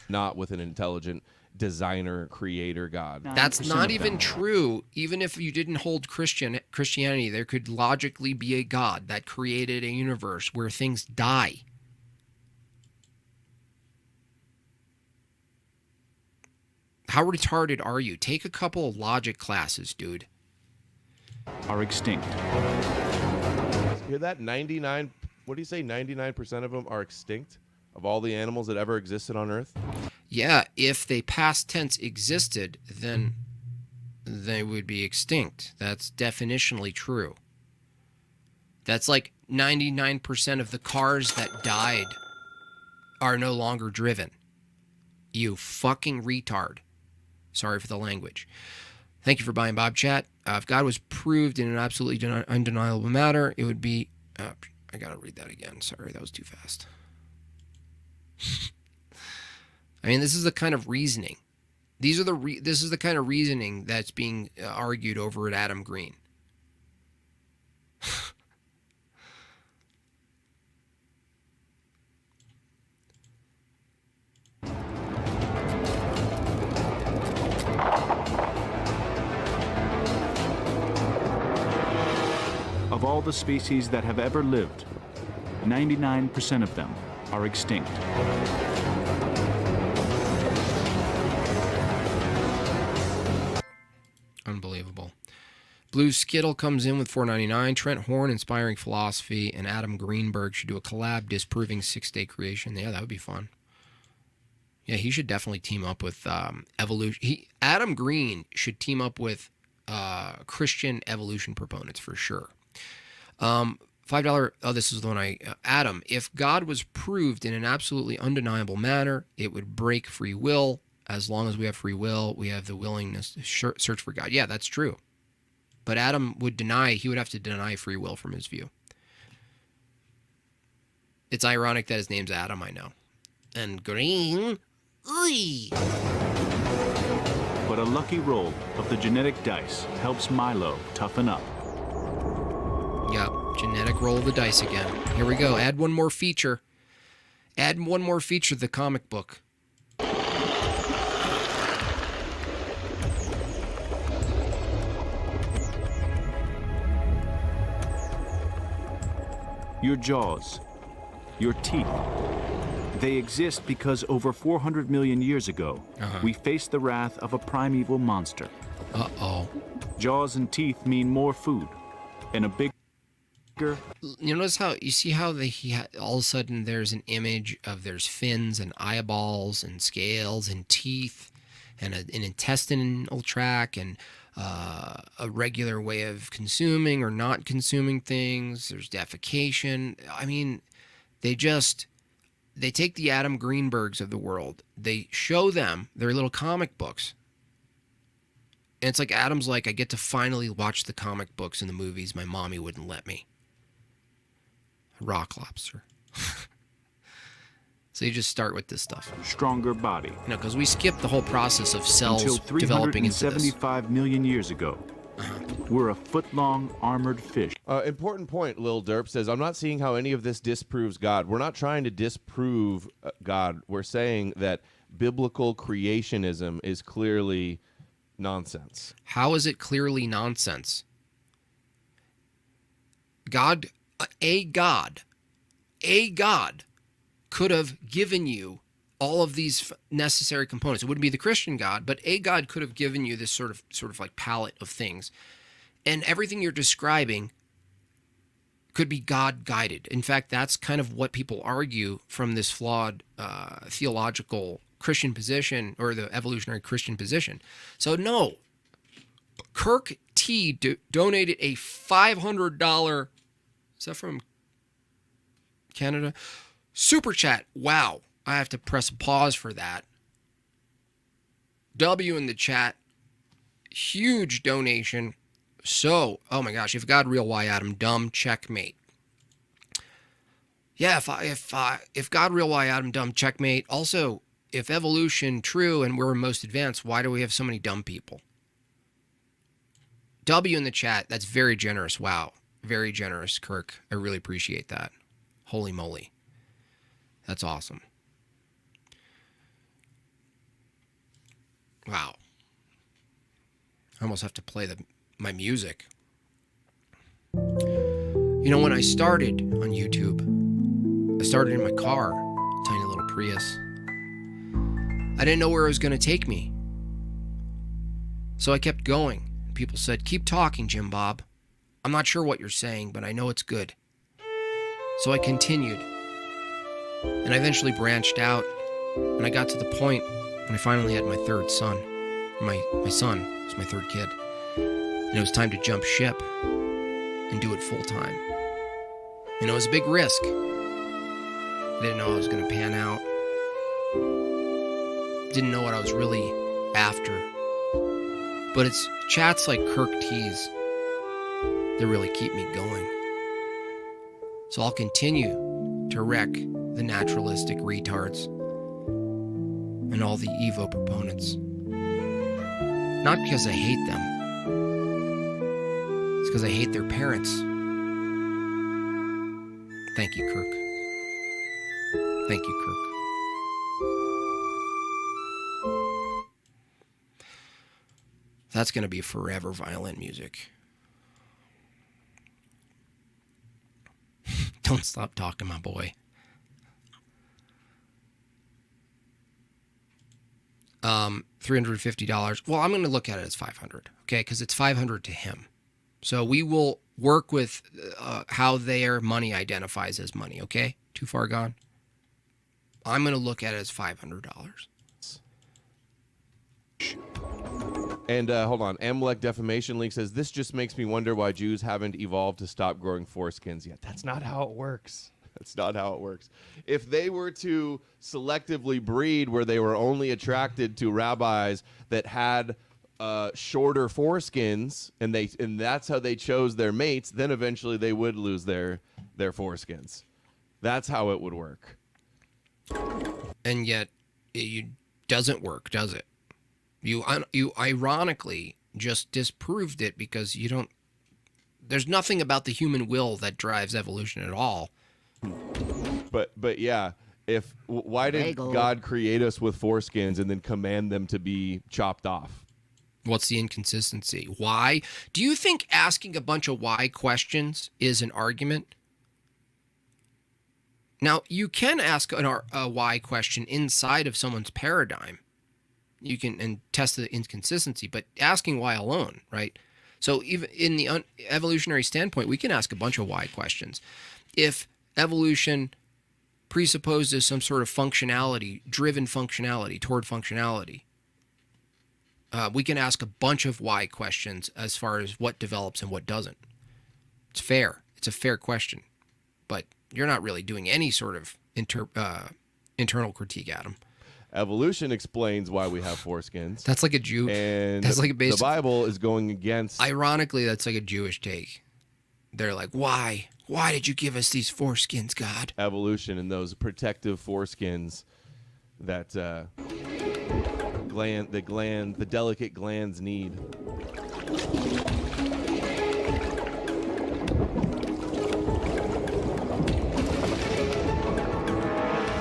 Speaker 4: Not with an intelligent designer, creator God.
Speaker 2: That's not even true. Even if you didn't hold Christianity, there could logically be a God that created a universe where things die. How retarded are you? Take a couple of logic classes, dude.
Speaker 7: Are extinct.
Speaker 4: Hear that? 99, what do you say? 99% of them are extinct of all the animals that ever existed on Earth?
Speaker 2: Yeah, if they past tense existed, then they would be extinct. That's definitionally true. That's like 99% of the cars that died are no longer driven. You fucking retard. Sorry for the language. Thank you for buying Bob Chat. If God was proved in an absolutely undeniable manner, it would be... I gotta read that again. Sorry, that was too fast. I mean, this is the kind of reasoning. This is the kind of reasoning that's being argued over at Adam Green.
Speaker 7: Of all the species that have ever lived, 99% of them are extinct.
Speaker 2: Unbelievable. Blue Skittle comes in with $4.99. Trent Horn, Inspiring Philosophy, and Adam Greenberg should do a collab disproving six-day creation. Yeah, that would be fun. Yeah, he should definitely team up with evolution. Adam Green should team up with Christian evolution proponents for sure. $5. Oh, this is the one Adam, if God was proved in an absolutely undeniable manner, it would break free will. As long as we have free will, we have the willingness to search for God. Yeah, that's true. But Adam would have to deny free will from his view. It's ironic that his name's Adam, I know. And Green,
Speaker 7: But a lucky roll of the genetic dice helps Milo toughen up.
Speaker 2: Yep, genetic roll of the dice again. Here we go. Add one more feature. Add one more feature to the comic book.
Speaker 7: Your jaws, your teeth, They exist because over 400 million years ago, we faced the wrath of a primeval monster.
Speaker 2: Uh-oh.
Speaker 7: Jaws and teeth mean more food, and a bigger...
Speaker 2: You notice how, you see how all of a sudden there's an image of there's fins and eyeballs and scales and teeth and an intestinal tract and a regular way of consuming or not consuming things. There's defecation. I mean, they take the Adam Greenbergs of the world. They show them their little comic books. And it's like Adam's like, I get to finally watch the comic books and the movies my mommy wouldn't let me. Rock lobster. So you just start with this stuff.
Speaker 7: Stronger body.
Speaker 2: No, because we skipped the whole process of cells
Speaker 7: Until
Speaker 2: developing into this.
Speaker 7: 375 million years ago, we're a foot-long armored fish.
Speaker 4: Important point, Lil Derp says, I'm not seeing how any of this disproves God. We're not trying to disprove God. We're saying that biblical creationism is clearly nonsense.
Speaker 2: How is it clearly nonsense? A God could have given you all of these necessary components. It wouldn't be the Christian God, but a God could have given you this sort of like palette of things. And everything you're describing could be God guided. In fact, that's kind of what people argue from this flawed theological Christian position, or the evolutionary Christian position. So no, Kirk T donated a $500, is that from Canada? Super chat. Wow. I have to press pause for that. W in the chat. Huge donation. So, oh my gosh, if God real, why Adam dumb? Checkmate. Yeah, if God real, why Adam dumb? Checkmate. Also, if evolution true and we're most advanced, why do we have so many dumb people? W in the chat. That's very generous. Wow. Very generous, Kirk. I really appreciate that. Holy moly. That's awesome. Wow. I almost have to play my music. You know, when I started on YouTube, I started in my car, tiny little Prius. I didn't know where it was going to take me. So I kept going. People said, keep talking, Jim Bob. I'm not sure what you're saying, but I know it's good. So I continued. And I eventually branched out. And I got to the point when I finally had my third son. My son was my third kid. And it was time to jump ship and do it full time. And it was a big risk. I didn't know I was going to pan out. Didn't know what I was really after. But it's chats like Kirk T's that really keep me going. So I'll continue to wreck the naturalistic retards and all the Evo proponents. Not because I hate them. It's because I hate their parents. Thank you, Kirk. Thank you, Kirk. That's going to be forever violent music. Don't stop talking, my boy. $350. Well, I'm going to look at it as $500, okay? Because it's $500 to him. So we will work with how their money identifies as money, okay? Too far gone? I'm going to look at it as $500.
Speaker 4: And hold on, Amalek Defamation League says, this just makes me wonder why Jews haven't evolved to stop growing foreskins yet. That's not how it works. That's not how it works. If they were to selectively breed where they were only attracted to rabbis that had shorter foreskins, and that's how they chose their mates, then eventually they would lose their foreskins. That's how it would work.
Speaker 2: And yet, it doesn't work, does it? You ironically just disproved it because you don't. There's nothing about the human will that drives evolution at all.
Speaker 4: But yeah, why did God create us with foreskins and then command them to be chopped off?
Speaker 2: What's the inconsistency? Why? Do you think asking a bunch of why questions is an argument? Now, you can ask a why question inside of someone's paradigm. You can and test the inconsistency, but asking why alone, right? So even in the evolutionary standpoint, we can ask a bunch of why questions. If evolution presupposes some sort of functionality, driven functionality toward functionality, we can ask a bunch of why questions as far as what develops and what doesn't. It's fair. It's a fair question, but you're not really doing any sort of internal critique, Adam.
Speaker 4: Evolution explains why we have foreskins.
Speaker 2: That's like a Jew.
Speaker 4: And
Speaker 2: that's like a basic.
Speaker 4: The Bible is going against.
Speaker 2: Ironically, that's like a Jewish take. They're like, why? Why did you give us these foreskins, God?
Speaker 4: Evolution and those protective foreskins that the delicate glands need.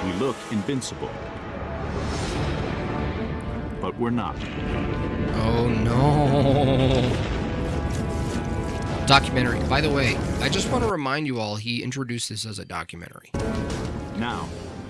Speaker 7: We look invincible, but we're not.
Speaker 2: Oh no. Documentary. By the way, I just want to remind you all, he introduced this as a documentary.
Speaker 7: Now,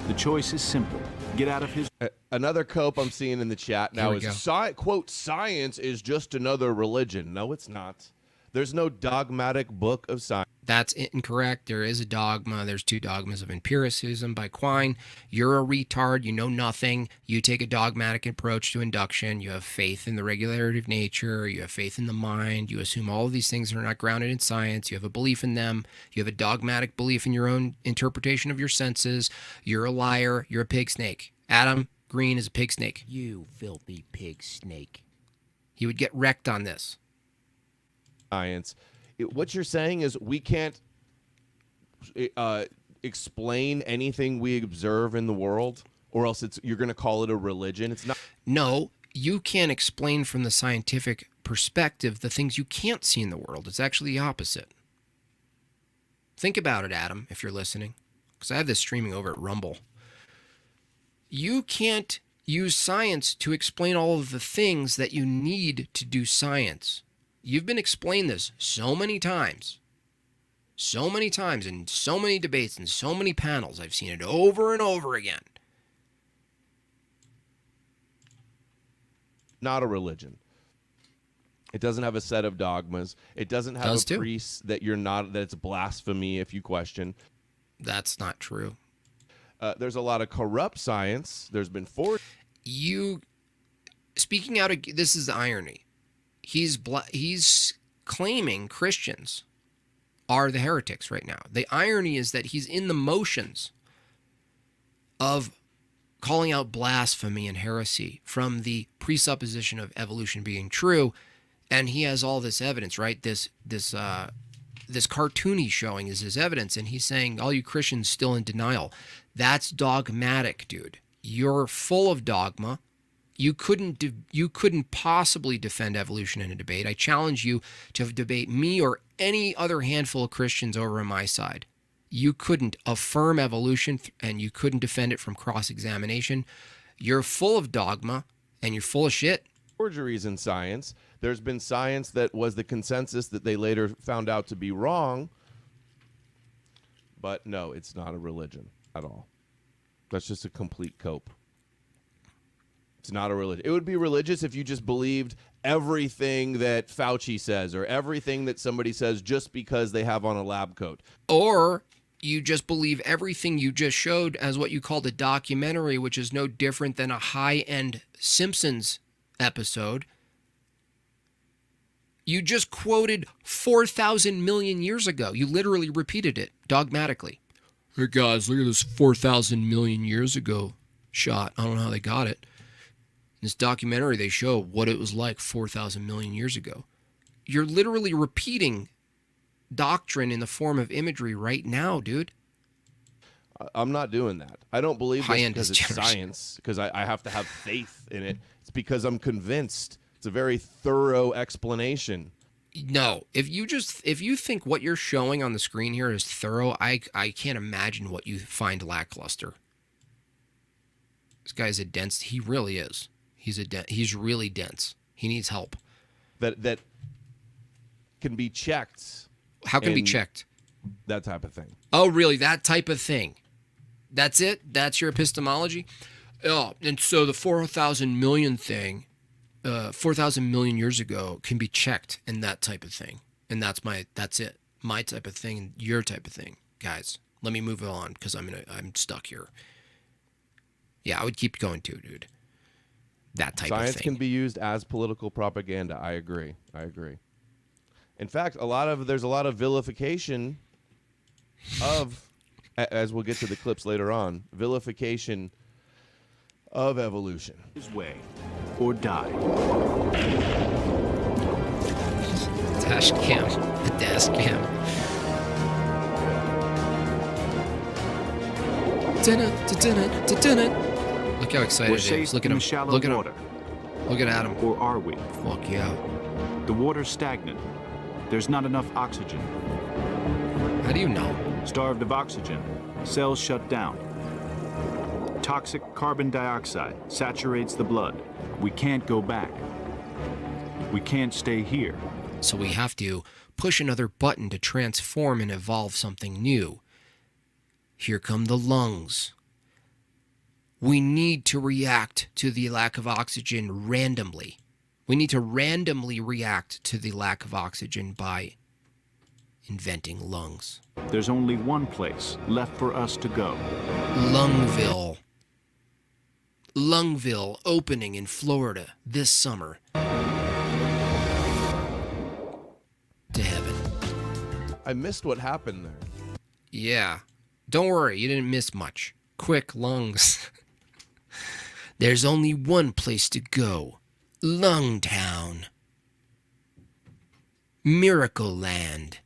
Speaker 7: the choice is simple. Get out of his...
Speaker 4: Another cope I'm seeing in the chat now is, quote, science is just another religion. No, it's not. There's no dogmatic book of science.
Speaker 2: That's incorrect. There is a dogma. There's two dogmas of empiricism by Quine. You're a retard. You know nothing. You take a dogmatic approach to induction. You have faith in the regularity of nature. You have faith in the mind. You assume all of these things are not grounded in science. You have a belief in them. You have a dogmatic belief in your own interpretation of your senses. You're a liar. You're a pig snake. Adam Green is a pig snake.
Speaker 6: You filthy pig snake.
Speaker 2: He would get wrecked on this.
Speaker 4: Science. What you're saying is we can't explain anything we observe in the world, or else you're going to call it a religion. It's not.
Speaker 2: No, you can't explain from the scientific perspective the things you can't see in the world. It's actually the opposite. Think about it, Adam, if you're listening, because I have this streaming over at Rumble. You can't use science to explain all of the things that you need to do science. You've been explained this so many times in so many debates and so many panels. I've seen it over and over again.
Speaker 4: Not a religion. It doesn't have a set of dogmas. It doesn't have a priest that that it's blasphemy if you question.
Speaker 2: That's not true.
Speaker 4: There's a lot of corrupt science. There's been
Speaker 2: speaking out of this is the irony. He's claiming Christians are the heretics right now. The irony is that he's in the motions of calling out blasphemy and heresy from the presupposition of evolution being true, and he has all this evidence, right? This cartoon he's showing is his evidence, and he's saying all you Christians still in denial. That's dogmatic, dude. You're full of dogma. You couldn't possibly defend evolution in a debate. I challenge you to debate me or any other handful of Christians over on my side. You couldn't affirm evolution, and you couldn't defend it from cross-examination. You're full of dogma, and you're full of shit.
Speaker 4: Forgeries in science. There's been science that was the consensus that they later found out to be wrong. But no, it's not a religion at all. That's just a complete cope. It's not a religion. It would be religious if you just believed everything that Fauci says or everything that somebody says just because they have on a lab coat.
Speaker 2: Or you just believe everything you just showed as what you called a documentary, which is no different than a high-end Simpsons episode. You just quoted 4,000 million years ago. You literally repeated it dogmatically. Hey guys, look at this 4,000 million years ago shot. I don't know how they got it. In this documentary, they show what it was like 4,000 million years ago. You're literally repeating doctrine in the form of imagery right now, dude.
Speaker 4: I'm not doing that. I don't believe this because it's science, because I have to have faith in it. It's because I'm convinced. It's a very thorough explanation.
Speaker 2: No, if you think what you're showing on the screen here is thorough, I can't imagine what you find lackluster. This guy's a dense. He really is. He's really dense. He needs help.
Speaker 4: That can be checked.
Speaker 2: How can it be checked?
Speaker 4: That type of thing.
Speaker 2: Oh, really? That type of thing. That's it? That's your epistemology? Oh, and so the 4,000 million thing, 4,000 million years ago can be checked in that type of thing. And that's it. My type of thing and your type of thing. Guys, let me move on because I'm stuck here. Yeah, I would keep going too, dude. That type of thing.
Speaker 4: Science can be used as political propaganda. I agree. In fact, there's a lot of vilification of, as we'll get to the clips later on, vilification of evolution.
Speaker 7: His way or die.
Speaker 2: Dash cam. The dash cam. Look how excited he is. Look at him. Look at him. Look at Adam.
Speaker 7: Or are we?
Speaker 2: Fuck yeah.
Speaker 7: The water's stagnant. There's not enough oxygen.
Speaker 2: How do you know?
Speaker 7: Starved of oxygen, cells shut down. Toxic carbon dioxide saturates the blood. We can't go back. We can't stay here.
Speaker 2: So we have to push another button to transform and evolve something new. Here come the lungs. We need to react to the lack of oxygen randomly. We need to randomly react to the lack of oxygen by inventing lungs.
Speaker 7: There's only one place left for us to go.
Speaker 2: Lungville. Lungville opening in Florida this summer. To heaven.
Speaker 4: I missed what happened there.
Speaker 2: Yeah. Don't worry, you didn't miss much. Quick, lungs. There's only one place to go. Lungtown. Miracle Land.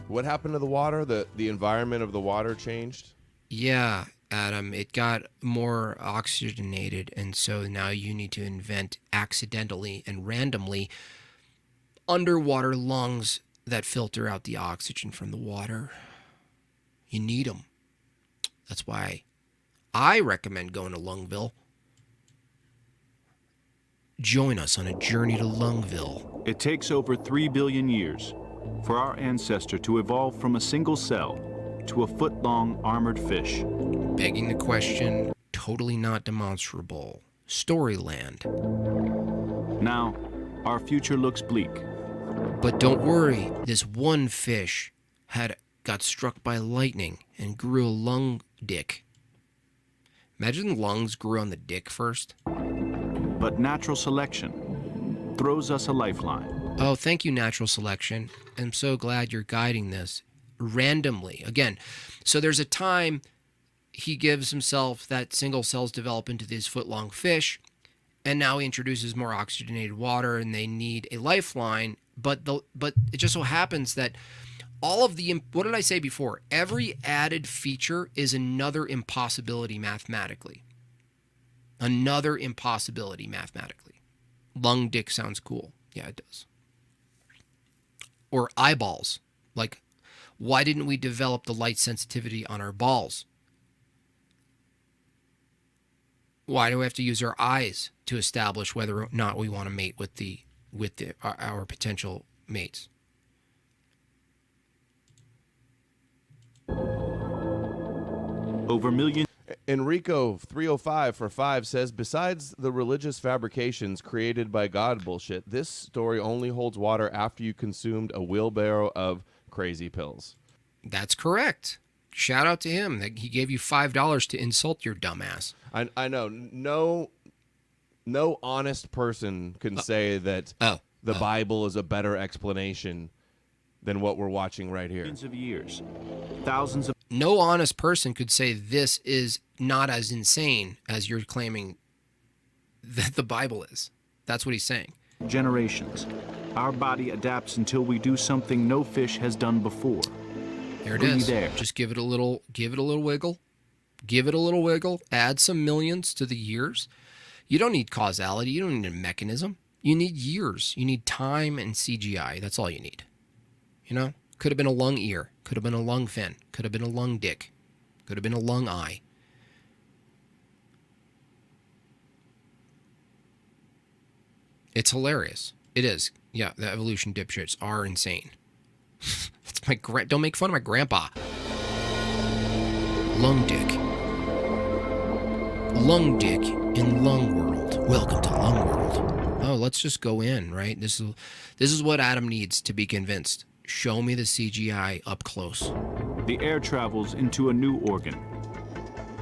Speaker 4: What happened to the water? The environment of the water changed?
Speaker 2: Yeah, Adam, it got more oxygenated, and so now you need to invent accidentally and randomly underwater lungs that filter out the oxygen from the water. You need them. That's why I recommend going to Lungville. Join us on a journey to Lungville.
Speaker 7: It takes over 3 billion years for our ancestor to evolve from a single cell to a foot-long armored fish.
Speaker 2: Begging the question, totally not demonstrable. Storyland.
Speaker 7: Now, our future looks bleak.
Speaker 2: But don't worry, this one fish got struck by lightning and grew a lung dick. Imagine lungs grew on the dick first.
Speaker 7: But natural selection throws us a lifeline.
Speaker 2: Oh, thank you, natural selection. I'm so glad you're guiding this randomly. Again, so there's a time he gives himself that single cells develop into this foot-long fish, and now he introduces more oxygenated water, and they need a lifeline. But it just so happens that all of the, what did I say before? Every added feature is another impossibility mathematically. Another impossibility mathematically. Lung dick sounds cool. Yeah, it does. Or eyeballs. Like, why didn't we develop the light sensitivity on our balls? Why do we have to use our eyes to establish whether or not we want to mate with our potential mates?
Speaker 7: Over millions.
Speaker 4: Enrico 305 for 5 says, besides the religious fabrications created by God bullshit, this story only holds water after you consumed a wheelbarrow of crazy pills.
Speaker 2: That's correct. Shout out to him. He gave you $5 to insult your dumbass.
Speaker 4: I know. No honest person can say that the Bible is a better explanation than what we're watching right here.
Speaker 7: Of years, thousands of.
Speaker 2: No honest person could say this is not as insane as you're claiming that the Bible is. That's what he's saying.
Speaker 7: Generations. Our body adapts until we do something no fish has done before.
Speaker 2: There it is. Just give it a little wiggle. Give it a little wiggle. Add some millions to the years. You don't need causality. You don't need a mechanism. You need years. You need time and CGI. That's all you need. You know? Could have been a lung ear. Could have been a lung fin. Could have been a lung dick. Could have been a lung eye. It's hilarious. It is. Yeah, the evolution dipshits are insane. It's don't make fun of my grandpa. Lung Dick. Lung Dick in Lung World. Welcome to Lung World. Oh, let's just go in, right? This is what Adam needs to be convinced. Show me the CGI up close.
Speaker 7: The air travels into a new organ,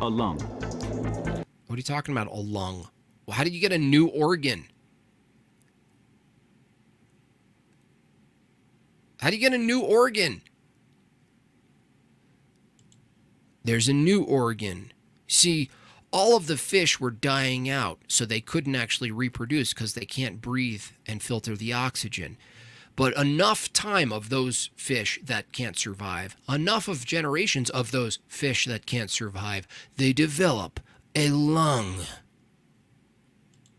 Speaker 7: a lung.
Speaker 2: What are you talking about, a lung? Well, how did you get a new organ? How do you get a new organ? There's a new organ. See, all of the fish were dying out, so they couldn't actually reproduce because they can't breathe and filter the oxygen. But enough time of those fish that can't survive, enough of generations of those fish that can't survive, they develop a lung.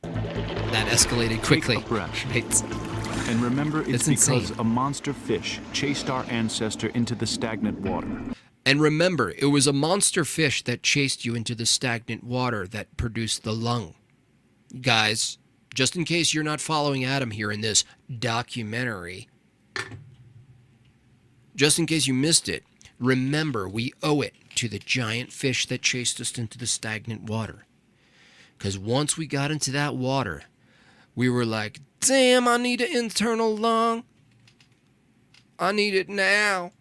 Speaker 2: That escalated quickly.
Speaker 7: Take a breath.
Speaker 2: Right.
Speaker 7: And remember, it's because
Speaker 2: insane.
Speaker 7: a monster fish chased our ancestor into the stagnant water.
Speaker 2: And remember, it was a monster fish that chased you into the stagnant water that produced the lung. Guys, just in case you're not following Adam here in this documentary, just in case you missed it, remember, we owe it to the giant fish that chased us into the stagnant water. Because once we got into that water, we were like, damn, I need an internal lung. I need it now.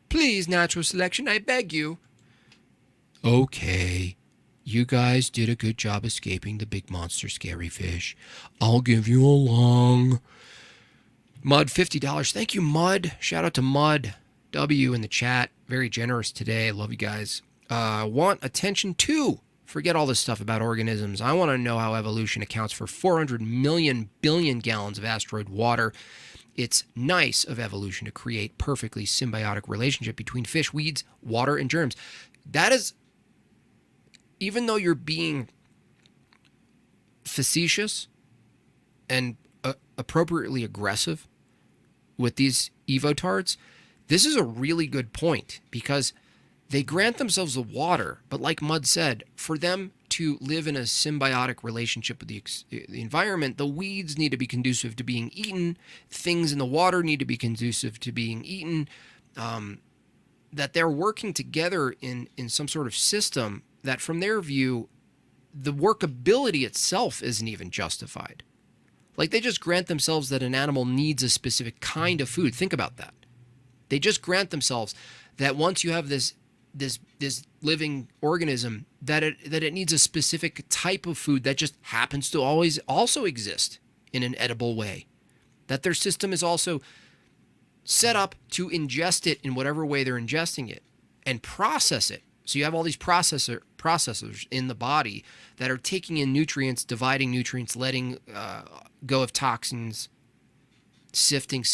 Speaker 2: Please, natural selection, I beg you. Okay, you guys did a good job escaping the big monster scary fish. I'll give you a lung. Mud, $50. Thank you, Mud. Shout out to Mud W in the chat. Very generous today. I love you guys. Want attention too. Forget all this stuff about organisms. I want to know how evolution accounts for 400 million billion gallons of asteroid water. It's nice of evolution to create perfectly symbiotic relationship between fish, weeds, water, and germs. That is, even though you're being facetious and appropriately aggressive with these evotards, this is a really good point because they grant themselves the water, but like Mud said, for them to live in a symbiotic relationship with the environment, the weeds need to be conducive to being eaten, things in the water need to be conducive to being eaten, that they're working together in some sort of system that from their view, the workability itself isn't even justified. Like they just grant themselves that an animal needs a specific kind of food. Think about that. They just grant themselves that once you have this living organism, that it needs a specific type of food that just happens to always also exist in an edible way. That their system is also set up to ingest it in whatever way they're ingesting it and process it. So you have all these processors in the body that are taking in nutrients, dividing nutrients, letting go of toxins, sifting.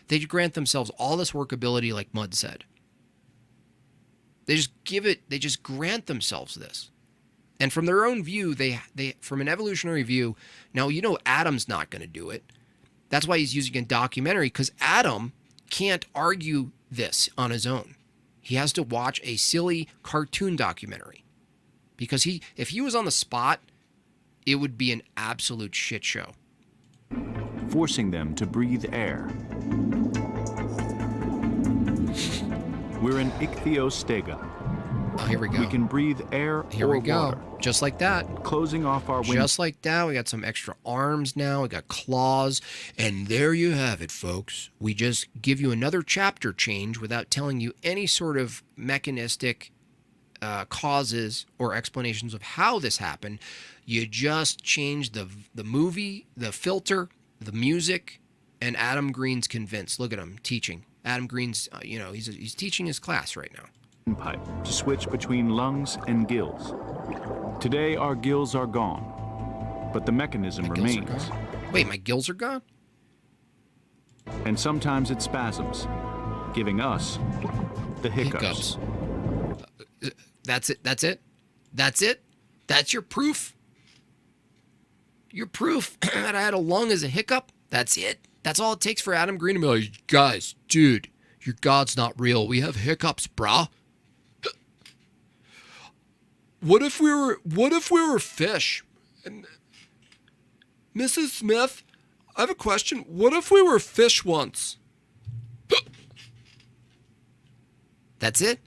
Speaker 2: They grant themselves all this workability like Mud said. They just grant themselves this. And from their own view, they from an evolutionary view, now you know Adam's not going to do it. That's why he's using a documentary, because Adam can't argue this on his own. He has to watch a silly cartoon documentary. Because if he was on the spot, it would be an absolute shit show.
Speaker 7: Forcing them to breathe air. We're in ichthyostega.
Speaker 2: Oh, here we go.
Speaker 7: We can breathe air
Speaker 2: Here
Speaker 7: or
Speaker 2: we go.
Speaker 7: water.
Speaker 2: Just like that.
Speaker 7: Closing off our wings.
Speaker 2: Just like that. We got some extra arms now. We got claws. And there you have it, folks. We just give you another chapter change without telling you any sort of mechanistic causes or explanations of how this happened. You just change the movie, the filter, the music, and Adam Green's convinced. Look at him teaching. Adam Green's, he's teaching his class right now.
Speaker 7: Pipe to switch between lungs and gills. Today our gills are gone, but the mechanism remains.
Speaker 2: Wait, my gills are gone?
Speaker 7: And sometimes it spasms, giving us the hiccups.
Speaker 2: That's it? That's it? That's it? That's your proof? Your proof that I had a lung as a hiccup? That's it? That's all it takes for Adam Green to be like, guys, dude, your God's not real. We have hiccups, brah. What if we were fish? And Mrs. Smith, I have a question. What if we were fish once? That's it?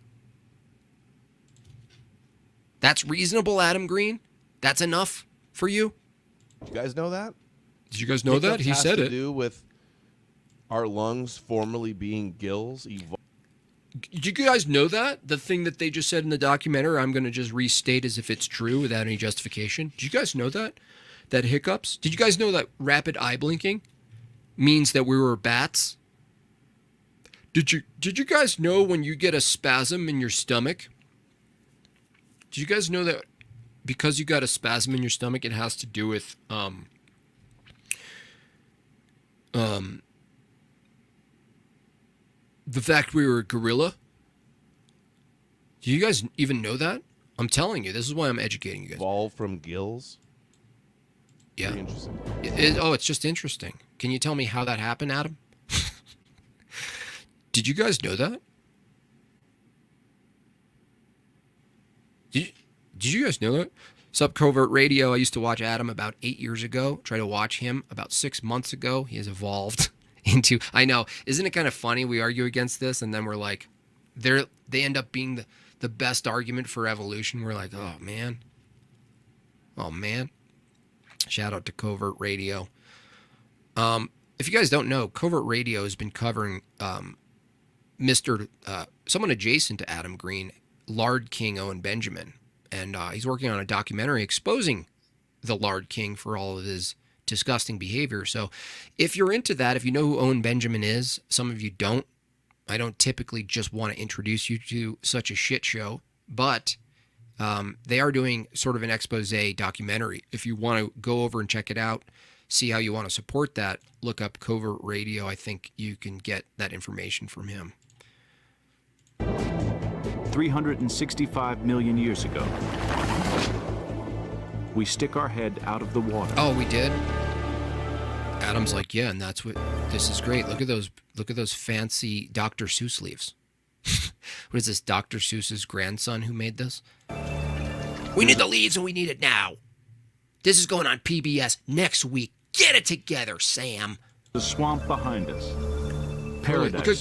Speaker 2: That's reasonable, Adam Green? That's enough for you?
Speaker 4: You guys know that?
Speaker 2: Did you guys know that? He said
Speaker 4: to
Speaker 2: it.
Speaker 4: do with our lungs formerly being gills.
Speaker 2: Did you guys know that? The thing that they just said in the documentary, I'm going to just restate as if it's true without any justification. Did you guys know that? That hiccups? Did you guys know that rapid eye blinking means that we were bats? Did you guys know when you get a spasm in your stomach? Did you guys know that because you got a spasm in your stomach, it has to do with the fact we were a gorilla? Do you guys even know that? I'm telling you, this is why I'm educating you guys.
Speaker 4: Evolved from gills?
Speaker 2: Yeah.
Speaker 4: Pretty interesting.
Speaker 2: It's just interesting. Can you tell me how that happened, Adam? Did you guys know that? Did you guys know that? Sup, Covert Radio. I used to watch Adam about 8 years ago. Try to watch him about 6 months ago. He has evolved into... I know. Isn't it kind of funny? We argue against this, and then we're like... They end up being the best argument for evolution. We're like, oh, man. Oh, man. Shout out to Covert Radio. If you guys don't know, Covert Radio has been covering someone adjacent to Adam Green, Lard King Owen Benjamin. And he's working on a documentary exposing the Lard King for all of his disgusting behavior. So if you're into that, if you know who Owen Benjamin is, some of you don't. I don't typically just want to introduce you to such a shit show, but they are doing sort of an expose documentary. If you want to go over and check it out, see how you want to support that, look up Covert Radio. I think you can get that information from him.
Speaker 7: 365 million years ago, we stick our head out of the water.
Speaker 2: Oh, we did? Adam's like, yeah, and that's what, this is great. Look at those fancy Dr. Seuss leaves. What is this, Dr. Seuss's grandson who made this? We need the leaves and we need it now. This is going on PBS next week. Get it together, Sam.
Speaker 7: The swamp behind us. Paradise.
Speaker 2: Okay,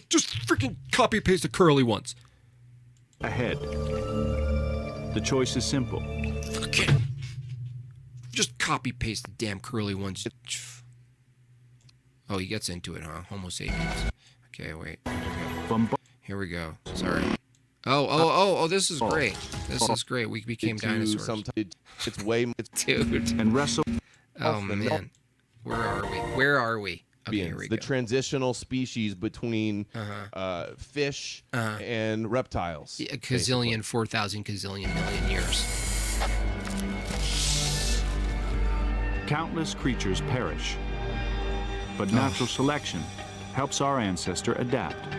Speaker 2: just freaking copy paste the curly ones.
Speaker 7: Ahead. The choice is simple.
Speaker 2: Okay. Just copy paste the damn curly ones. Oh, he gets into it, huh? Homo sapiens. Okay, wait. Here we go. Sorry. Oh, this is great. This is great. We became dinosaurs.
Speaker 4: Sometimes it's way...
Speaker 2: Dude.
Speaker 7: And wrestle...
Speaker 2: Oh, man. Where are we? Okay, here we go.
Speaker 4: The transitional species between fish and reptiles.
Speaker 2: A gazillion, 4,000 gazillion million years.
Speaker 7: Countless creatures perish, but natural selection helps our ancestor adapt.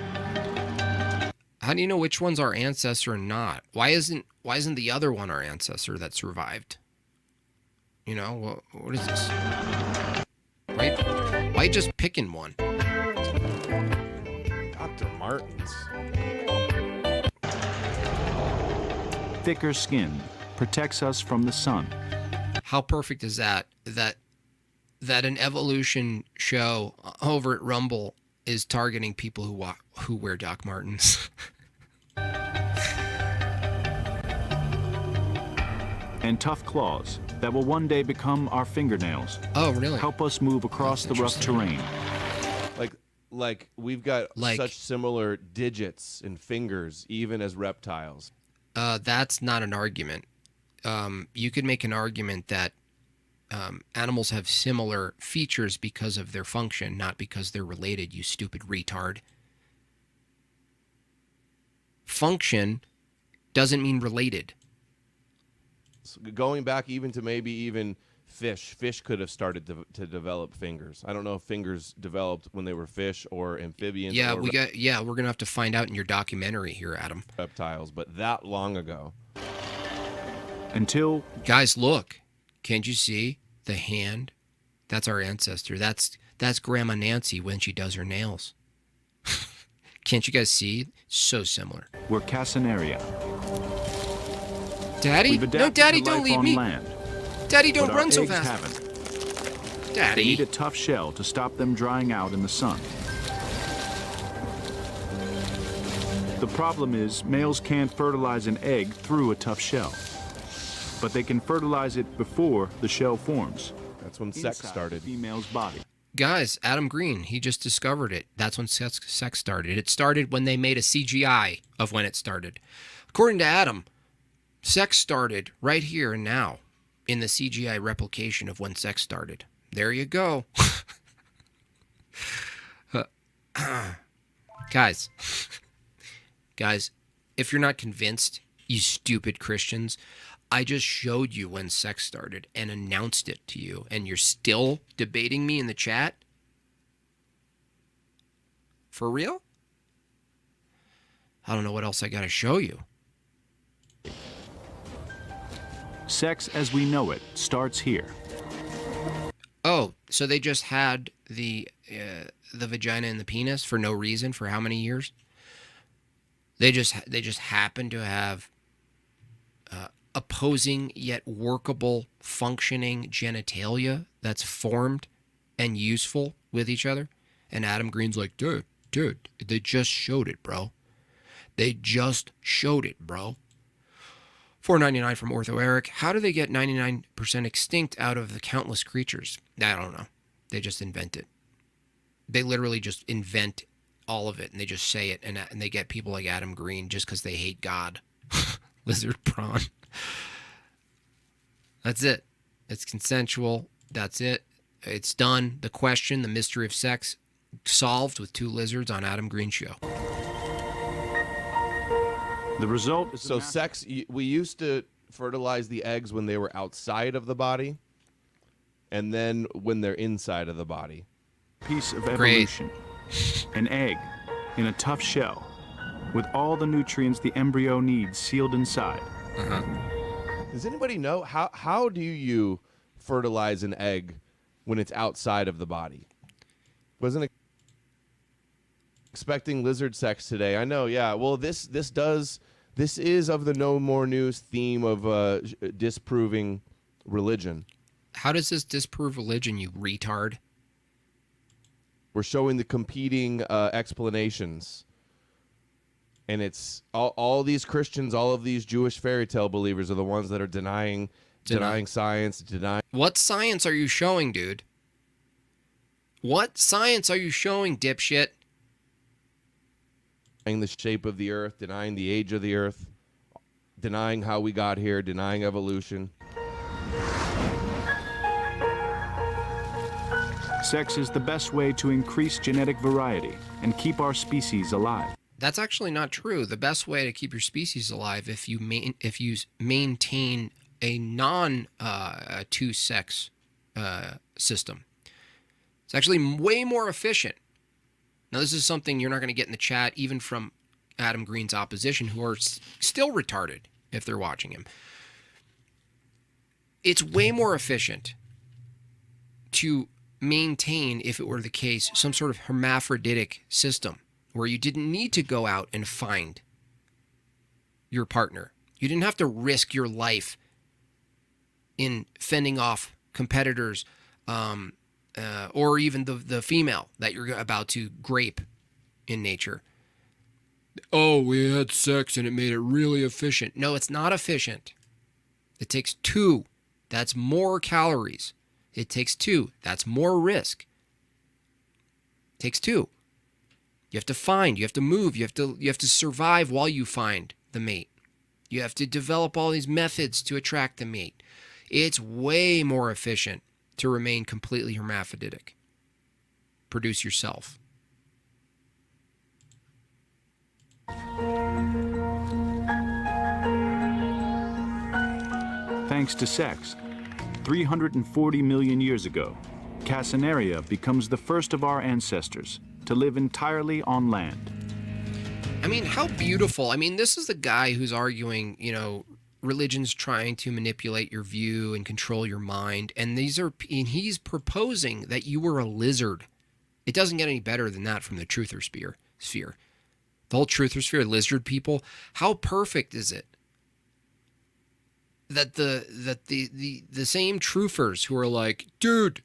Speaker 2: How do you know which one's our ancestor and not? Why isn't the other one our ancestor that survived? You know, what is this? Right? Why just picking one?
Speaker 4: Dr. Martens.
Speaker 7: Thicker skin protects us from the sun.
Speaker 2: How perfect is that? That an evolution show over at Rumble is targeting people who wear Doc Martens.
Speaker 7: And tough claws that will one day become our fingernails.
Speaker 2: Oh, really?
Speaker 7: Help us move across the rough terrain.
Speaker 4: Like we've got such similar digits and fingers, even as reptiles.
Speaker 2: That's not an argument. You could make an argument that animals have similar features because of their function, not because they're related, you stupid retard. Function doesn't mean related.
Speaker 4: So going back even to maybe even fish could have started to develop fingers. I don't know if fingers developed when they were fish or amphibians.
Speaker 2: Yeah, we're gonna have to find out in your documentary here, Adam.
Speaker 4: Reptiles, but that long ago.
Speaker 7: Until
Speaker 2: guys, look, can't you see the hand? That's our ancestor. That's Grandma Nancy when she does her nails. Can't you guys see? So similar.
Speaker 7: We're Casenaria.
Speaker 2: Daddy? No, Daddy, don't leave me.
Speaker 7: Land.
Speaker 2: Daddy, don't run so
Speaker 7: eggs
Speaker 2: fast.
Speaker 7: Haven't.
Speaker 2: Daddy.
Speaker 7: They need a tough shell to stop them drying out in the sun. The problem is males can't fertilize an egg through a tough shell, but they can fertilize it before the shell forms.
Speaker 4: That's when sex started.
Speaker 7: The female's body.
Speaker 2: Guys, Adam Green, he just discovered it. That's when sex started. It started when they made a CGI of when it started. According to Adam, sex started right here and now in the CGI replication of when sex started. There you go. Guys, if you're not convinced, you stupid Christians, I just showed you when sex started and announced it to you, and you're still debating me in the chat? For real? I don't know what else I gotta show you.
Speaker 7: Sex as we know it starts here.
Speaker 2: Oh, so they just had the vagina and the penis for no reason for how many years? They just happen to have opposing yet workable, functioning genitalia that's formed and useful with each other. And Adam Green's like, dude, they just showed it, bro. They just showed it, bro. $4.99 from Ortho Eric. How do they get 99% extinct out of the countless creatures? I don't know. They just invent it. They literally just invent all of it, and they just say it, and they get people like Adam Green just because they hate God. Lizard prawn. That's it. It's consensual. That's it. It's done. The question, the mystery of sex, solved with two lizards on Adam Green Show.
Speaker 7: The result is...
Speaker 4: So sex, we used to fertilize the eggs when they were outside of the body, and then when they're inside of the body.
Speaker 7: Piece of evolution. An egg in a tough shell with all the nutrients the embryo needs sealed inside.
Speaker 4: Does anybody know how do you fertilize an egg when it's outside of the body? Wasn't expecting lizard sex today. I know, yeah. Well, this is of the No More News theme of disproving religion.
Speaker 2: How does this disprove religion, you retard?
Speaker 4: We're showing the competing explanations. And it's all these Christians, all of these Jewish fairy tale believers are the ones that are denying science, denying...
Speaker 2: What science are you showing, dude? What science are you showing, dipshit?
Speaker 4: Denying the shape of the earth, denying the age of the earth, denying how we got here, denying evolution.
Speaker 7: Sex is the best way to increase genetic variety and keep our species alive.
Speaker 2: That's actually not true. The best way to keep your species alive if you maintain a non two-sex system. It's actually way more efficient. Now, this is something you're not going to get in the chat, even from Adam Green's opposition, who are still retarded if they're watching him. It's way more efficient to maintain, if it were the case, some sort of hermaphroditic system where you didn't need to go out and find your partner. You didn't have to risk your life in fending off competitors or even the female that you're about to grape in nature. Oh, we had sex and it made it really efficient. No, it's not efficient. It takes two. That's more calories. It takes two. That's more risk. It takes two. You have to find, you have to move, you have to survive while you find the mate. You have to develop all these methods to attract the mate. It's way more efficient to remain completely hermaphroditic. Produce yourself.
Speaker 7: Thanks to sex, 340 million years ago, Casinaria becomes the first of our ancestors to live entirely on land.
Speaker 2: I mean, how beautiful. I mean, this is the guy who's arguing, religion's trying to manipulate your view and control your mind. And he's proposing that you were a lizard. It doesn't get any better than that from the truther sphere. The whole truther sphere, lizard people. How perfect is it that the same truthers who are like, dude,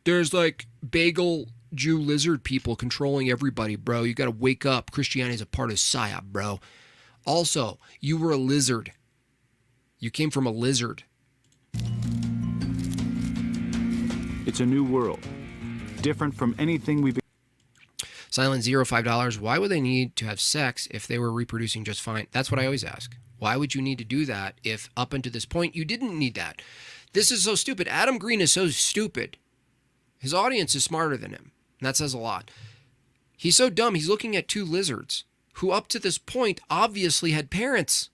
Speaker 2: there's like bagel Jew lizard people controlling everybody, bro. You got to wake up. Christianity is a part of psyop, bro. Also, you were a lizard. You came from a lizard.
Speaker 7: It's a new world, different from anything we've.
Speaker 2: Silent Zero, $5. Why would they need to have sex if they were reproducing just fine? That's what I always ask. Why would you need to do that if up until this point you didn't need that? This is so stupid. Adam Green is so stupid. His audience is smarter than him. And that says a lot. He's so dumb. He's looking at two lizards who up to this point obviously had parents.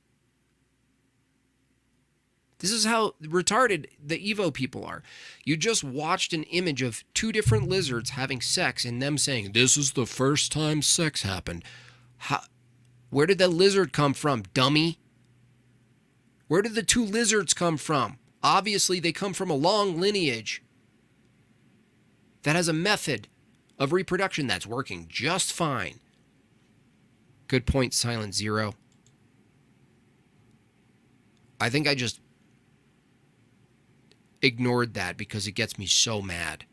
Speaker 2: This is how retarded the Evo people are. You just watched an image of two different lizards having sex and them saying, this is the first time sex happened. Where did that lizard come from, dummy? Where did the two lizards come from? Obviously, they come from a long lineage that has a method of reproduction that's working just fine. Good point, Silent Zero. I think I just ignored that because it gets me so mad.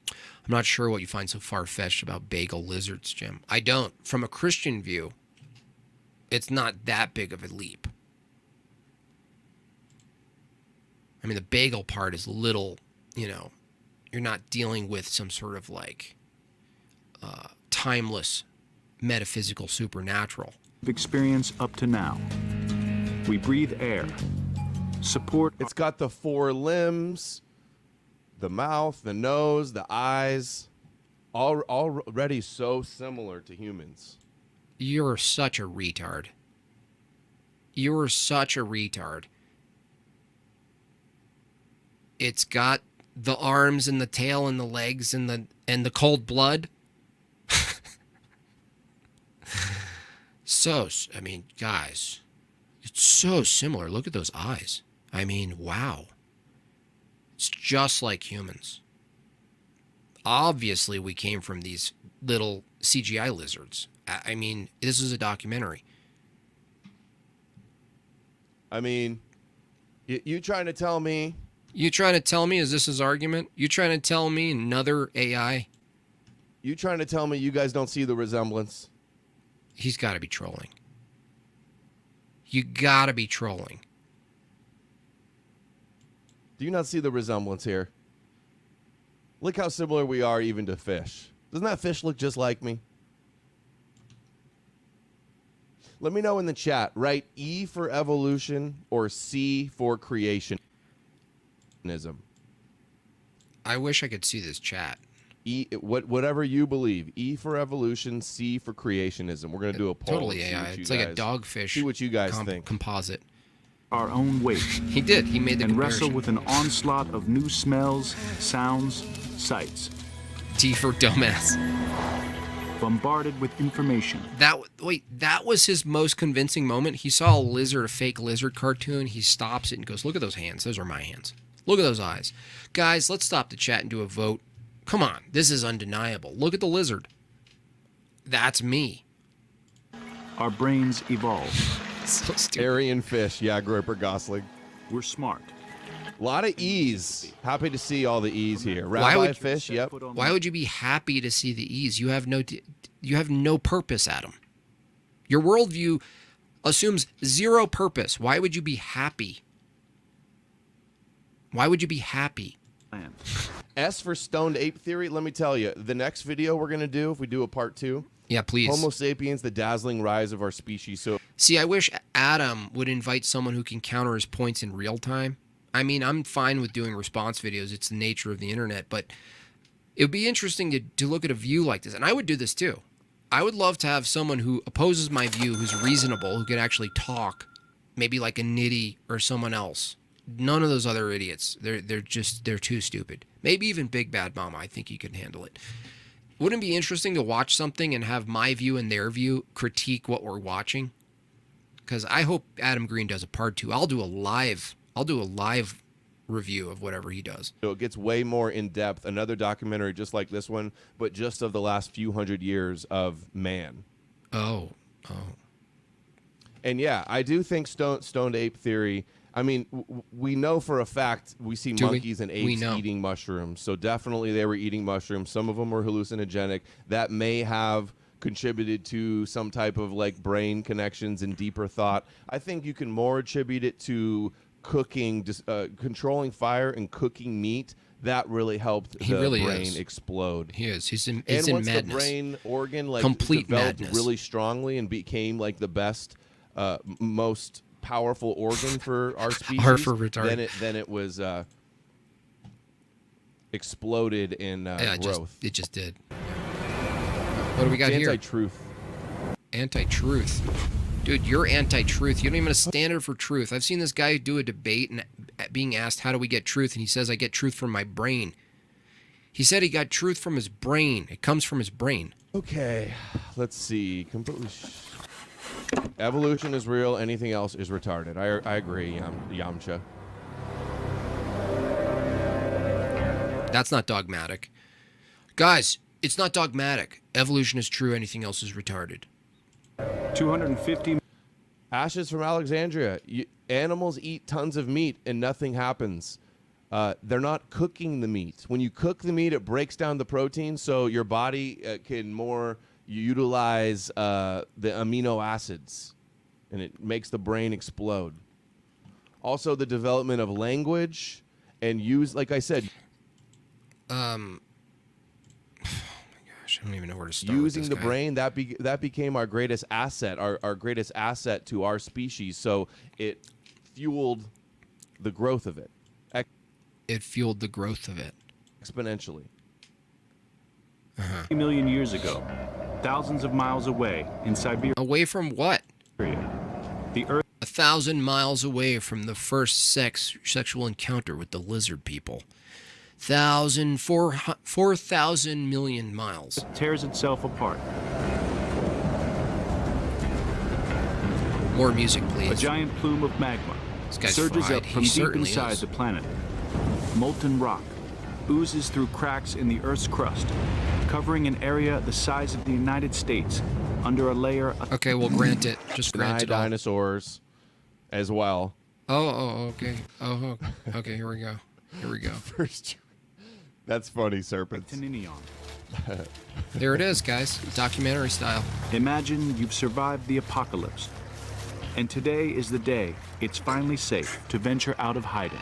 Speaker 2: I'm not sure what you find so far-fetched about bagel lizards, Jim. I don't. From a Christian view, it's not that big of a leap. I mean, the bagel part is little, you know, you're not dealing with some sort of like timeless metaphysical supernatural.
Speaker 7: Experience up to now. We breathe air. Support.
Speaker 4: It's got the four limbs, the mouth, the nose, the eyes, all already so similar to humans.
Speaker 2: You're such a retard. You're such a retard. It's got the arms and the tail and the legs and the cold blood. So, I mean, guys, it's so similar. Look at those eyes. I mean, wow. It's just like humans. Obviously, we came from these little CGI lizards. I mean, this is a documentary.
Speaker 4: I mean, you trying to tell me?
Speaker 2: You trying to tell me, is this his argument? You trying to tell me another AI?
Speaker 4: You trying to tell me you guys don't see the resemblance?
Speaker 2: He's got to be trolling. You got to be trolling.
Speaker 4: Do you not see the resemblance here? Look how similar we are even to fish. Doesn't that fish look just like me? Let me know in the chat. Write E for evolution or C for creationism.
Speaker 2: I wish I could see this chat.
Speaker 4: E, whatever you believe. E for evolution, C for creationism. We're going to do a poll.
Speaker 2: Totally AI. It's like a dogfish.
Speaker 4: See what you guys think.
Speaker 2: Composite.
Speaker 7: Our own weight.
Speaker 2: He did. He made the
Speaker 7: and
Speaker 2: comparison.
Speaker 7: wrestle with an onslaught of new smells, sounds, sights.
Speaker 2: D for dumbass.
Speaker 7: Bombarded with information.
Speaker 2: That was his most convincing moment. He saw a fake lizard cartoon. He stops it and goes, look at those hands. Those are my hands. Look at those eyes. Guys, let's stop the chat and do a vote. Come on. This is undeniable. Look at the lizard. That's me.
Speaker 7: Our brains evolve.
Speaker 2: So stupid.
Speaker 4: Aryan fish. Yeah, Groper Gosling.
Speaker 7: We're smart.
Speaker 4: A lot of E's. Happy to see all the E's here. Rabbi fish, yep.
Speaker 2: Why would you be happy to see the E's? You have no purpose, Adam. Your worldview assumes zero purpose. Why would you be happy? Why would you be happy?
Speaker 4: S for stoned ape theory. Let me tell you, the next video we're going to do, if we do a part 2.
Speaker 2: Yeah, please.
Speaker 4: Homo sapiens, the dazzling rise of our species. So,
Speaker 2: see, I wish Adam would invite someone who can counter his points in real time. I mean, I'm fine with doing response videos. It's the nature of the internet. But it would be interesting to look at a view like this. And I would do this too. I would love to have someone who opposes my view, who's reasonable, who can actually talk, maybe like a Nitty or someone else. None of those other idiots. They're too stupid. Maybe even Big Bad Mama. I think he can handle it. Wouldn't it be interesting to watch something and have my view and their view critique what we're watching? Because I hope Adam Green does a part 2. I'll do a live review of whatever he does.
Speaker 4: So it gets way more in depth. Another documentary just like this one, but just of the last few hundred years of man.
Speaker 2: Oh.
Speaker 4: And yeah, I do think stoned ape theory I mean, we know for a fact we see monkeys and apes eating mushrooms. So definitely they were eating mushrooms. Some of them were hallucinogenic. That may have contributed to some type of like brain connections and deeper thought. I think you can more attribute it to cooking, controlling fire and cooking meat. That really helped the brain explode.
Speaker 2: He is. He's in
Speaker 4: once
Speaker 2: madness.
Speaker 4: The brain organ like
Speaker 2: complete
Speaker 4: developed
Speaker 2: madness.
Speaker 4: Really strongly and became like the best, most powerful organ for our species.
Speaker 2: For retarded.
Speaker 4: Then it was exploded in growth.
Speaker 2: It just did. What do we got
Speaker 4: it's
Speaker 2: here?
Speaker 4: Anti-truth.
Speaker 2: Anti-truth. Dude, you're anti-truth. You don't even have a standard for truth. I've seen this guy do a debate and being asked, how do we get truth? And he says, I get truth from my brain. He said he got truth from his brain. It comes from his brain.
Speaker 4: Okay, let's see. Evolution is real. Anything else is retarded. I agree, Yamcha.
Speaker 2: That's not dogmatic. Guys, it's not dogmatic. Evolution is true. Anything else is retarded.
Speaker 7: 250
Speaker 4: Ashes from Alexandria. Animals eat tons of meat and nothing happens. They're not cooking the meat. When you cook the meat, it breaks down the protein, so your body can more utilize the amino acids, and it makes the brain explode. Also, the development of language and like I said,
Speaker 2: I don't even know where to start.
Speaker 4: Using the brain, that became our greatest asset, our greatest asset to our species. So it fueled the growth of it.
Speaker 2: It fueled the growth of it.
Speaker 4: Exponentially.
Speaker 7: 50 million years ago, thousands of miles away in Siberia.
Speaker 2: Away from what?
Speaker 7: The Earth.
Speaker 2: 1,000 miles away from the first sexual encounter with the lizard people. 4,000 million miles.
Speaker 7: Tears itself apart.
Speaker 2: More music, please.
Speaker 7: A giant plume of magma surges
Speaker 2: fried.
Speaker 7: up from deep inside the planet. Molten rock oozes through cracks in the Earth's crust, covering an area the size of the United States under a layer of...
Speaker 2: Okay, we'll grant it. Just grant it.
Speaker 4: Dinosaurs as well.
Speaker 2: Okay. Okay, here we go.
Speaker 4: First... That's funny, serpents.
Speaker 2: There it is, guys. Documentary style.
Speaker 7: Imagine you've survived the apocalypse. And today is the day it's finally safe to venture out of hiding.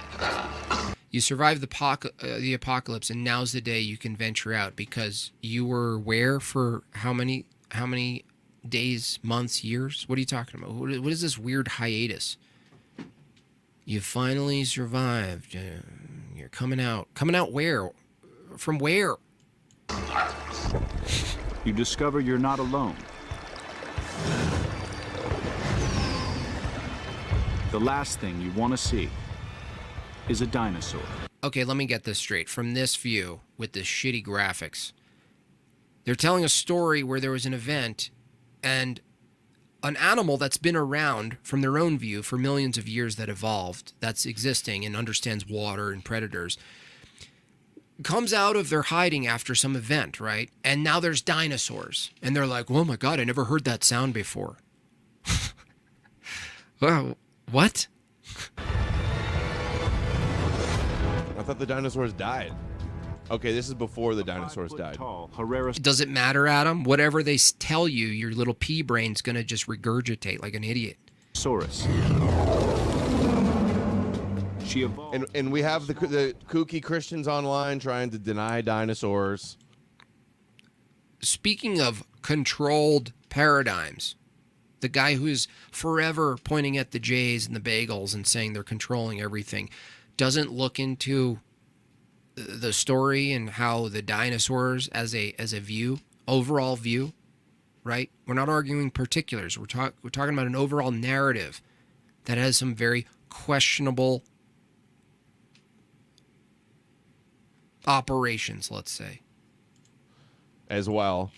Speaker 2: You survived the apocalypse, and now's the day you can venture out because you were where for how many days, months, years? What are you talking about? What is this weird hiatus? You finally survived. You're coming out. Coming out where? From where?
Speaker 7: You discover you're not alone. The last thing you want to see is a dinosaur.
Speaker 2: Okay, let me get this straight. From this view, with the shitty graphics, they're telling a story where there was an event and an animal that's been around from their own view for millions of years that evolved, that's existing and understands water and predators, comes out of their hiding after some event, right? And now there's dinosaurs. And they're like, oh my God, I never heard that sound before. Well, what?
Speaker 4: I thought the dinosaurs died. Okay, this is before the dinosaurs died.
Speaker 2: Does it matter, Adam? Whatever they tell you, your little pea brain's going to just regurgitate like an idiot.
Speaker 7: She evolved.
Speaker 4: And we have the kooky Christians online trying to deny dinosaurs.
Speaker 2: Speaking of controlled paradigms, the guy who's forever pointing at the Jays and the bagels and saying they're controlling everything doesn't look into the story and how the dinosaurs as a view, overall view, right? We're not arguing particulars. We're talking about an overall narrative that has some very questionable operations, let's say.
Speaker 4: As well.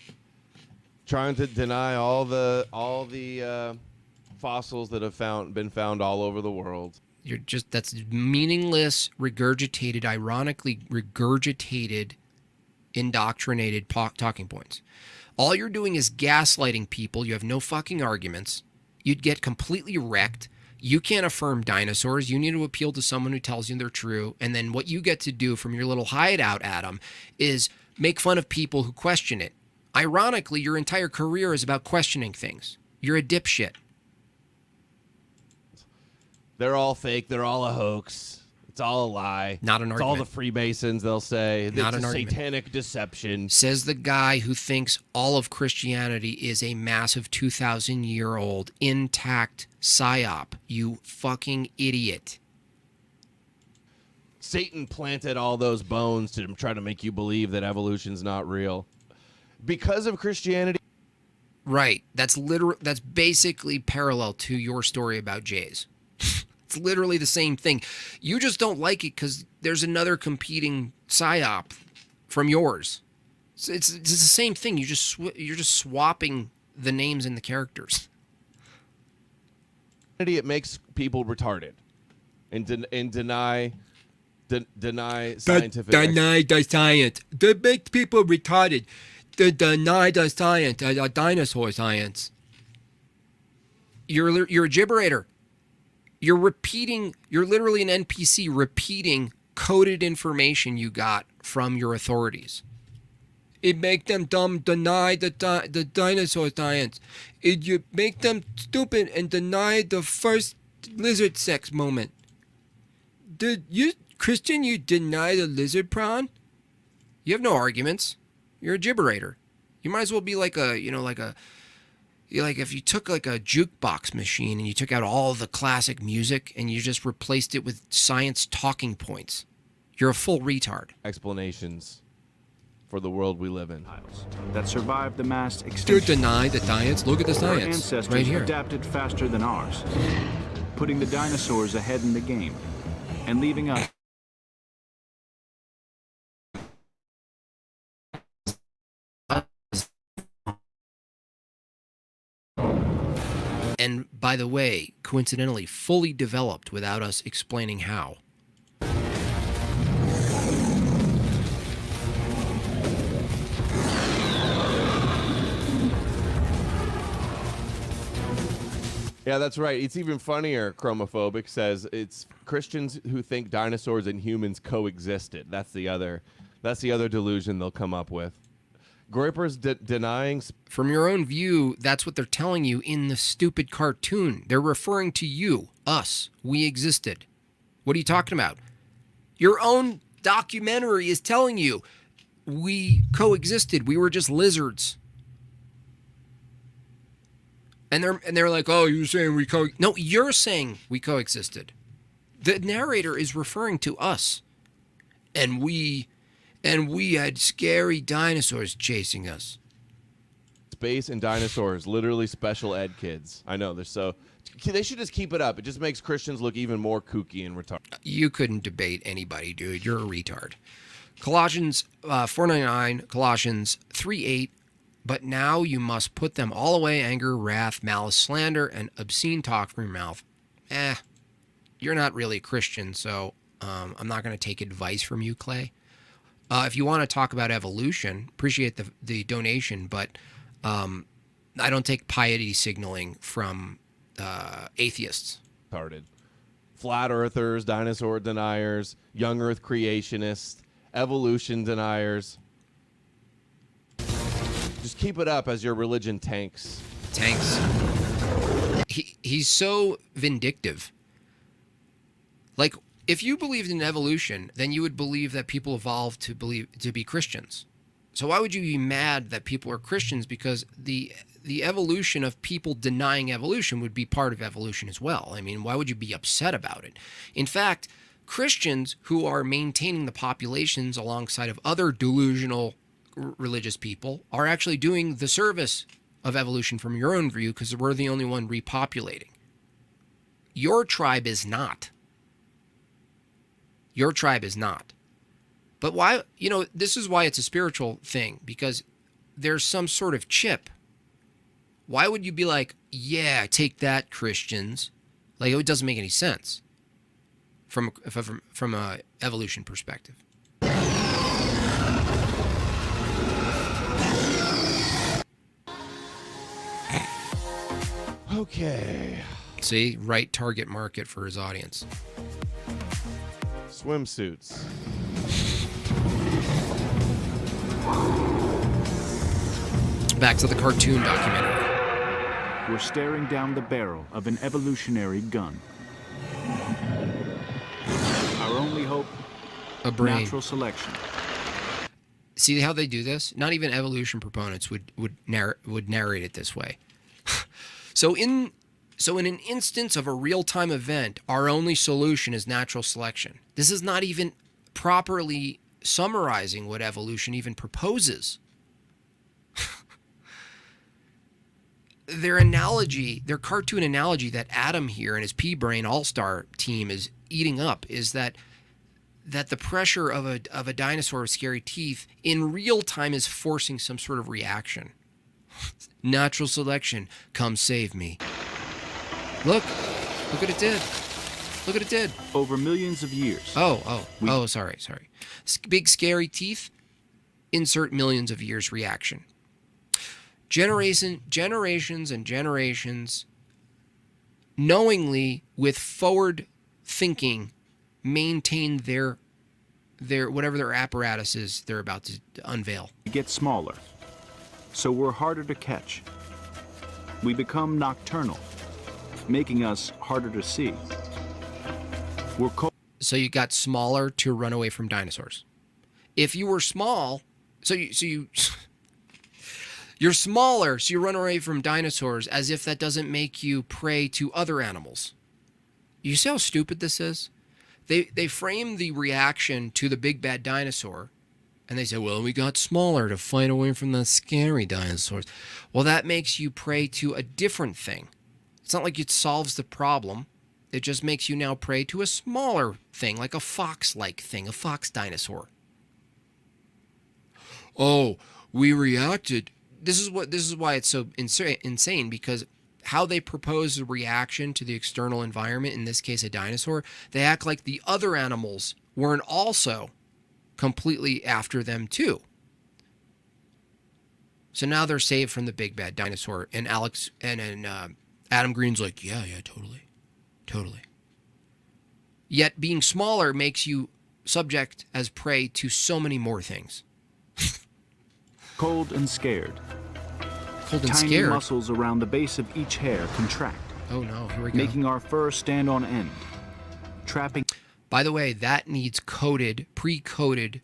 Speaker 4: Trying to deny all the fossils that have been found all over the world.
Speaker 2: That's meaningless, regurgitated, ironically regurgitated, indoctrinated talking points. All you're doing is gaslighting people. You have no fucking arguments. You'd get completely wrecked. You can't affirm dinosaurs. You need to appeal to someone who tells you they're true. And then what you get to do from your little hideout, Adam, is make fun of people who question it. Ironically, your entire career is about questioning things. You're a dipshit.
Speaker 4: They're all fake. They're all a hoax. It's all a lie.
Speaker 2: Not an
Speaker 4: it's
Speaker 2: argument.
Speaker 4: all the Freemasons, they'll say.
Speaker 2: Not
Speaker 4: it's
Speaker 2: an
Speaker 4: a
Speaker 2: argument.
Speaker 4: satanic deception.
Speaker 2: Says the guy who thinks all of Christianity is a massive 2,000-year-old intact psyop. You fucking idiot.
Speaker 4: Satan planted all those bones to try to make you believe that evolution's not real. Because of Christianity.
Speaker 2: Right. That's basically parallel to your story about Jays. It's literally the same thing. You just don't like it because there's another competing psyop from yours. It's the same thing. You're just swapping the names and the characters.
Speaker 4: It makes people retarded and deny scientific.
Speaker 2: Deny the science. That makes people retarded. Deny the science, the dinosaur science. You're a gibberator. You're literally an NPC repeating coded information you got from your authorities. It make them dumb, deny the dinosaur science. You make them stupid and deny the first lizard sex moment. Did you, Christian, you deny the lizard prawn? You have no arguments. You're a gibberator. You might as well be like if you took like a jukebox machine and you took out all the classic music and you just replaced it with science talking points. You're a full retard.
Speaker 4: Explanations for the world we live in.
Speaker 7: That survived the mass extinction.
Speaker 2: You deny the science. Look at the
Speaker 7: Our
Speaker 2: science
Speaker 7: ancestors
Speaker 2: right here.
Speaker 7: adapted faster than ours, putting the dinosaurs ahead in the game and leaving us.
Speaker 2: And by the way, coincidentally, fully developed without us explaining how.
Speaker 4: Yeah, that's right. It's even funnier, Chromophobic says it's Christians who think dinosaurs and humans coexisted. That's the other delusion they'll come up with. Groyper's denying...
Speaker 2: From your own view, that's what they're telling you in the stupid cartoon. They're referring to you, us. We existed. What are you talking about? Your own documentary is telling you we coexisted. We were just lizards. And they're like, oh, you're saying we No, you're saying we coexisted. The narrator is referring to us. And we had scary dinosaurs chasing us.
Speaker 4: Space and dinosaurs, literally special ed kids. I know, they should just keep it up. It just makes Christians look even more kooky and retarded.
Speaker 2: You couldn't debate anybody, dude. You're a retard. Colossians 4:9, Colossians 3:8. But now you must put them all away: anger, wrath, malice, slander, and obscene talk from your mouth. You're not really a Christian, so I'm not going to take advice from you, Clay. If you want to talk about evolution, appreciate the donation, but I don't take piety signaling from atheists.
Speaker 4: Retarded. Flat earthers, dinosaur deniers, young earth creationists, evolution deniers. Just keep it up as your religion tanks.
Speaker 2: He's so vindictive. Like, if you believed in evolution, then you would believe that people evolved to be Christians. So why would you be mad that people are Christians? Because the evolution of people denying evolution would be part of evolution as well. I mean, why would you be upset about it? In fact, Christians who are maintaining the populations alongside of other delusional religious people are actually doing the service of evolution from your own view, because we're the only one repopulating. Your tribe is not. Your tribe is not. But why, this is why it's a spiritual thing, because there's some sort of chip. Why would you be like, yeah, take that, Christians? Like, it doesn't make any sense from a evolution perspective.
Speaker 4: Okay.
Speaker 2: See, right target market for his audience.
Speaker 4: Swimsuits.
Speaker 2: Back to the cartoon documentary.
Speaker 7: We're staring down the barrel of an evolutionary gun. Our only hope,
Speaker 2: A brain.
Speaker 7: natural selection.
Speaker 2: See how they do this? Not even evolution proponents would narrate it this way. So in an instance of a real-time event, our only solution is natural selection. This is not even properly summarizing what evolution even proposes. Their cartoon analogy that Adam here and his P-Brain All-Star team is eating up is that the pressure of a dinosaur with scary teeth in real time is forcing some sort of reaction. Natural selection, come save me. Look what it did. Look what it did.
Speaker 7: Over millions of years.
Speaker 2: Sorry. Big scary teeth, insert millions of years reaction. Generations and generations, knowingly, with forward thinking, maintain their whatever their apparatus is they're about to unveil.
Speaker 7: We get smaller, so we're harder to catch. We become nocturnal, making us harder to see. We're cold.
Speaker 2: So you got smaller to run away from dinosaurs. If you were small, you're smaller, so you run away from dinosaurs, as if that doesn't make you prey to other animals. You see how stupid this is? They frame the reaction to the big bad dinosaur, and they say, well, we got smaller to fight away from the scary dinosaurs. Well, that makes you prey to a different thing. It's not like it solves the problem. It just makes you now prey to a smaller thing, like a fox-like thing, a fox dinosaur. Oh, we reacted. This is why it's so insane, because how they propose a reaction to the external environment, in this case a dinosaur, they act like the other animals weren't also completely after them too. So now they're saved from the big bad dinosaur, and Adam Green's like, yeah, totally. Yet being smaller makes you subject as prey to so many more things.
Speaker 7: Cold and scared.
Speaker 2: Cold and
Speaker 7: Tiny
Speaker 2: scared.
Speaker 7: muscles around the base of each hair contract.
Speaker 2: Oh no, here we go.
Speaker 7: Making our fur stand on end. Trapping.
Speaker 2: By the way, that needs pre-coded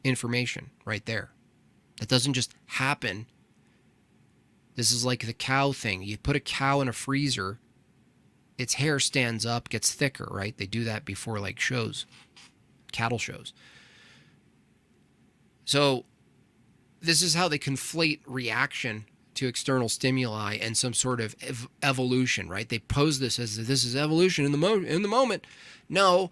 Speaker 2: information right there. That doesn't just happen. This is like the cow thing. You put a cow in a freezer, its hair stands up, gets thicker, right? They do that before like shows, cattle shows. So this is how they conflate reaction to external stimuli and some sort of evolution, right? They pose this as this is evolution in the moment. No,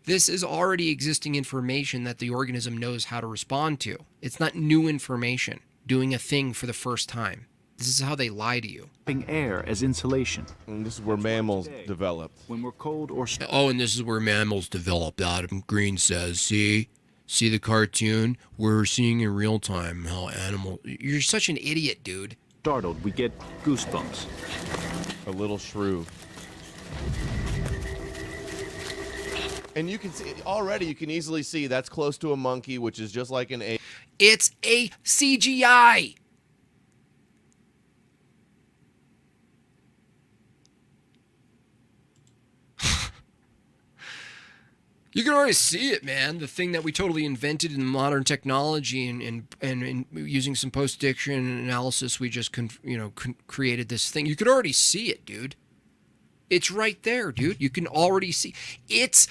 Speaker 2: this is already existing information that the organism knows how to respond to. It's not new information doing a thing for the first time. This is how they lie to you.
Speaker 7: Air as insulation.
Speaker 4: And this is where mammals developed.
Speaker 7: When we're cold or
Speaker 2: and this is where mammals developed. Adam Green says, see the cartoon? We're seeing in real time how animals... You're such an idiot, dude.
Speaker 7: Startled, we get goosebumps.
Speaker 4: A little shrew. And you can see already. You can easily see that's close to a monkey, which is just like an ape.
Speaker 2: It's a CGI. You can already see it, man. The thing that we totally invented in modern technology and using some post-diction analysis, we just created this thing. You can already see it, dude. It's right there, dude. You can already see. It's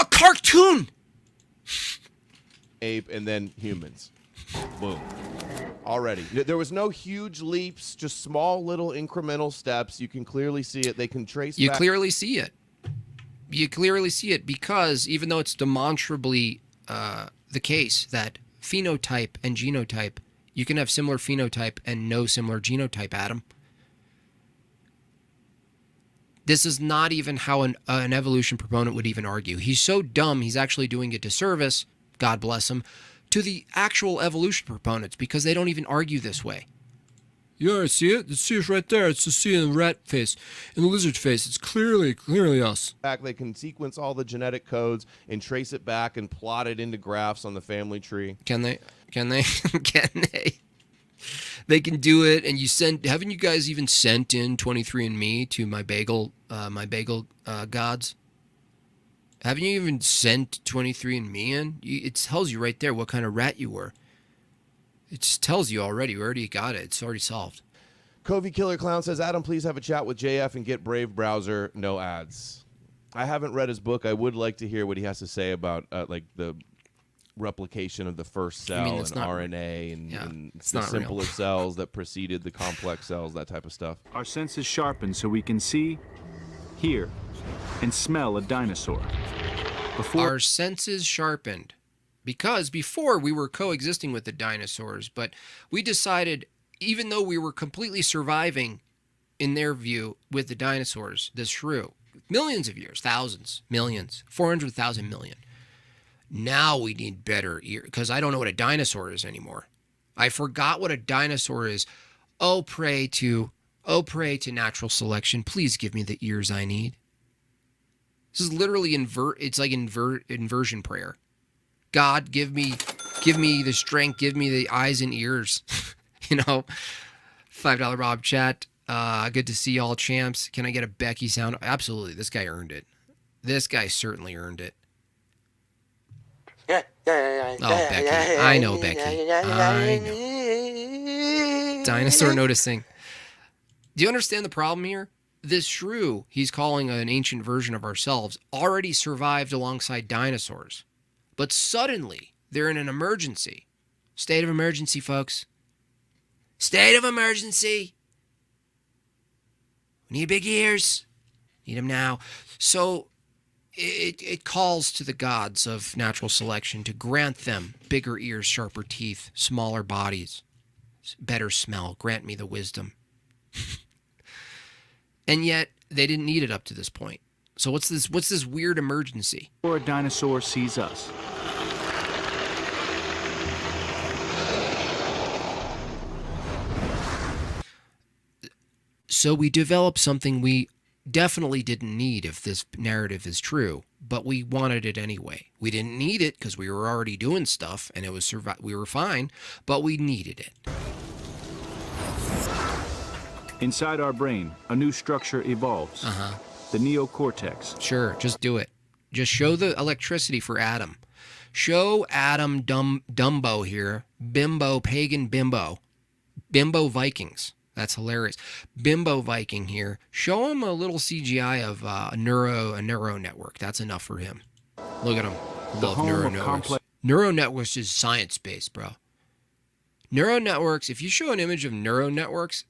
Speaker 2: a cartoon.
Speaker 4: Ape and then humans. Boom. Already. There was no huge leaps, just small little incremental steps. You can clearly see it. They can trace
Speaker 2: You
Speaker 4: back.
Speaker 2: clearly see it. You clearly see it because even though it's demonstrably the case that phenotype and genotype, you can have similar phenotype and no similar genotype, Adam. This is not even how an evolution proponent would even argue. He's so dumb, he's actually doing a disservice, God bless him, to the actual evolution proponents because they don't even argue this way. Yeah, see it? See it right there. It's the sea in the rat face. In the lizard face, it's clearly us.
Speaker 4: Back, they can sequence all the genetic codes and trace it back and plot it into graphs on the family tree.
Speaker 2: Can they? Can they? Can they? They can do it, and haven't you guys even sent in 23andMe to my bagel gods? Haven't you even sent 23andMe in? It tells you right there what kind of rat you were. It just tells you already. We already got it. It's already solved.
Speaker 4: Covey Killer Clown says, Adam, please have a chat with JF and get Brave Browser, no ads. I haven't read his book. I would like to hear what he has to say about like the replication of the first cell and RNA and the simpler cells that preceded the complex cells, that type of stuff.
Speaker 7: Our senses sharpened so we can see, hear, and smell a dinosaur.
Speaker 2: Our senses sharpened. Because before we were coexisting with the dinosaurs, but we decided, even though we were completely surviving, in their view, with the dinosaurs, the shrew, millions of years, thousands, millions, 400,000 million. Now we need better ear, because I don't know what a dinosaur is anymore. I forgot what a dinosaur is. Oh, pray to natural selection. Please give me the ears I need. This is literally inversion prayer. God, give me the strength, give me the eyes and ears. $5 Rob chat. Good to see y'all, champs. Can I get a Becky sound? Absolutely. This guy earned it. This guy certainly earned it. Oh, Becky. I know, Becky. I know. Dinosaur noticing. Do you understand the problem here? This shrew he's calling an ancient version of ourselves already survived alongside dinosaurs. But suddenly, they're in an emergency. State of emergency, folks. State of emergency. We need big ears. Need them now. So it calls to the gods of natural selection to grant them bigger ears, sharper teeth, smaller bodies, better smell. Grant me the wisdom. And yet, they didn't need it up to this point. So what's this weird emergency?
Speaker 7: Or a dinosaur sees us.
Speaker 2: So we developed something we definitely didn't need if this narrative is true, but we wanted it anyway. We didn't need it because we were already doing stuff and we were fine, but we needed it.
Speaker 7: Inside our brain, a new structure evolves. The neocortex.
Speaker 2: Sure, just do it. Just show the electricity for Adam. Show Adam Dumbo here. Bimbo, pagan bimbo. Bimbo Vikings. That's hilarious. Bimbo Viking here. Show him a little CGI of a neural network. That's enough for him. Look at him. Love neural networks. Neural networks is science-based, bro. Neural networks, if you show an image of neural networks,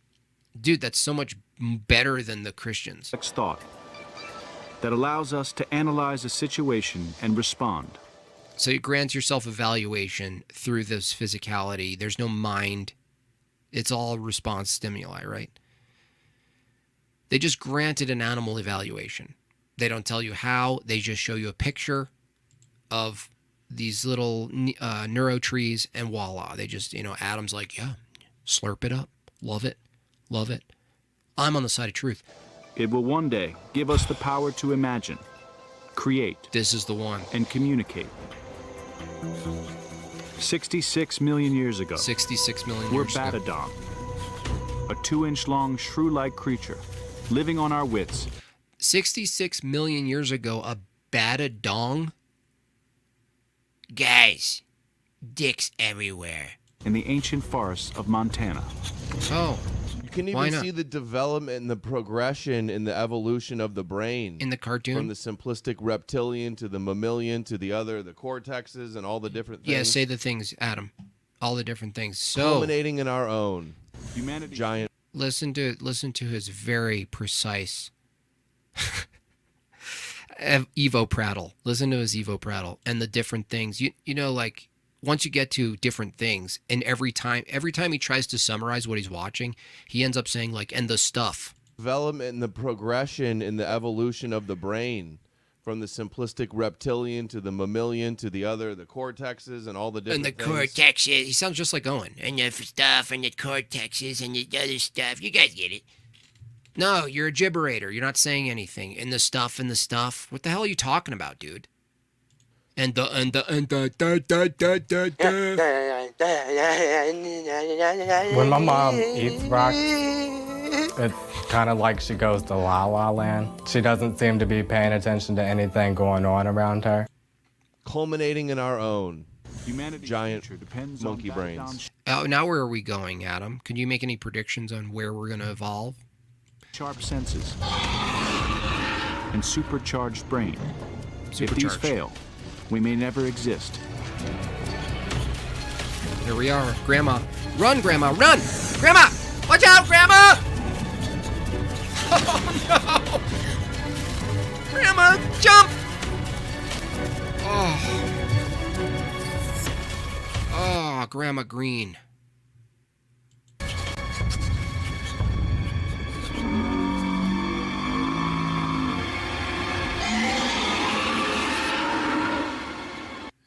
Speaker 2: dude, that's so much better than the Christians.
Speaker 7: Thought that allows us to analyze a situation and respond.
Speaker 2: So it grants yourself evaluation through this physicality. There's no mind. It's all response stimuli, right? They just granted an animal evaluation. They don't tell you how. They just show you a picture of these little neuro trees, and voila. They just, Adam's like, yeah, slurp it up. Love it. Love it. I'm on the side of truth.
Speaker 7: It will one day give us the power to imagine, create.
Speaker 2: This is the one.
Speaker 7: And communicate. 66 million years ago.
Speaker 2: 66 million
Speaker 7: we're
Speaker 2: years ago.
Speaker 7: We're Batadon, a 2-inch-long shrew-like creature, living on our wits.
Speaker 2: 66 million years ago, a Batadon? Guys, dicks everywhere.
Speaker 7: In the ancient forests of Montana.
Speaker 2: Oh.
Speaker 4: You can even see the development and the progression in the evolution of the brain.
Speaker 2: In the cartoon?
Speaker 4: From the simplistic reptilian to the mammalian to the cortexes and all the different things.
Speaker 2: Yeah, say the things, Adam. All the different things. So
Speaker 4: culminating in our own
Speaker 7: humanity.
Speaker 4: Giant.
Speaker 2: Listen to his very precise Evo prattle. Listen to his Evo prattle and the different things. Like once you get to different things, and every time he tries to summarize what he's watching, he ends up saying like, and the stuff.
Speaker 4: Development and the progression in the evolution of the brain from the simplistic reptilian to the mammalian to the cortexes and all the different
Speaker 6: And the
Speaker 4: things.
Speaker 6: cortexes. He sounds just like Owen. And the stuff and the cortexes and the other stuff. You guys get it.
Speaker 2: No, you're a gibberator. You're not saying anything. And the stuff. What the hell are you talking about, dude? And the
Speaker 10: When my mom eats rocks, it's kind of like she goes to La La Land. She doesn't seem to be paying attention to anything going on around her.
Speaker 4: Culminating in our own
Speaker 7: Humanity's
Speaker 4: giant
Speaker 7: future depends
Speaker 4: monkey
Speaker 7: on
Speaker 4: brains.
Speaker 2: Oh, now where are we going, Adam? Can you make any predictions on where we're going to evolve?
Speaker 7: sharp senses and supercharged brain. If these
Speaker 2: Supercharged.
Speaker 7: fail, we may never exist.
Speaker 2: Here we are. Grandma. Run, Grandma, run! Grandma! Watch out, Grandma! Oh, no! Grandma, jump! Oh, Grandma Green.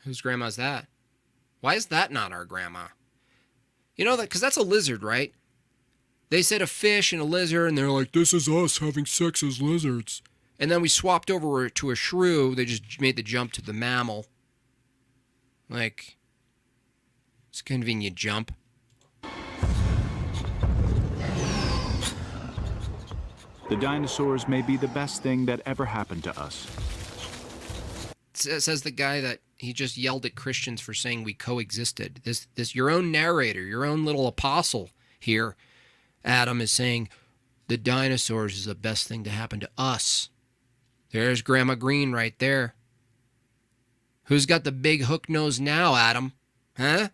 Speaker 2: Whose grandma's that? Why is that not our grandma? You know that, because that's a lizard, right? They said a fish and a lizard, and they're like, this is us having sex as lizards. And then we swapped over to a shrew. They just made the jump to the mammal. Like, it's a convenient jump.
Speaker 7: The dinosaurs may be the best thing that ever happened to us.
Speaker 2: Says the guy that he just yelled at Christians for saying we coexisted. This your own narrator, your own little apostle here, Adam, is saying the dinosaurs is the best thing to happen to us. There's Grandma Green right there. Who's got the big hook nose now, Adam? Huh?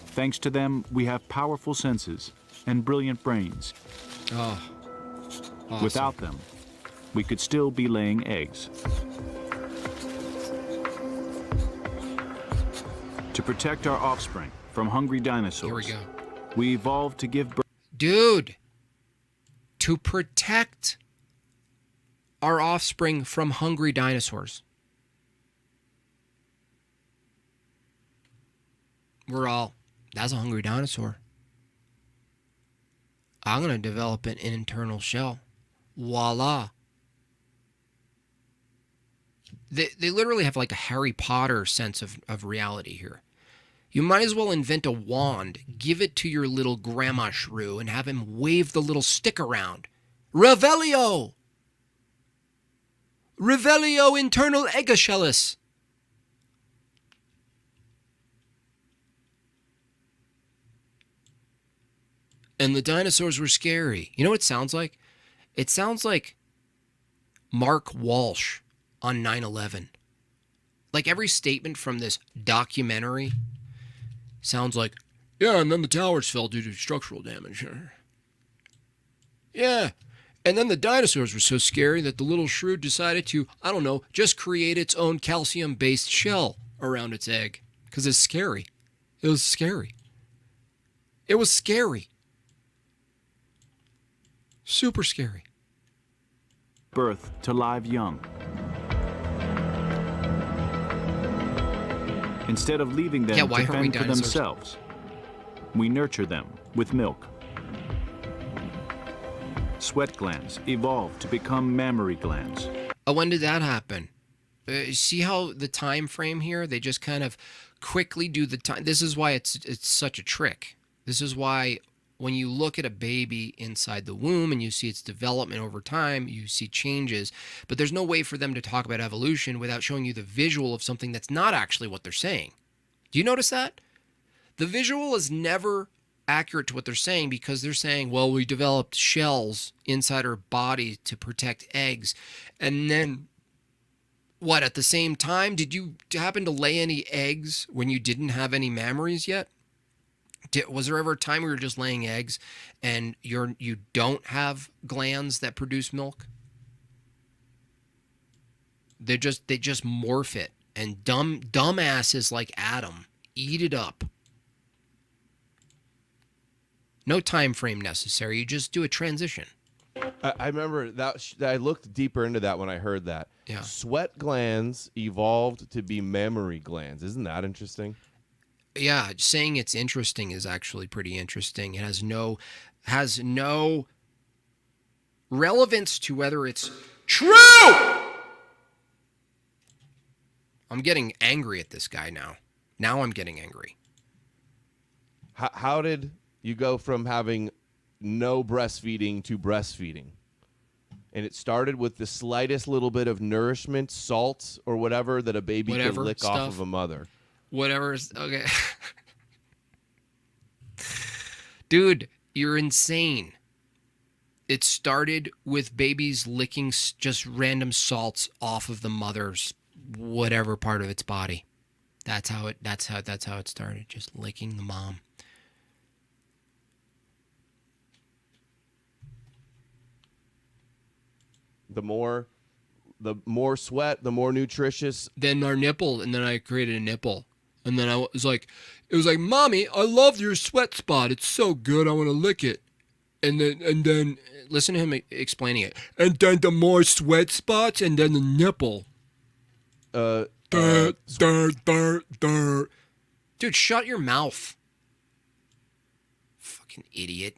Speaker 7: Thanks to them, we have powerful senses and brilliant brains.
Speaker 2: Oh, awesome.
Speaker 7: Without them, we could still be laying eggs. To protect our offspring from hungry dinosaurs,
Speaker 2: Here we go.
Speaker 7: we evolved to give birth.
Speaker 2: Dude, to protect our offspring from hungry dinosaurs. That's a hungry dinosaur. I'm going to develop an internal shell. Voila. They literally have like a Harry Potter sense of reality here. You might as well invent a wand, give it to your little grandma shrew, and have him wave the little stick around. Revelio! Revelio internal egoshellis! And the dinosaurs were scary. You know what it sounds like? It sounds like Mark Walsh on 9/11. Like every statement from this documentary sounds like, yeah, and then the towers fell due to structural damage. Yeah, and then the dinosaurs were so scary that the little shrew decided to, I don't know, just create its own calcium-based shell around its egg. Because it's scary. It was scary. It was scary. Super scary.
Speaker 7: Birth to live young. Instead of leaving them
Speaker 2: why
Speaker 7: to
Speaker 2: aren't we
Speaker 7: fend for
Speaker 2: dinosaurs?
Speaker 7: themselves, we nurture them with milk. Sweat glands evolved to become mammary glands.
Speaker 2: Oh, when did that happen? See how the time frame here? They just kind of quickly do the time. This is why it's such a trick. This is why when you look at a baby inside the womb and you see its development over time, you see changes. But there's no way for them to talk about evolution without showing you the visual of something that's not actually what they're saying. Do you notice that? The visual is never accurate to what they're saying because they're saying, well, we developed shells inside our body to protect eggs. And then, what, at the same time, did you happen to lay any eggs when you didn't have any mammaries yet? Was there ever a time where you're just laying eggs and you don't have glands that produce milk? They just morph it, and dumbasses like Adam eat it up. No time frame necessary. You just do a transition.
Speaker 4: I remember that I looked deeper into that when I heard that.
Speaker 2: Yeah.
Speaker 4: Sweat glands evolved to be mammary glands. Isn't that interesting?
Speaker 2: Yeah, saying it's interesting is actually pretty interesting. It has no relevance to whether it's true. I'm getting angry at this guy now. Now I'm getting angry.
Speaker 4: How did you go from having no breastfeeding to breastfeeding? And it started with the slightest little bit of nourishment, salt, or whatever that a baby could lick off of a mother.
Speaker 2: Whatever's okay. Dude, you're insane. It started with babies licking just random salts off of the mother's whatever part of its body. That's how it started, just licking the mom.
Speaker 4: The more sweat, the more nutritious.
Speaker 2: Then our nipple, and then I created a nipple. And then it was like, Mommy, I love your sweat spot. It's so good. I want to lick it. And then listen to him explaining it. And then the more sweat spots, and then the nipple. Dude, shut your mouth. Fucking idiot.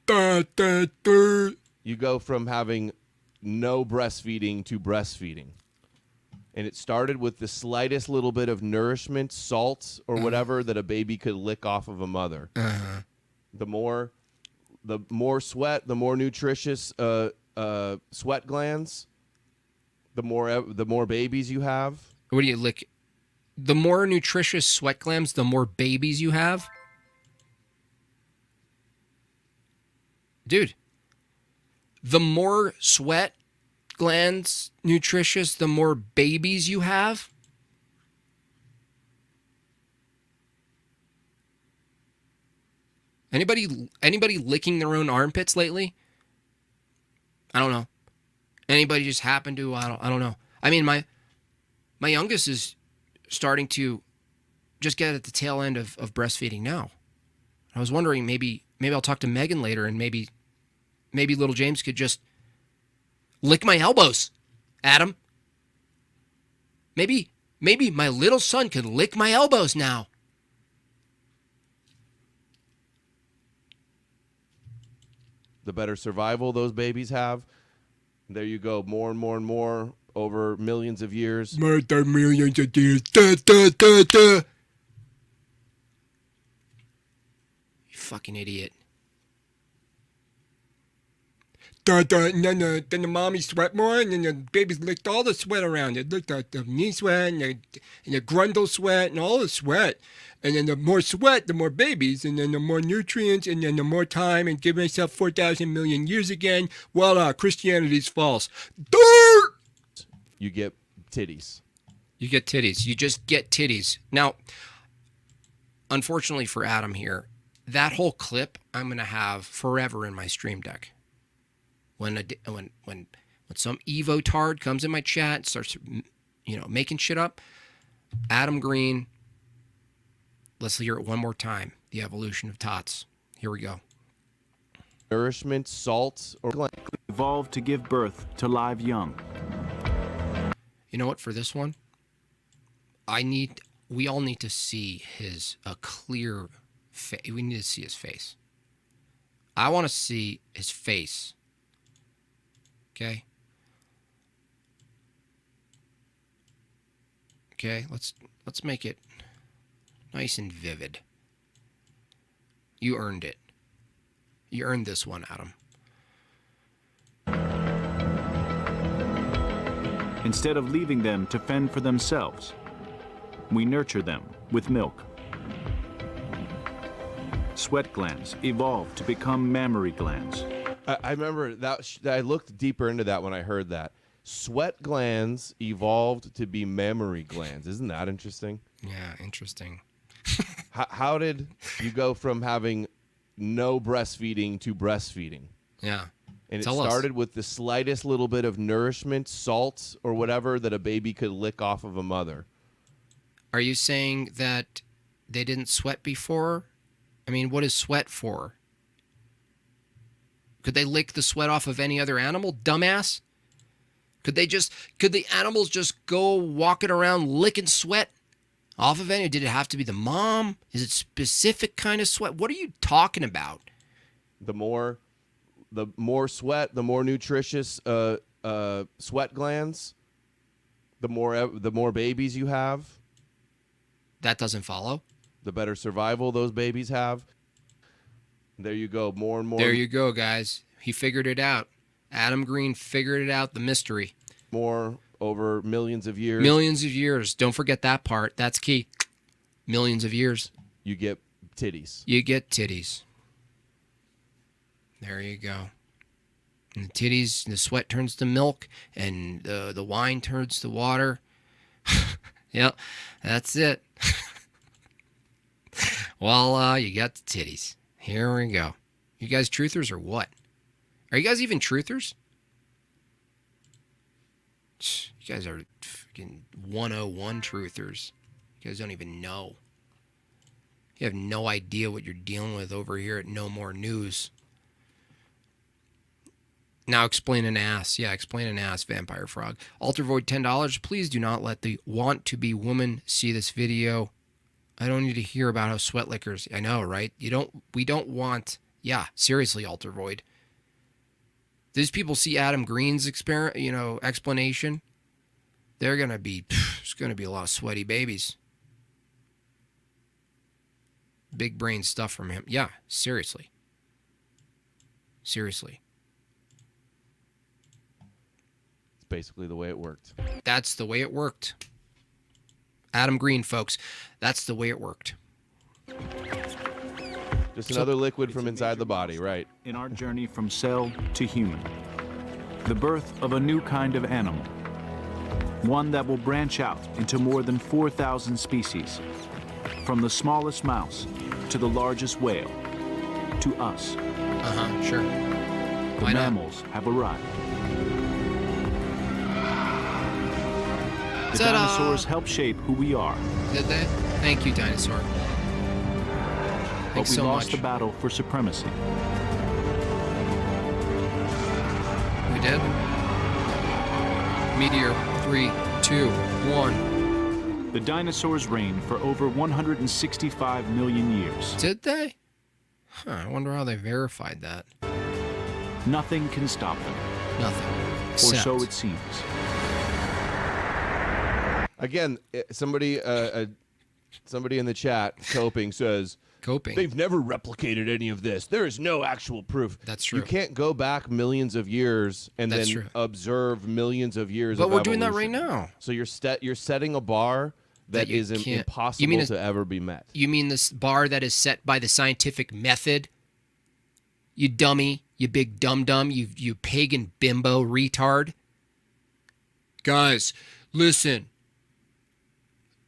Speaker 4: You go from having no breastfeeding to breastfeeding. And it started with the slightest little bit of nourishment, salt, or whatever that a baby could lick off of a mother. The more sweat, the more nutritious sweat glands, the more babies you have.
Speaker 2: What do you lick? The more nutritious sweat glands, the more babies you have? Dude, the more sweat glands nutritious, the more babies you have? Anybody licking their own armpits lately? I don't know. Anybody just happen to? I don't know. I mean, my youngest is starting to just get at the tail end of breastfeeding now. I was wondering maybe I'll talk to Megan later, and maybe little James could just lick my elbows, Adam. Maybe my little son could lick my elbows now.
Speaker 4: The better survival those babies have. There you go, more and more and more over millions of years.
Speaker 2: Millions of years. You fucking idiot. And then the mommy sweat more, and then the babies licked all the sweat around. It licked out the knee sweat and the grundle sweat and all the sweat. And then the more sweat, the more babies, and then the more nutrients, and then the more time, and give myself 4,000 million years again. Voila, Christianity's false. Dirt!
Speaker 4: You get titties.
Speaker 2: You get titties. You just get titties. Now, unfortunately for Adam here, that whole clip I'm going to have forever in my stream deck. When some Evo tard comes in my chat and starts, making shit up, Adam Green, let's hear it one more time. The evolution of tots. Here we go.
Speaker 4: Nourishment, salt, or
Speaker 7: evolved to give birth to live young.
Speaker 2: You know what? For this one, we all need to see a clear face. We need to see his face. I want to see his face. Okay. Okay, let's make it nice and vivid. You earned it. You earned this one, Adam.
Speaker 7: Instead of leaving them to fend for themselves, we nurture them with milk. Sweat glands evolved to become mammary glands.
Speaker 4: I remember that I looked deeper into that when I heard that. Sweat glands evolved to be mammary glands. Isn't that interesting?
Speaker 2: Yeah, interesting.
Speaker 4: How did you go from having no breastfeeding to breastfeeding?
Speaker 2: Yeah.
Speaker 4: And it started with the slightest little bit of nourishment, salt, or whatever that a baby could lick off of a mother.
Speaker 2: Are you saying that they didn't sweat before? I mean, what is sweat for? Could they lick the sweat off of any other animal, dumbass? Could the animals just go walking around licking sweat off of any? Did it have to be the mom? Is it specific kind of sweat? What are you talking about?
Speaker 4: The more sweat, the more nutritious sweat glands, the more babies you have.
Speaker 2: That doesn't follow.
Speaker 4: The better survival those babies have. There you go. More and more.
Speaker 2: There you go, guys. He figured it out. Adam Green figured it out, the mystery.
Speaker 4: More over millions of years.
Speaker 2: Millions of years. Don't forget that part. That's key. Millions of years.
Speaker 4: You get titties.
Speaker 2: You get titties. There you go. And the titties, the sweat turns to milk, and the wine turns to water. Yep, that's it. Well, you got the titties. Here we go. You guys truthers or what? Are you guys even truthers? You guys are fucking 101 truthers. You guys don't even know. You have no idea what you're dealing with over here at No More News. Now explain an ass. Yeah, explain an ass, Vampire Frog. Alter Void $10. Please do not let the want-to-be woman see this video. I don't need to hear about how sweat lickers. I know, right? We don't want... Yeah, seriously, Alter Void. These people see Adam Green's explanation. They're going to be... There's going to be a lot of sweaty babies. Big brain stuff from him. Yeah, seriously. Seriously.
Speaker 4: It's basically the way it worked.
Speaker 2: That's the way it worked. Adam Green, folks. That's the way it worked.
Speaker 4: Just another liquid from inside the body, right?
Speaker 7: In our journey from cell to human. The birth of a new kind of animal. One that will branch out into more than 4,000 species. From the smallest mouse to the largest whale. To us.
Speaker 2: Sure.
Speaker 7: The
Speaker 2: Why not?
Speaker 7: mammals have arrived. The
Speaker 2: Ta-da!
Speaker 7: dinosaurs help shape who we are.
Speaker 2: Did they? Thank you, Dinosaur.
Speaker 7: But
Speaker 2: Thanks
Speaker 7: we
Speaker 2: so
Speaker 7: lost
Speaker 2: much.
Speaker 7: the battle for supremacy.
Speaker 2: We did? Meteor, 3, 2, 1.
Speaker 7: The dinosaurs reigned for over 165 million years.
Speaker 2: Did they? Huh, I wonder how they verified that.
Speaker 7: Nothing can stop them.
Speaker 2: Nothing.
Speaker 7: Or so
Speaker 2: Except-
Speaker 7: it seems.
Speaker 4: Again, somebody in the chat, Coping, says,
Speaker 2: Coping.
Speaker 4: they've never replicated any of this. There is no actual proof.
Speaker 2: That's true.
Speaker 4: You can't go back millions of years and
Speaker 2: That's
Speaker 4: then
Speaker 2: true.
Speaker 4: observe millions of years
Speaker 2: But
Speaker 4: of
Speaker 2: we're doing that
Speaker 4: evolution.
Speaker 2: right now.
Speaker 4: So you're setting a bar that
Speaker 2: That you
Speaker 4: is
Speaker 2: can't-
Speaker 4: impossible
Speaker 2: you mean
Speaker 4: to ever be met.
Speaker 2: You mean this bar that is set by the scientific method? You dummy, you big dum-dum, you pagan bimbo retard. Guys, listen.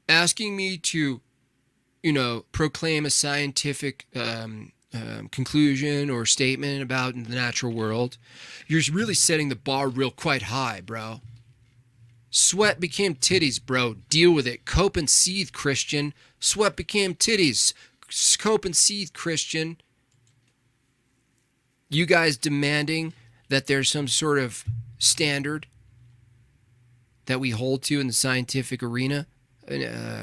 Speaker 2: Asking me to, proclaim a scientific conclusion or statement about the natural world, you're really setting the bar real quite high, bro. Sweat became titties, bro. Deal with it. Cope and seethe, Christian. Sweat became titties. Cope and seethe, Christian. You guys demanding that there's some sort of standard that we hold to in the scientific arena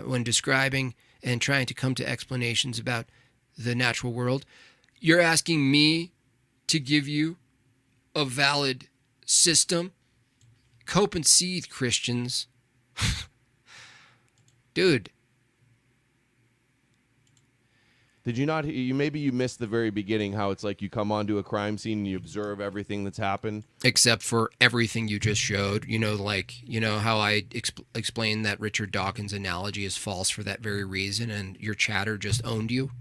Speaker 2: when describing and trying to come to explanations about the natural world. You're asking me to give you a valid system? Cope and seethe, Christians. Dude.
Speaker 4: Did you not? Maybe you missed the very beginning. How it's like you come onto a crime scene and you observe everything that's happened.
Speaker 2: Except for everything you just showed. How I explained that Richard Dawkins' analogy is false for that very reason, and your chatter just owned you.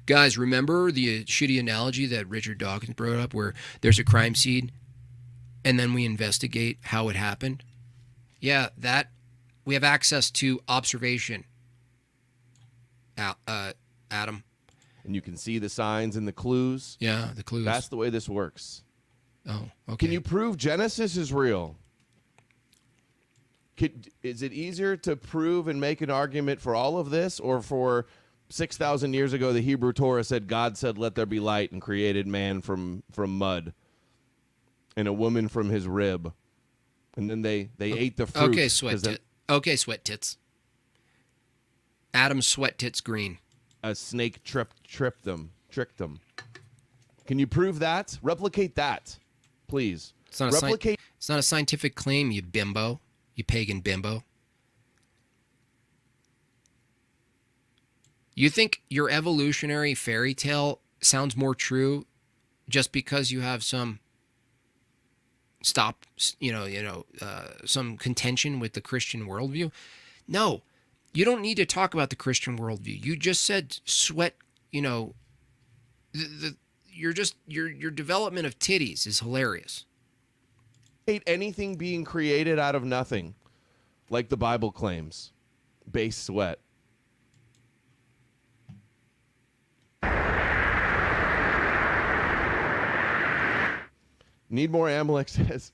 Speaker 2: Guys, remember the shitty analogy that Richard Dawkins brought up, where there's a crime scene, and then we investigate how it happened? Yeah, that we have access to observation. Adam.
Speaker 4: And you can see the signs and the clues.
Speaker 2: Yeah, the clues.
Speaker 4: That's the way this works.
Speaker 2: Oh, okay.
Speaker 4: Can you prove Genesis is real? Is it easier to prove and make an argument for all of this, or for 6,000 years ago, the Hebrew Torah said, God said, let there be light, and created man from mud and a woman from his rib. And then they ate the fruit.
Speaker 2: Okay, sweat tits. Adam's sweat tits green.
Speaker 4: A snake tricked them. Can you prove that? Replicate that, please.
Speaker 2: It's not a scientific claim, you bimbo. You pagan bimbo. You think your evolutionary fairy tale sounds more true just because you have some some contention with the Christian worldview? No, you don't need to talk about the Christian worldview. You just said sweat. Your development of titties is hilarious.
Speaker 4: Hate anything being created out of nothing, like the Bible claims. Base sweat. Need more Amalek says.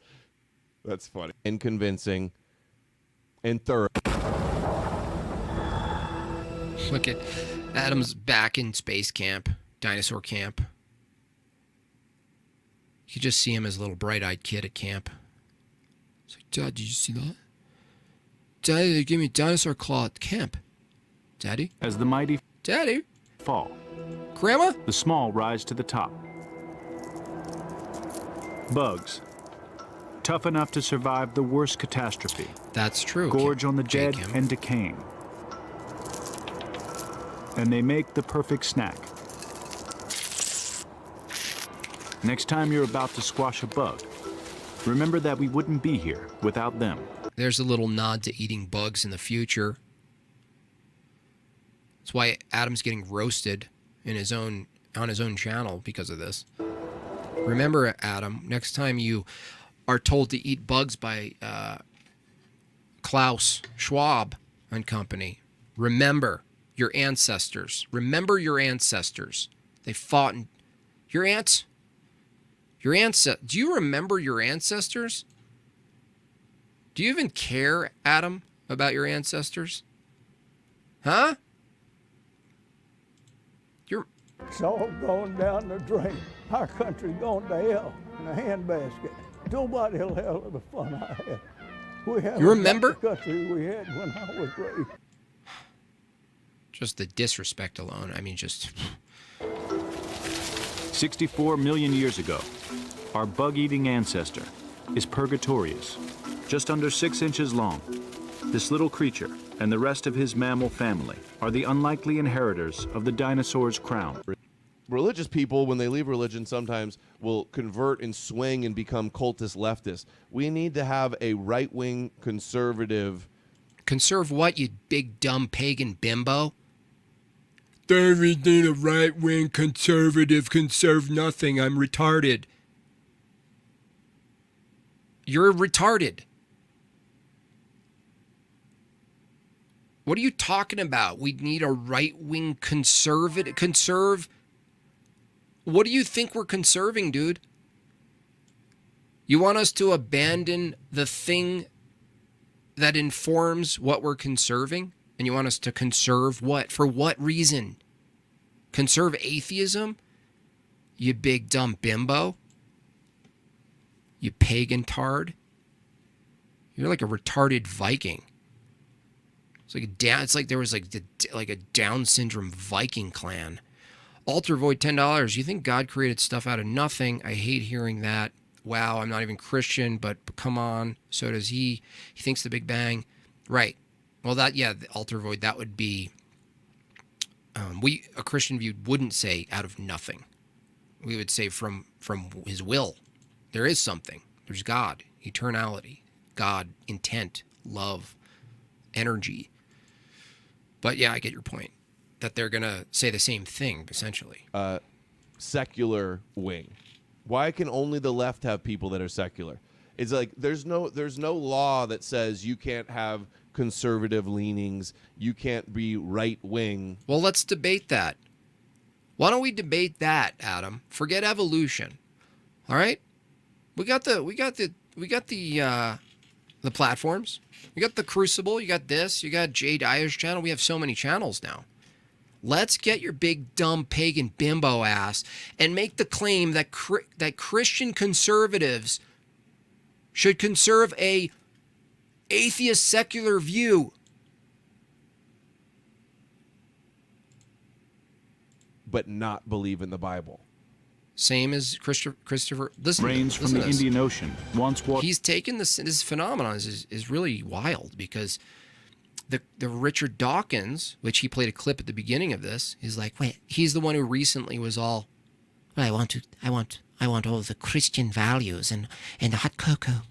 Speaker 4: That's funny. And convincing. And thorough.
Speaker 2: Look at Adam's back in space camp, dinosaur camp. You could just see him as a little bright-eyed kid at camp. It's like, Dad, did you see that? Daddy, they gave me a dinosaur claw at camp. Daddy?
Speaker 7: As the mighty
Speaker 2: Daddy?
Speaker 7: fall.
Speaker 2: Grandma?
Speaker 7: The small rise to the top. Bugs. Tough enough to survive the worst catastrophe.
Speaker 2: That's true.
Speaker 7: Gorge on the dead and decaying. And they make the perfect snack. Next time you're about to squash a bug, remember that we wouldn't be here without them.
Speaker 2: There's a little nod to eating bugs in the future. That's why Adam's getting roasted on his own channel because of this. Remember, Adam, next time you are told to eat bugs by Klaus Schwab and company, remember your ancestors. Remember your ancestors. They fought in... Your aunts? Your ancestors. Do you remember your ancestors? Do you even care, Adam, about your ancestors? Huh?
Speaker 11: It's all going down the drain. Our country going to hell in a handbasket. Nobody will have the fun I had.
Speaker 2: You remember?
Speaker 11: The country we had when I was raised.
Speaker 2: Just the disrespect alone. I mean, just...
Speaker 7: 64 million years ago, our bug-eating ancestor is Purgatorius, just under 6 inches long. This little creature and the rest of his mammal family are the unlikely inheritors of the dinosaur's crown.
Speaker 4: Religious people, when they leave religion, sometimes will convert and swing and become cultist leftists. We need to have a right-wing conservative...
Speaker 2: Conserve what, you big dumb pagan bimbo? Everything a right-wing conservative, conserve nothing. I'm retarded. You're retarded. What are you talking about? We need a right-wing conservative... Conserve... What do you think we're conserving, dude? You want us to abandon the thing that informs what we're conserving? And you want us to conserve what? For what reason? Conserve atheism? You big dumb bimbo? You pagan tard? You're like a retarded Viking. It's like there was like a Down syndrome Viking clan. Alter Void, $10. You think God created stuff out of nothing? I hate hearing that. Wow, I'm not even Christian, but come on. So does he. He thinks the Big Bang. Right. Well, the Alter Void, that would be... a Christian view wouldn't say out of nothing. We would say from his will. There is something. There's God, eternality, God, intent, love, energy. But yeah, I get your point. That they're going to say the same thing, essentially.
Speaker 4: Secular wing. Why can only the left have people that are secular? It's like there's no law that says you can't have conservative leanings. You can't be right wing.
Speaker 2: Well, let's debate that. Why don't we debate that, Adam? Forget evolution. All right? We got the platforms. We got the Crucible. You got this. You got Jay Dyer's channel. We have so many channels now. Let's get your big dumb pagan bimbo ass and make the claim that that Christian conservatives should conserve a atheist secular view.
Speaker 4: But not believe in the Bible.
Speaker 2: Same as Christopher. Listen,
Speaker 7: Rains from
Speaker 2: listen
Speaker 7: the
Speaker 2: to this.
Speaker 7: Indian Ocean. Once water.
Speaker 2: He's taken this phenomenon is really wild, because the Richard Dawkins, which he played a clip at the beginning of this, is like, wait, he's the one who recently was all,
Speaker 6: Well, I want all the Christian values and the hot cocoa.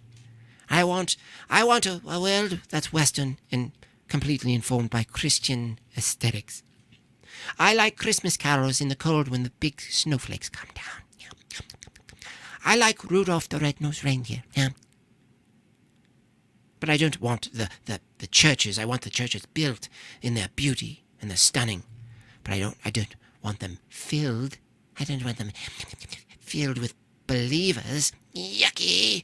Speaker 6: I want a world that's Western and completely informed by Christian aesthetics. I like Christmas carols in the cold when the big snowflakes come down. Yeah. I like Rudolph the Red-Nosed Reindeer. Yeah. But I don't want the churches. I want the churches built in their beauty and their stunning. But I don't want them filled. I don't want them filled with believers. Yucky.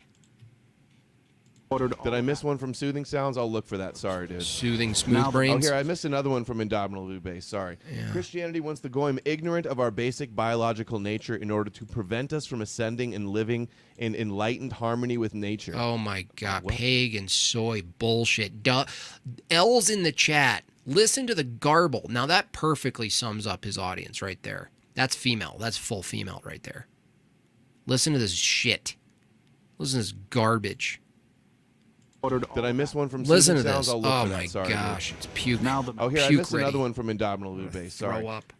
Speaker 4: Did I miss one from Soothing Sounds? I'll look for that. Sorry, dude.
Speaker 2: Soothing Smooth Brains.
Speaker 4: Oh, here, I missed another one from Indomitably Based. Sorry.
Speaker 2: Yeah.
Speaker 4: Christianity wants the goyim ignorant of our basic biological nature in order to prevent us from ascending and living in enlightened harmony with nature.
Speaker 2: Oh my God, pagan soy bullshit. L's in the chat. Listen to the garble. Now that perfectly sums up his audience right there. That's female. That's full female right there. Listen to this shit. Listen to this garbage.
Speaker 4: Did I miss one from
Speaker 2: Listen
Speaker 4: Soothing
Speaker 2: to
Speaker 4: Sounds?
Speaker 2: this.
Speaker 4: I'll look
Speaker 2: Oh
Speaker 4: for
Speaker 2: my
Speaker 4: that. Sorry,
Speaker 2: gosh,
Speaker 4: dude.
Speaker 2: it's puke.
Speaker 4: Oh, here, I
Speaker 2: puke
Speaker 4: missed
Speaker 2: ready.
Speaker 4: another one from Indomitably Based. Sorry.
Speaker 2: Throw up.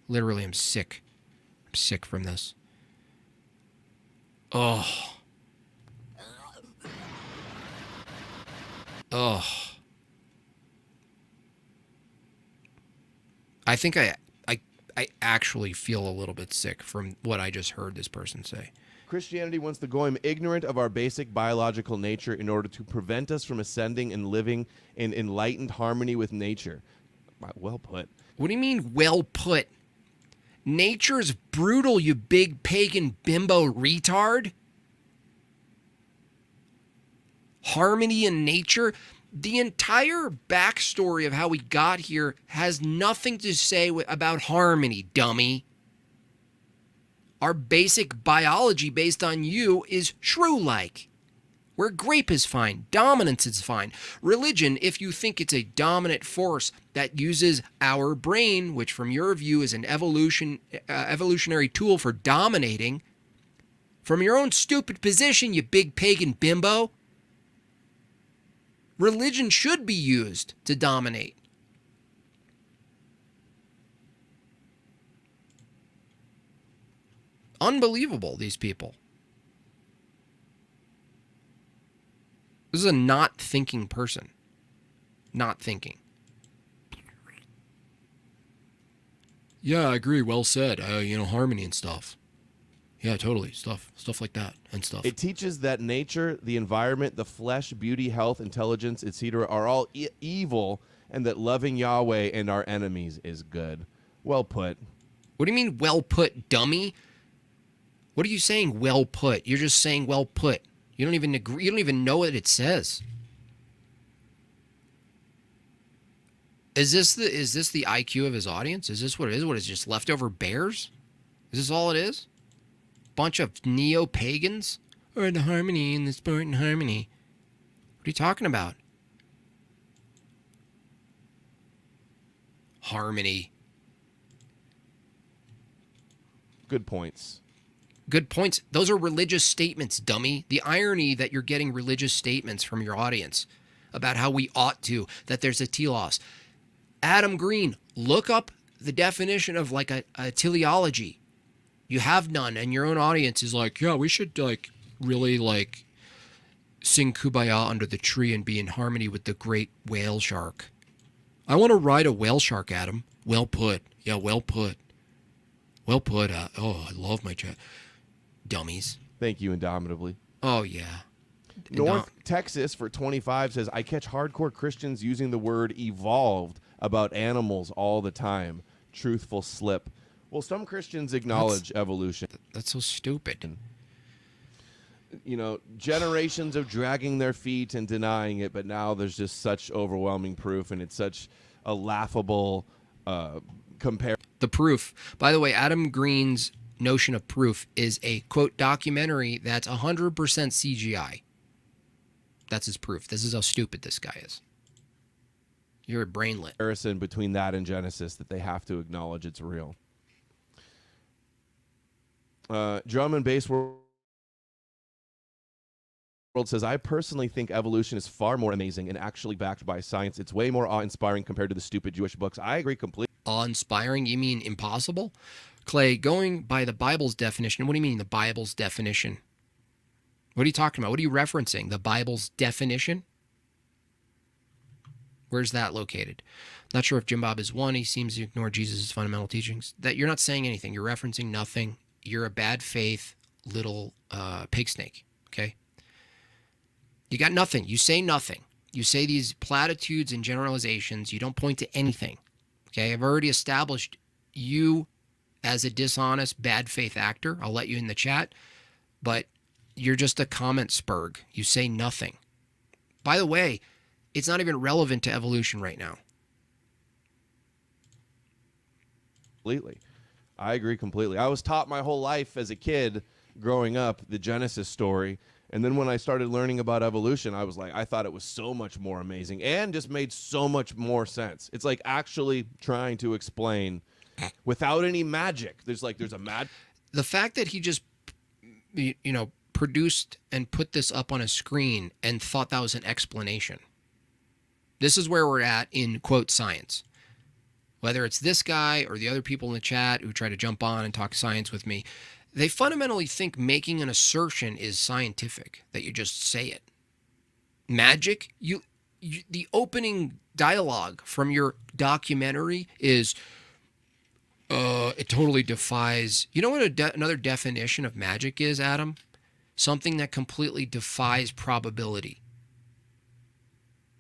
Speaker 2: Literally, I'm sick. I'm sick from this. Oh. Oh. I think I actually feel a little bit sick from what I just heard this person say.
Speaker 4: Christianity wants the goyim ignorant of our basic biological nature in order to prevent us from ascending and living in enlightened harmony with nature. Well put.
Speaker 2: What do you mean, well put? Nature's brutal, you big pagan bimbo retard. Harmony in nature? The entire backstory of how we got here has nothing to say about harmony, dummy. Our basic biology based on you is shrew-like. Where grape is fine, dominance is fine. Religion, if you think it's a dominant force that uses our brain, which from your view is an evolutionary tool for dominating, from your own stupid position, you big pagan bimbo, religion should be used to dominate. Unbelievable, these people. This is a not thinking person. Not thinking. Yeah, I agree. Well said. Harmony and stuff. Yeah, totally. Stuff like that and stuff.
Speaker 4: It teaches that nature, the environment, the flesh, beauty, health, intelligence, etc. are all evil, and that loving Yahweh and our enemies is good. Well put.
Speaker 2: What do you mean, well put, dummy? What are you saying, well put? You're just saying well put. You don't even agree. You don't even know what it says. Is this the IQ of his audience? Is this what it is? What is it, just leftover bears? Is this all it is? Bunch of neo-pagans? Or the harmony and the sport and harmony. What are you talking about? Harmony.
Speaker 4: Good points.
Speaker 2: Good points. Those are religious statements, dummy. The irony that you're getting religious statements from your audience about how we ought to, that there's a telos. Adam Green, look up the definition of like a teleology. You have none, and your own audience is like, yeah, we should really sing Kumbaya under the tree and be in harmony with the great whale shark. I want to ride a whale shark, Adam. Well put. Yeah, well put. Well put. I love my chat. Dummies.
Speaker 4: Thank you, Indomitably.
Speaker 2: Oh, yeah.
Speaker 4: North Texas for 25 says, I catch hardcore Christians using the word evolved about animals all the time. Truthful slip. Well, some Christians acknowledge evolution.
Speaker 2: That's so stupid.
Speaker 4: Generations of dragging their feet and denying it, but now there's just such overwhelming proof, and it's such a laughable compare.
Speaker 2: The proof. By the way, Adam Green's notion of proof is a, quote, documentary that's 100% CGI. That's his proof. This is how stupid this guy is. You're a brainlet.
Speaker 4: Comparison between that and Genesis that they have to acknowledge it's real. Drum and Bass World says, I personally think evolution is far more amazing and actually backed by science. It's way more awe-inspiring compared to the stupid Jewish books. I agree completely.
Speaker 2: Awe-inspiring? You mean impossible? Clay, going by the Bible's definition, what do you mean the Bible's definition? What are you talking about? What are you referencing? The Bible's definition? Where's that located? Not sure if Jim Bob is one. He seems to ignore Jesus' fundamental teachings. That you're not saying anything. You're referencing nothing. You're a bad faith little pig snake, okay? You got nothing. You say nothing. You say these platitudes and generalizations. You don't point to anything, okay? I've already established you as a dishonest, bad faith actor. I'll let you in the chat, but you're just a comment spurg. You say nothing. By the way, it's not even relevant to evolution right now.
Speaker 4: Completely. I agree completely. I was taught my whole life as a kid growing up the Genesis story. And then when I started learning about evolution, I was like, I thought it was so much more amazing and just made so much more sense. It's like actually trying to explain without any magic. There's a magic.
Speaker 2: The fact that he just, produced and put this up on a screen and thought that was an explanation. This is where we're at in, quote, science. Whether it's this guy or the other people in the chat who try to jump on and talk science with me, they fundamentally think making an assertion is scientific, that you just say it. Magic, the opening dialogue from your documentary is, it totally defies. You know what another definition of magic is, Adam? Something that completely defies probability.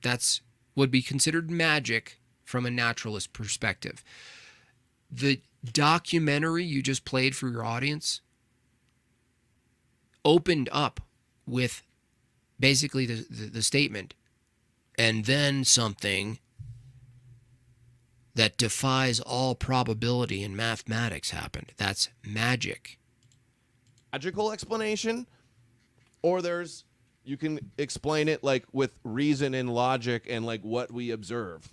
Speaker 2: That's would be considered magic from a naturalist perspective. The documentary you just played for your audience opened up with basically the statement, and then something that defies all probability in mathematics happened. That's magic.
Speaker 4: Magical explanation, or you can explain it like with reason and logic and like what we observe.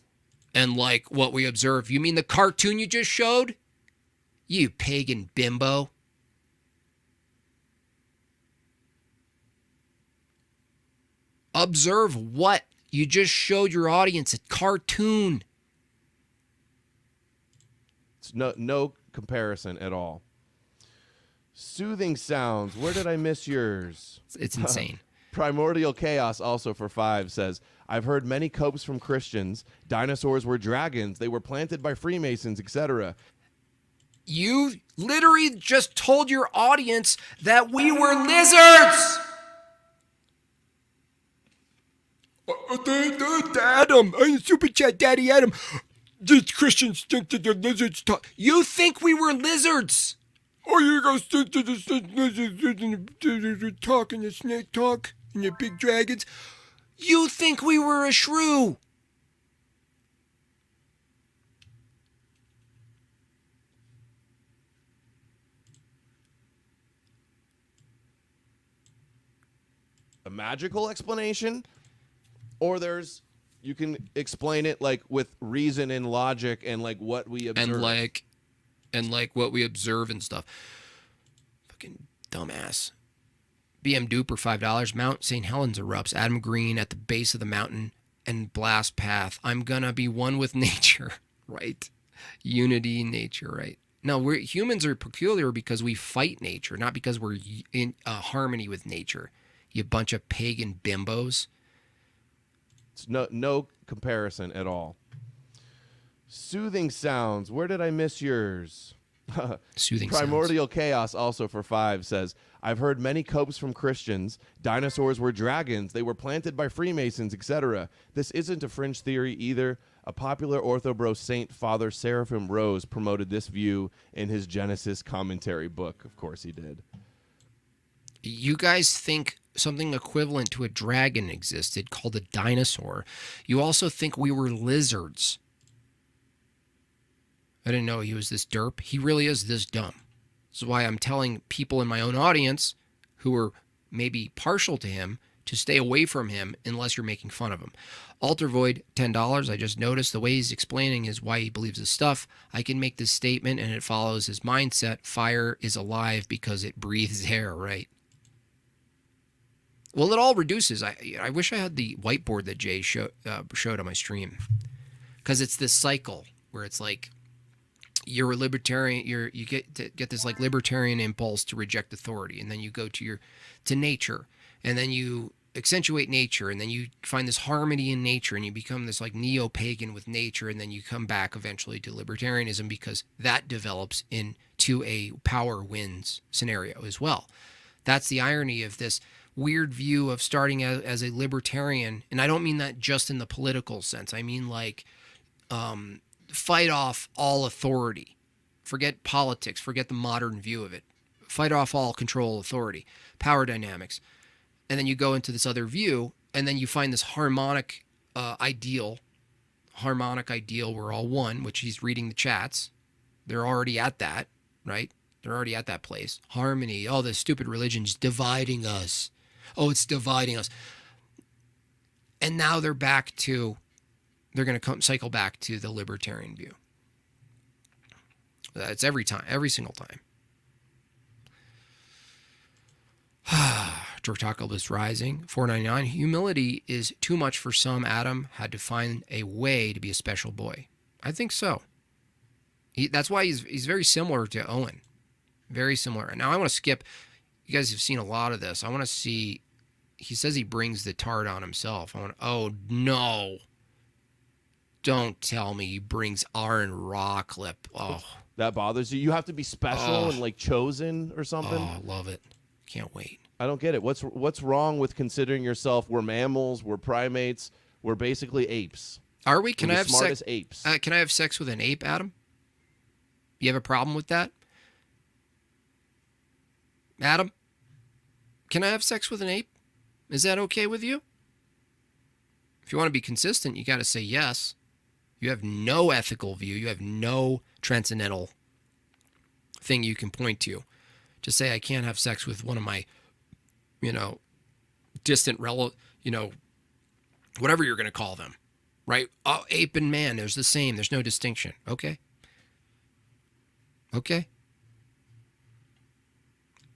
Speaker 2: And like what we observe, you mean the cartoon you just showed? You pagan bimbo. Observe what? You just showed your audience a cartoon.
Speaker 4: It's no comparison at all. Soothing sounds. Where did I miss yours?
Speaker 2: It's insane.
Speaker 4: Primordial Chaos, also for 5, says, I've heard many copes from Christians. Dinosaurs were dragons. They were planted by Freemasons, etc.
Speaker 2: You literally just told your audience that we were lizards! Adam, super chat, Daddy Adam. These Christians think that they're lizards. You think we were lizards? Or you guys think that the lizards talk and the snake talk and the big dragons? You think we were a shrew?
Speaker 4: A magical explanation, or you can explain it like with reason and logic and like what we observe.
Speaker 2: And like what we observe and stuff. Fucking dumbass. BM Duper, $5. Mount St. Helens erupts. Adam Green at the base of the mountain and blast path. I'm gonna be one with nature, right? Unity in nature, right? No, humans are peculiar because we fight nature, not because we're in harmony with nature. You bunch of pagan bimbos.
Speaker 4: It's no comparison at all. Soothing sounds. Where did I miss yours?
Speaker 2: Soothing
Speaker 4: Primordial Chaos, also for 5, says, I've heard many copes from Christians. Dinosaurs were dragons. They were planted by Freemasons, etc. This isn't a fringe theory either. A popular orthobro saint, Father Seraphim Rose, promoted this view in his Genesis commentary book. Of course he did.
Speaker 2: You guys think something equivalent to a dragon existed called a dinosaur. You also think we were lizards. I didn't know he was this derp. He really is this dumb. This is why I'm telling people in my own audience who are maybe partial to him to stay away from him unless you're making fun of him. Alter Void, $10. I just noticed the way he's explaining is why he believes this stuff. I can make this statement and it follows his mindset. Fire is alive because it breathes air, right? Well, it all reduces. I wish I had the whiteboard that Jay showed on my stream, because it's this cycle where it's like you're a libertarian. You get this like libertarian impulse to reject authority, and then you go to nature, and then you accentuate nature, and then you find this harmony in nature, and you become this like neo-pagan with nature, and then you come back eventually to libertarianism because that develops into a power wins scenario as well. That's the irony of this weird view of starting as a libertarian, and I don't mean that just in the political sense. I mean like fight off all authority. Forget politics, forget the modern view of it. Fight off all control, authority, power dynamics. And then you go into this other view, and then you find this harmonic ideal. We're all one, which he's reading the chats. They're already at that, right? They're already at that place. Harmony. Oh, the stupid religion's dividing us. Oh, it's dividing us. And now they're going to cycle back to the libertarian view. That's every single time. Jortaco is rising. 499. Humility is too much for some. Adam had to find a way to be a special boy. I think so. That's why he's very similar to Owen. Very similar. And now I want to skip. You guys have seen a lot of this. I want to see. He says he brings the tart on himself. Oh, no. Don't tell me he brings Aaron Rawcliffe. Oh.
Speaker 4: That bothers you? You have to be special and like chosen or something?
Speaker 2: Oh, I love it. Can't wait.
Speaker 4: I don't get it. What's wrong with considering yourself? We're mammals. We're primates. We're basically apes.
Speaker 2: Are we? Can
Speaker 4: we're
Speaker 2: I
Speaker 4: the
Speaker 2: have
Speaker 4: smartest apes?
Speaker 2: Can I have sex with an ape, Adam? You have a problem with that? Adam? Can I have sex with an ape? Is that okay with you? If you want to be consistent, you got to say yes. You have no ethical view. You have no transcendental thing you can point to say I can't have sex with one of my, distant relative, whatever you're going to call them, right? Oh, ape and man, there's the same. There's no distinction. Okay.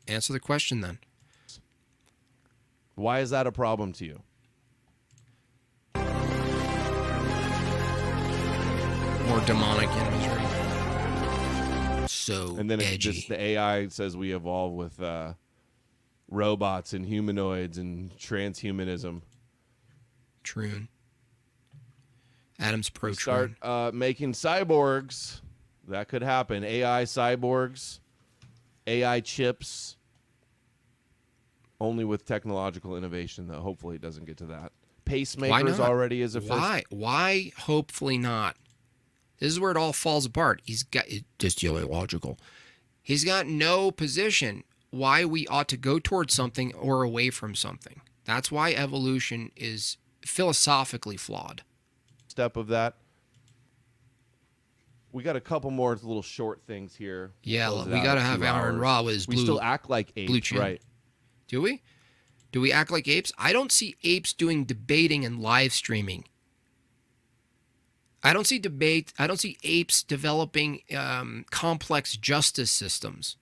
Speaker 2: Answer the question then.
Speaker 4: Why is that a problem to you?
Speaker 2: More demonic imagery. So
Speaker 4: and then
Speaker 2: edgy.
Speaker 4: The AI says we evolve with robots and humanoids and transhumanism.
Speaker 2: Troon. Adam's pro
Speaker 4: Start making cyborgs. That could happen. AI cyborgs, AI chips. Only with technological innovation, though. Hopefully it doesn't get to that. Pacemakers already is a first.
Speaker 2: Why hopefully not? This is where it all falls apart. It's just illogical. He's got no position why we ought to go towards something or away from something. That's why evolution is philosophically flawed.
Speaker 4: Step of that. We got a couple more little short things here.
Speaker 2: Yeah, we got to have Aaron Raw with his blue.
Speaker 4: We still act like apes, right?
Speaker 2: Do we? Do we act like apes? I don't see apes doing debating and live streaming. I don't see debate. I don't see apes developing complex justice systems.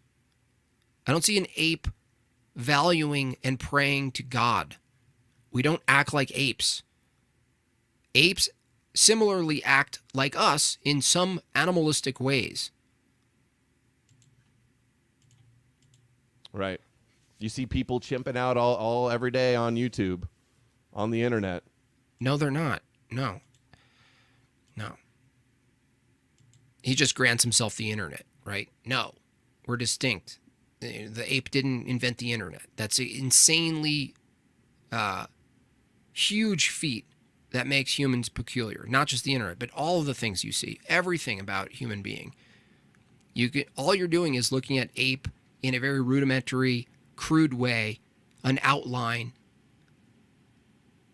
Speaker 2: I don't see an ape valuing and praying to God. We don't act like apes. Apes similarly act like us in some animalistic ways.
Speaker 4: Right. You see people chimping out all every day on YouTube, on the internet.
Speaker 2: No, they're not. No. He just grants himself the internet, right? No. We're distinct. The ape didn't invent the internet. That's an insanely huge feat that makes humans peculiar. Not just the internet, but all of the things you see. Everything about human being. All you're doing is looking at ape in a very rudimentary, crude way, an outline,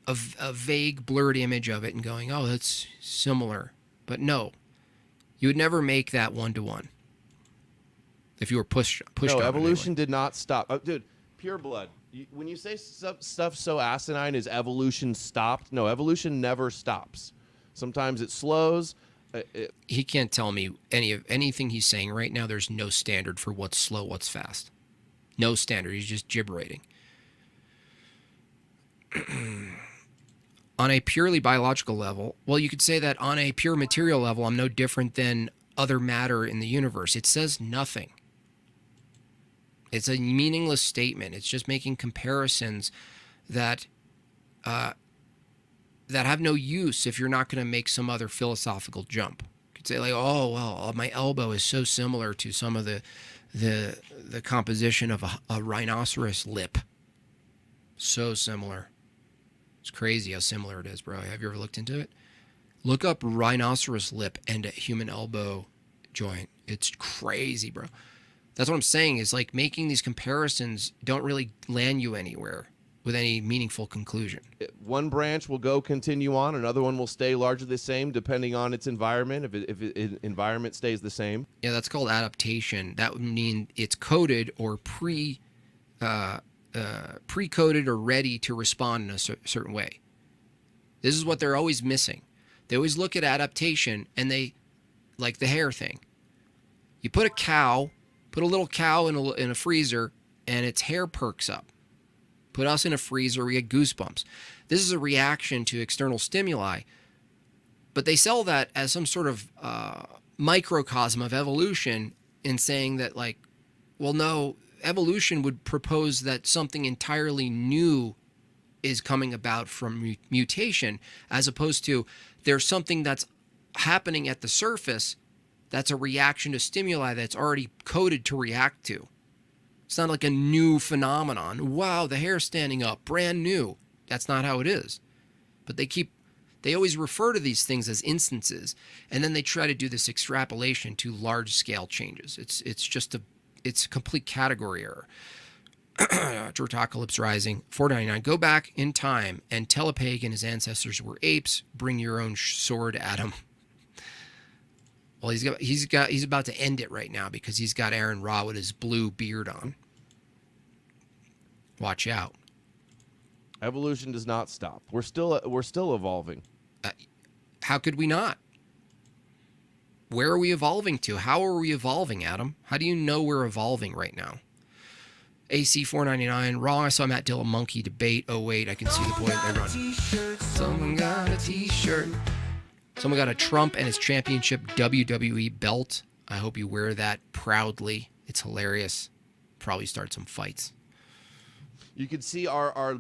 Speaker 2: a vague, blurred image of it and going, oh, that's similar. But no. You would never make that 1-to-1 if you were pushed
Speaker 4: No,
Speaker 2: on it
Speaker 4: evolution
Speaker 2: anyway.
Speaker 4: did not stop. Oh, dude, pure blood. When you say stuff so asinine as evolution stopped, no, evolution never stops. Sometimes it slows.
Speaker 2: He can't tell me anything he's saying right now. There's no standard for what's slow, what's fast. No standard. He's just gibberating. On a purely biological level, well, you could say that on a pure material level, I'm no different than other matter in the universe. It says nothing. It's a meaningless statement. It's just making comparisons that that have no use if you're not going to make some other philosophical jump. You could say like, oh, well, my elbow is so similar to some of the composition of a rhinoceros lip. So similar. It's crazy how similar it is, bro. Have you ever looked into it? Look up rhinoceros lip and a human elbow joint. It's crazy, bro. That's what I'm saying, is like making these comparisons don't really land you anywhere with any meaningful conclusion.
Speaker 4: One branch will continue on, another one will stay largely the same depending on its environment, if environment stays the same.
Speaker 2: Yeah, that's called adaptation. That would mean it's coded or pre-coded or ready to respond in a certain way. This is what they're always missing. They always look at adaptation and they, like the hair thing. You put a little cow in a freezer and its hair perks up. Put us in a freezer, we get goosebumps. This is a reaction to external stimuli, but they sell that as some sort of microcosm of evolution in saying that, like, well, no, evolution would propose that something entirely new is coming about from mutation, as opposed to there's something that's happening at the surface that's a reaction to stimuli that's already coded to react to. It's not like a new phenomenon. Wow, the hair's standing up, brand new. That's not how it is. But they always refer to these things as instances, and then they try to do this extrapolation to large-scale changes. It's a complete category error. Jortacalypse Rising, 499. Go back in time and tell a pagan his ancestors were apes. Bring your own sword at him. Well, he's about to end it right now because he's got Aaron Ra with his blue beard on. Watch out.
Speaker 4: Evolution does not stop. We're still evolving.
Speaker 2: How could we not? Where are we evolving to? How are we evolving, Adam? How do you know we're evolving right now? AC 499. Wrong. I saw Matt Dillon Monkey debate. Oh wait, I can see the point. They run. Someone got a t-shirt. Someone got a Trump and his championship WWE belt. I hope you wear that proudly. It's hilarious. Probably start some fights.
Speaker 4: You can see our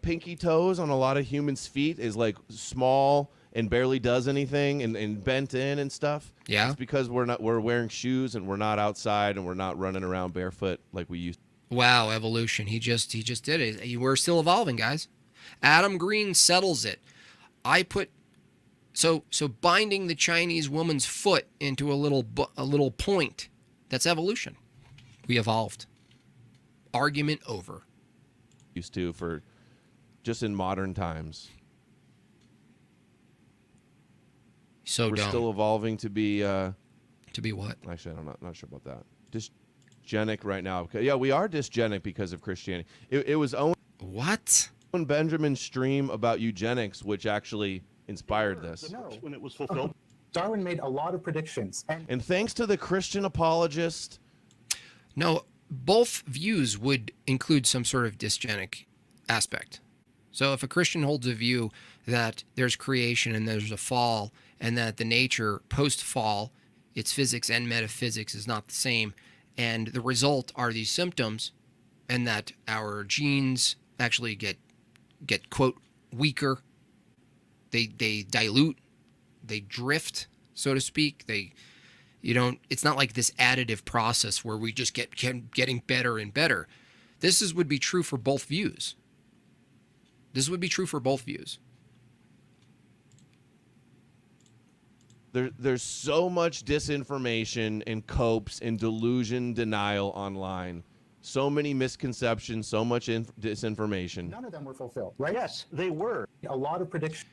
Speaker 4: pinky toes on a lot of humans' feet is like small and barely does anything and bent in and stuff.
Speaker 2: Yeah.
Speaker 4: It's because we're wearing shoes and we're not outside and we're not running around barefoot like we used to.
Speaker 2: Wow, evolution. He just did it. We're still evolving, guys. Adam Green settles it. So binding the Chinese woman's foot into a little point, that's evolution. We evolved. Argument over.
Speaker 4: Used to for just in modern times.
Speaker 2: So
Speaker 4: we're
Speaker 2: dumb.
Speaker 4: still evolving to be
Speaker 2: what?
Speaker 4: Actually, I'm not sure about that. Dysgenic right now. Yeah, we are dysgenic because of Christianity. It was Owen Benjamin's stream about eugenics which actually inspired this.
Speaker 12: No, when it was fulfilled. Darwin made a lot of predictions.
Speaker 4: And thanks to the Christian apologist.
Speaker 2: No, both views would include some sort of dysgenic aspect. So if a Christian holds a view that there's creation and there's a fall, and that the nature post-fall, its physics and metaphysics is not the same, and the result are these symptoms, and that our genes actually get quote weaker, they dilute, they drift, so to speak. It's not like this additive process where we just get getting better and better. This would be true for both views. This would be true for both views.
Speaker 4: There's so much disinformation and copes and delusion denial online. So many misconceptions, so much disinformation.
Speaker 12: None of them were fulfilled, right? Yes, they were. A lot of predictions.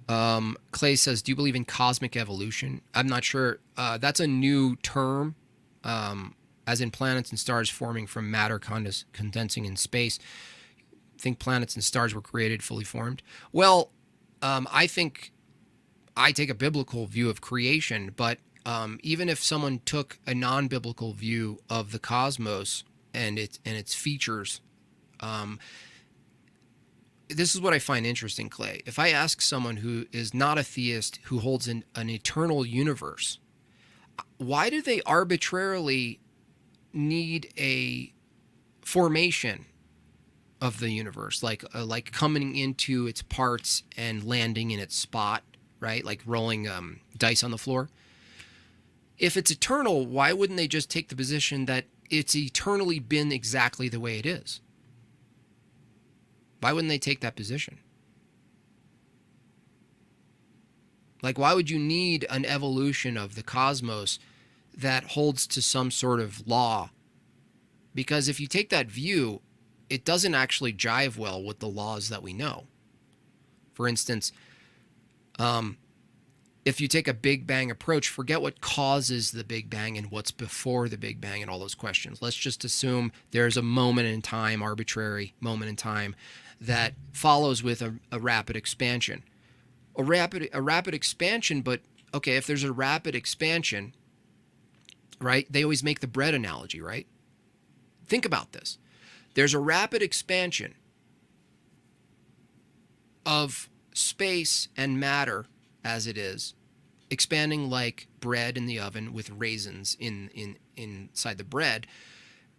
Speaker 2: Clay says, do you believe in cosmic evolution? I'm not sure. That's a new term, as in planets and stars forming from matter condensing in space. Think planets and stars were created fully formed? Well, I think I take a biblical view of creation, but even if someone took a non-biblical view of the cosmos and its features, this is what I find interesting, Clay. If I ask someone who is not a theist, who holds an eternal universe, why do they arbitrarily need a formation of the universe, like coming into its parts and landing in its spot, right? Like rolling dice on the floor. If it's eternal, why wouldn't they just take the position that it's eternally been exactly the way it is? Why wouldn't they take that position? Like, why would you need an evolution of the cosmos that holds to some sort of law? Because if you take that view, it doesn't actually jive well with the laws that we know. For instance, if you take a Big Bang approach, forget what causes the Big Bang and what's before the Big Bang and all those questions. Let's just assume there's a moment in time, arbitrary moment in time, that follows with a rapid expansion. A rapid expansion, but okay, if there's a rapid expansion, right? They always make the bread analogy, right? Think about this. There's a rapid expansion of space and matter as it is, expanding like bread in the oven with raisins inside the bread.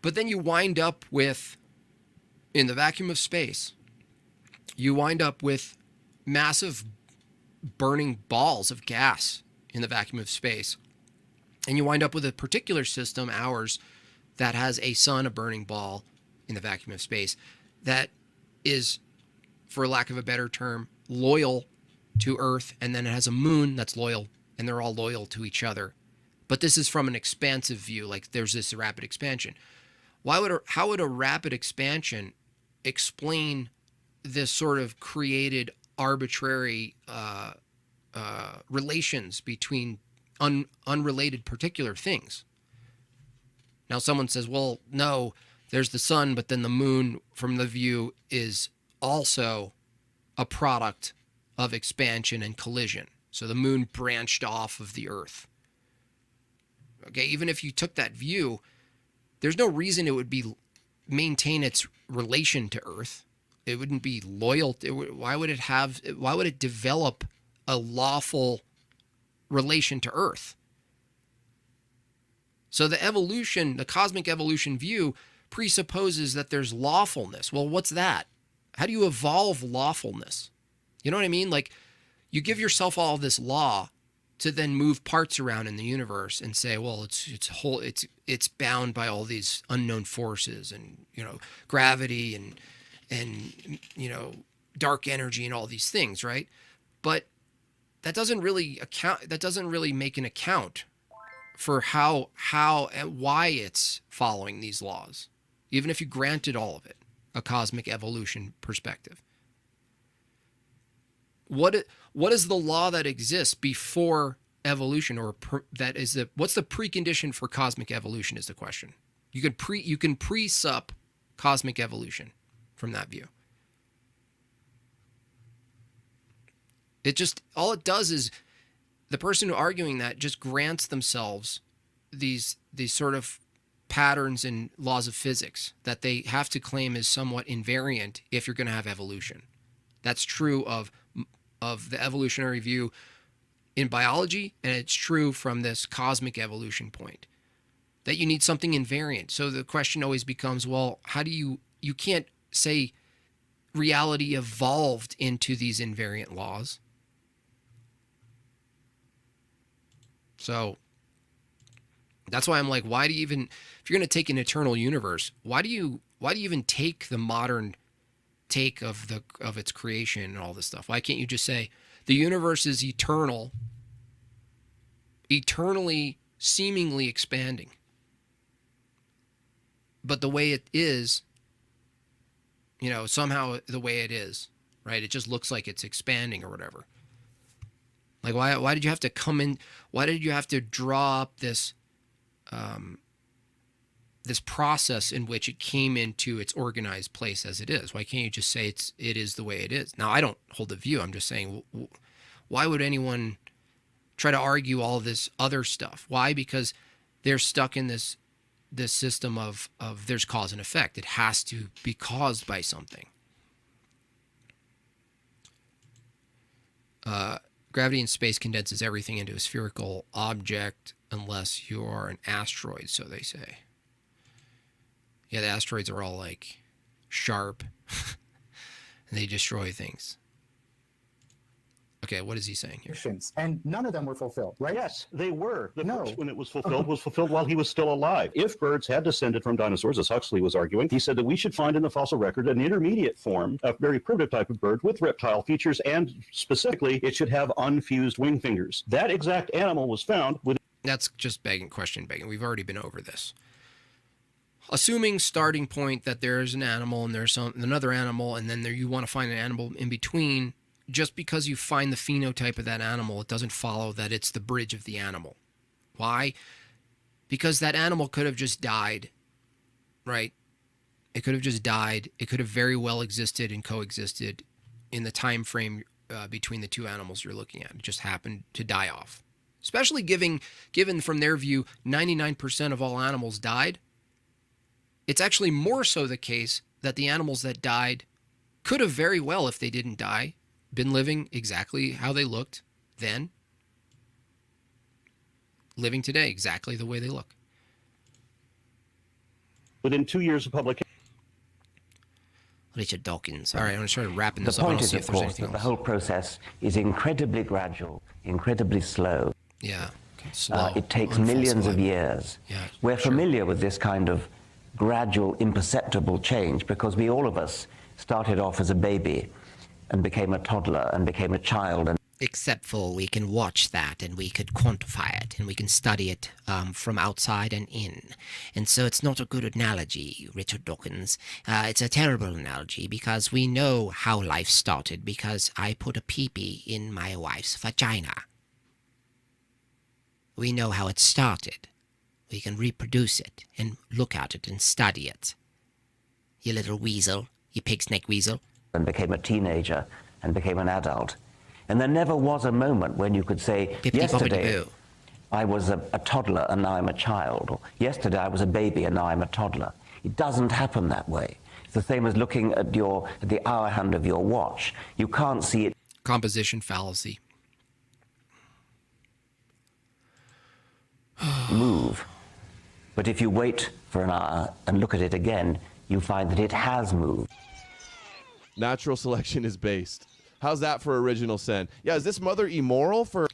Speaker 2: But then you wind up with, in the vacuum of space, you wind up with massive burning balls of gas in the vacuum of space. And you wind up with a particular system, ours, that has a sun, a burning ball in the vacuum of space, that is, for lack of a better term, loyal to Earth, and then it has a moon that's loyal, and they're all loyal to each other. But this is from an expansive view, like there's this rapid expansion. How would a rapid expansion explain this sort of created arbitrary relations between unrelated particular things? Now someone says, well, no, there's the sun, but then the moon from the view is also a product of expansion and collision. So the moon branched off of the Earth. Okay, even if you took that view, there's no reason it would maintain its relation to Earth. It wouldn't be loyal. Why would it develop a lawful relation to Earth? So the cosmic evolution view presupposes that there's lawfulness. Well, what's that? How do you evolve lawfulness? You know what I mean? Like, you give yourself all this law to then move parts around in the universe and say, well, it's bound by all these unknown forces and, gravity and dark energy and all these things, right? But that doesn't really make an account for how and why it's following these laws, even if you granted all of it a cosmic evolution perspective. What is the law that exists before evolution, or what's the precondition for cosmic evolution is the question. You can pre-sup cosmic evolution from that view. All it does is the person arguing that just grants themselves these sort of patterns and laws of physics that they have to claim is somewhat invariant if you're going to have evolution. That's true of the evolutionary view in biology, and it's true from this cosmic evolution point, that you need something invariant. So the question always becomes, well, how do you can't say reality evolved into these invariant laws. So that's why I'm like, why do you even, if you're going to take an eternal universe, why do you even take the modern take of its creation and all this stuff? Why can't you just say the universe is eternal, eternally seemingly expanding, but the way it is, somehow the way it is, right? It just looks like it's expanding or whatever. Like, why did you have to come in? Why did you have to draw up this this process in which it came into its organized place as it is? Why can't you just say it is the way it is? Now, I don't hold a view. I'm just saying, why would anyone try to argue all this other stuff? Why? Because they're stuck in this system of there's cause and effect. It has to be caused by something. Gravity in space condenses everything into a spherical object unless you are an asteroid, so they say. Yeah, the asteroids are all like sharp and they destroy things. Okay, what is he saying here?
Speaker 12: And none of them were fulfilled, right?
Speaker 13: Yes, they were. The first one it was fulfilled while he was still alive. If birds had descended from dinosaurs, as Huxley was arguing, he said that we should find in the fossil record an intermediate form, a very primitive type of bird with reptile features, and specifically, it should have unfused wing fingers. That exact animal was found with...
Speaker 2: That's just question begging. We've already been over this. Assuming starting point that there's an animal and there's another animal, and then you want to find an animal in between, just because you find the phenotype of that animal, it doesn't follow that it's the bridge of the animal. Why? Because that animal could have just died, right? It could have just died. It could have very well existed and coexisted in the time frame between the two animals you're looking at. It just happened to die off. Especially given from their view, 99% of all animals died. It's actually more so the case that the animals that died could have very well, if they didn't die, been living exactly how they looked then, living today exactly the way they look.
Speaker 13: Within 2 years of publication.
Speaker 6: Richard Dawkins.
Speaker 2: All right, I'm going to try wrapping this
Speaker 5: the
Speaker 2: up.
Speaker 5: point is, of course, that the whole process is incredibly gradual, incredibly slow.
Speaker 2: Yeah, slow.
Speaker 5: It takes millions of years.
Speaker 2: Yeah,
Speaker 5: We're familiar with this kind of gradual, imperceptible change because all of us started off as a baby and became a toddler and became a child.
Speaker 6: Except for we can watch that and we could quantify it and we can study it from outside and in. And so it's not a good analogy, Richard Dawkins. It's a terrible analogy because we know how life started because I put a pee-pee in my wife's vagina. We know how it started. We can reproduce it and look at it and study it. You little weasel, you pig snake weasel.
Speaker 5: And became a teenager and became an adult. And there never was a moment when you could say, yesterday I was a toddler and now I'm a child. Or yesterday I was a baby and now I'm a toddler. It doesn't happen that way. It's the same as looking at the hour hand of your watch. You can't see it.
Speaker 2: Composition fallacy.
Speaker 5: Move. But if you wait for an hour and look at it again, you find that it has moved.
Speaker 4: Natural selection is based. How's that for original sin? Yeah, is this mother immoral for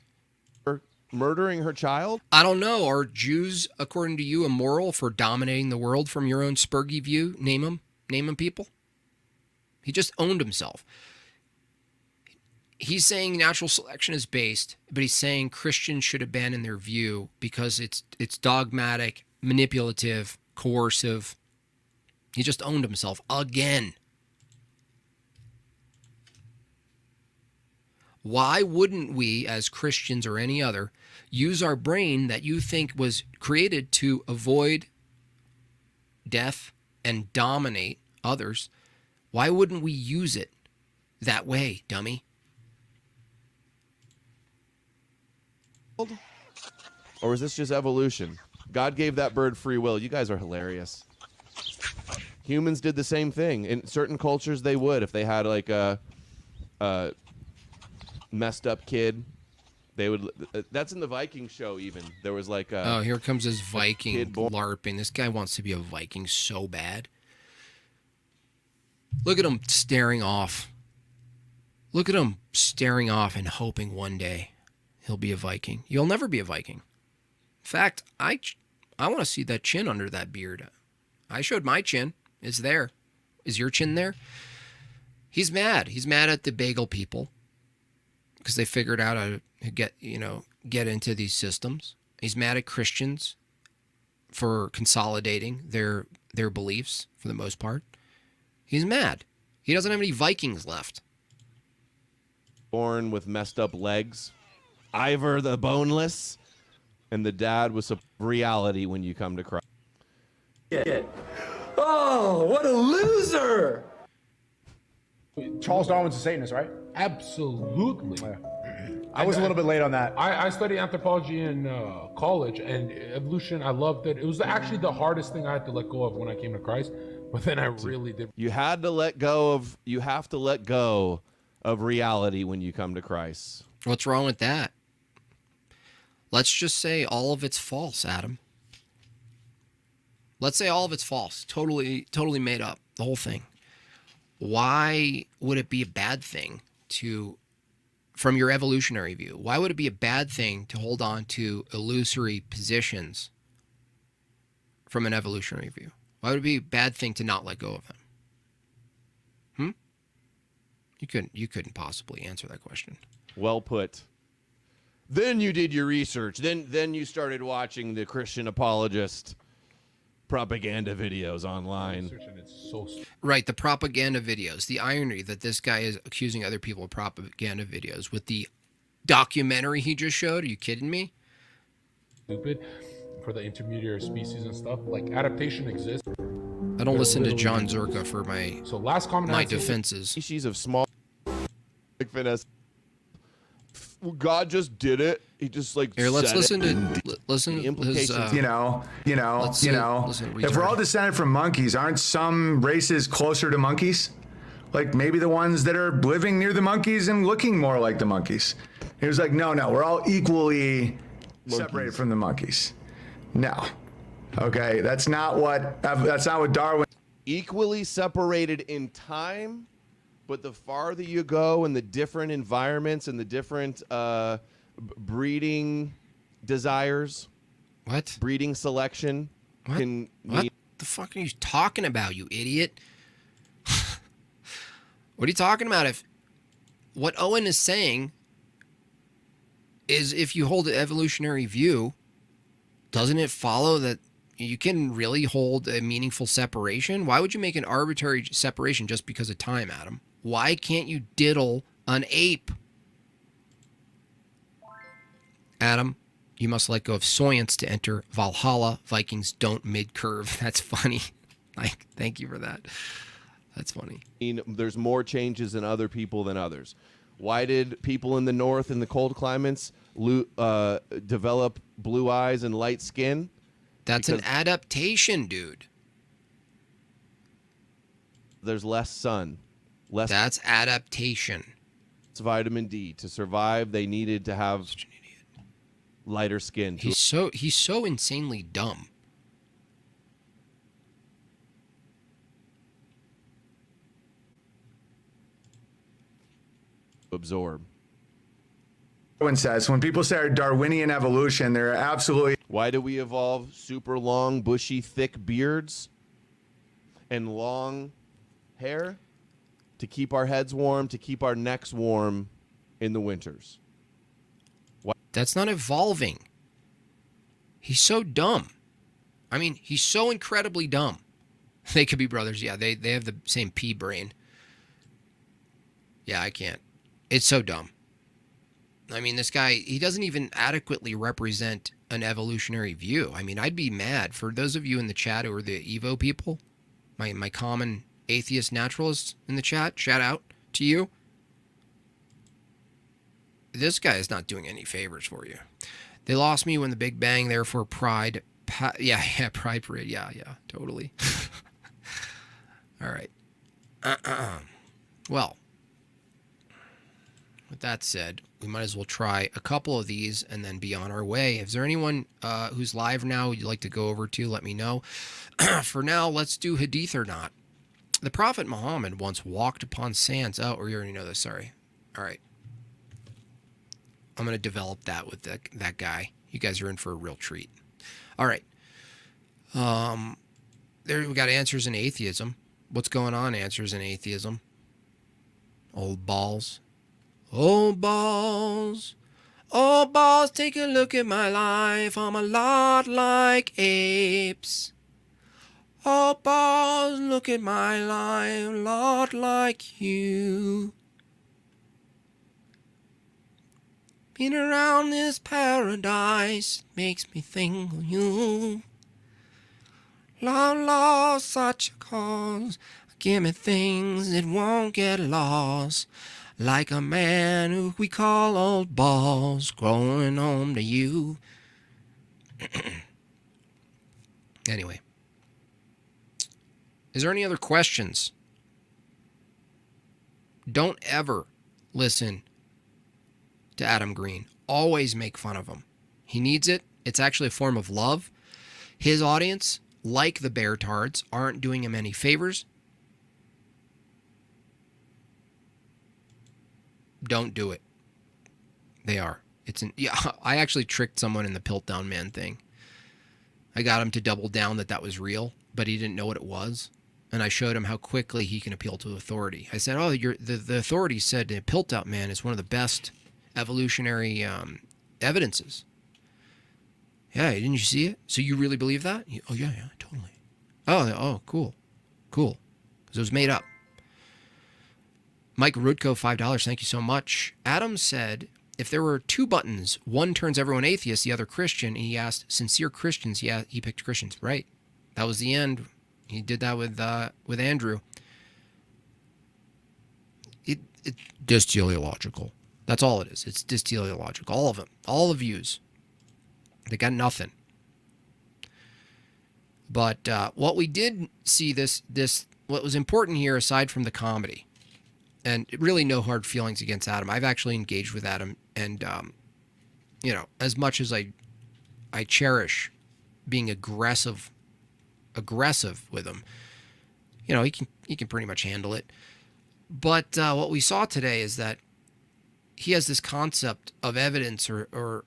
Speaker 4: murdering her child?
Speaker 2: I don't know. Are Jews, according to you, immoral for dominating the world from your own spurgy view? Name them people. He just owned himself. He's saying natural selection is based, but he's saying Christians should abandon their view because it's dogmatic, manipulative, coercive. He just owned himself again. Why wouldn't we, as Christians or any other, use our brain that you think was created to avoid death and dominate others? Why wouldn't we use it that way, dummy?
Speaker 4: Or is this just evolution? God gave that bird free will. You guys are hilarious. Humans did the same thing. In certain cultures, they would. If they had like a messed up kid, they would. That's in the Viking show even. There was like a...
Speaker 2: Oh, here comes this Viking LARPing. This guy wants to be a Viking so bad. Look at him staring off. Look at him staring off and hoping one day he'll be a Viking. You'll never be a Viking. In fact, I want to see that chin under that beard. I showed my chin. It's there. Is your chin there? He's mad. He's mad at the bagel people because they figured out how to get into these systems. He's mad at Christians for consolidating their beliefs for the most part. He's mad. He doesn't have any Vikings left.
Speaker 4: Born with messed up legs Ivor the Boneless, and the dad was a reality when you come to Christ.
Speaker 14: Oh, what a loser!
Speaker 12: Charles Darwin's a Satanist, right?
Speaker 15: Absolutely.
Speaker 12: Yeah. I was a little bit late on that.
Speaker 15: I studied anthropology in college, and evolution, I loved it. It was actually the hardest thing I had to let go of when I came to Christ, but then I really did.
Speaker 4: You have to let go of reality when you come to Christ.
Speaker 2: What's wrong with that? Let's just say all of it's false, Adam. Let's say all of it's false, totally made up, the whole thing. Why would it be a bad thing to, from your evolutionary view, why would it be a bad thing to hold on to illusory positions from an evolutionary view? Why would it be a bad thing to not let go of them? You couldn't possibly answer that question.
Speaker 4: Well put. Then you did your research. Then you started watching the Christian apologist propaganda videos online.
Speaker 2: Right, the propaganda videos. The irony that this guy is accusing other people of propaganda videos with the documentary he just showed. Are you kidding me?
Speaker 15: Stupid for the intermediary species and stuff. Like, adaptation exists.
Speaker 2: I don't listen to John Zerka for my defenses.
Speaker 4: Species of small finesse. God just did it. He just like
Speaker 2: here. Let's listen to
Speaker 4: the implications.
Speaker 2: His,
Speaker 16: you know. If we're all descended from monkeys, aren't some races closer to monkeys? Like maybe the ones that are living near the monkeys and looking more like the monkeys. He was like, no, we're all equally separated from the monkeys. No, okay, that's not what Darwin.
Speaker 4: Equally separated in time. But the farther you go and the different environments and the different breeding desires, breeding selection,
Speaker 2: what the fuck are you talking about, you idiot? What are you talking about? If what Owen is saying is if you hold an evolutionary view, doesn't it follow that you can really hold a meaningful separation? Why would you make an arbitrary separation just because of time, Adam? Why can't you diddle an ape? Adam, you must let go of science to enter Valhalla. Vikings don't mid-curve. That's funny. Like, thank you for that. That's funny.
Speaker 4: There's more changes in other people than others. Why did people in the north in the cold climates develop blue eyes and light skin?
Speaker 2: That's an adaptation, dude.
Speaker 4: There's less sun.
Speaker 2: That's adaptation.
Speaker 4: It's vitamin D. To survive, they needed to have lighter skin.
Speaker 2: He's so insanely dumb.
Speaker 4: Absorb.
Speaker 16: Darwin says when people say Darwinian evolution, they're absolutely.
Speaker 4: Why do we evolve super long, bushy, thick beards and long hair? To keep our heads warm, to keep our necks warm in the winters. Why?
Speaker 2: That's not evolving. He's so dumb. I mean, he's so incredibly dumb. They could be brothers. Yeah, they have the same pea brain. Yeah, I can't. It's so dumb. I mean, this guy, he doesn't even adequately represent an evolutionary view. I mean, I'd be mad. For those of you in the chat who are the Evo people, my common atheist naturalists in the chat, shout out to you. This guy is not doing any favors for you. They lost me when the Big Bang, therefore pride. Pride parade. Yeah, totally. All right. Well, with that said, we might as well try a couple of these and then be on our way. Is there anyone who's live now you'd like to go over to? Let me know. For now, let's do Hadith or not. The Prophet Muhammad once walked upon sands. Oh, we already know this. Sorry. All right. I'm going to develop that with that guy. You guys are in for a real treat. All right. There we got answers in atheism. What's going on? Answers in atheism. Old balls. Oh, balls. Oh, balls, take a look at my life. I'm a lot like apes. Oh, balls, look at my life. A lot like you. Walking around this paradise makes me think of you. Lost such a cause. Give me things that won't get lost. Like a man who we call old balls growing home to you. Anyway. Is there any other questions? Don't ever listen to Adam Green. Always make fun of him. He needs it. It's actually a form of love. His audience, like the bear tards, aren't doing him any favors. Don't do it. They are. I actually tricked someone in the Piltdown Man thing. I got him to double down that was real, but he didn't know what it was. And I showed him how quickly he can appeal to authority. I said, the authority said the Piltdown Man is one of the best evolutionary evidences. Yeah, didn't you see it? So you really believe that? Oh, yeah, totally. Oh, cool. Because it was made up. Mike Rudko, $5. Thank you so much. Adam said, if there were two buttons, one turns everyone atheist, the other Christian, and he asked sincere Christians, he picked Christians. Right. That was the end. He did that with Andrew. It's just teleological. That's all it is. It's just teleological. All of them. All the views. They got nothing. But what we did see what was important here, aside from the comedy, and really no hard feelings against Adam. I've actually engaged with Adam, and as much as I cherish being aggressive with him, he can pretty much handle it. But what we saw today is that he has this concept of evidence, or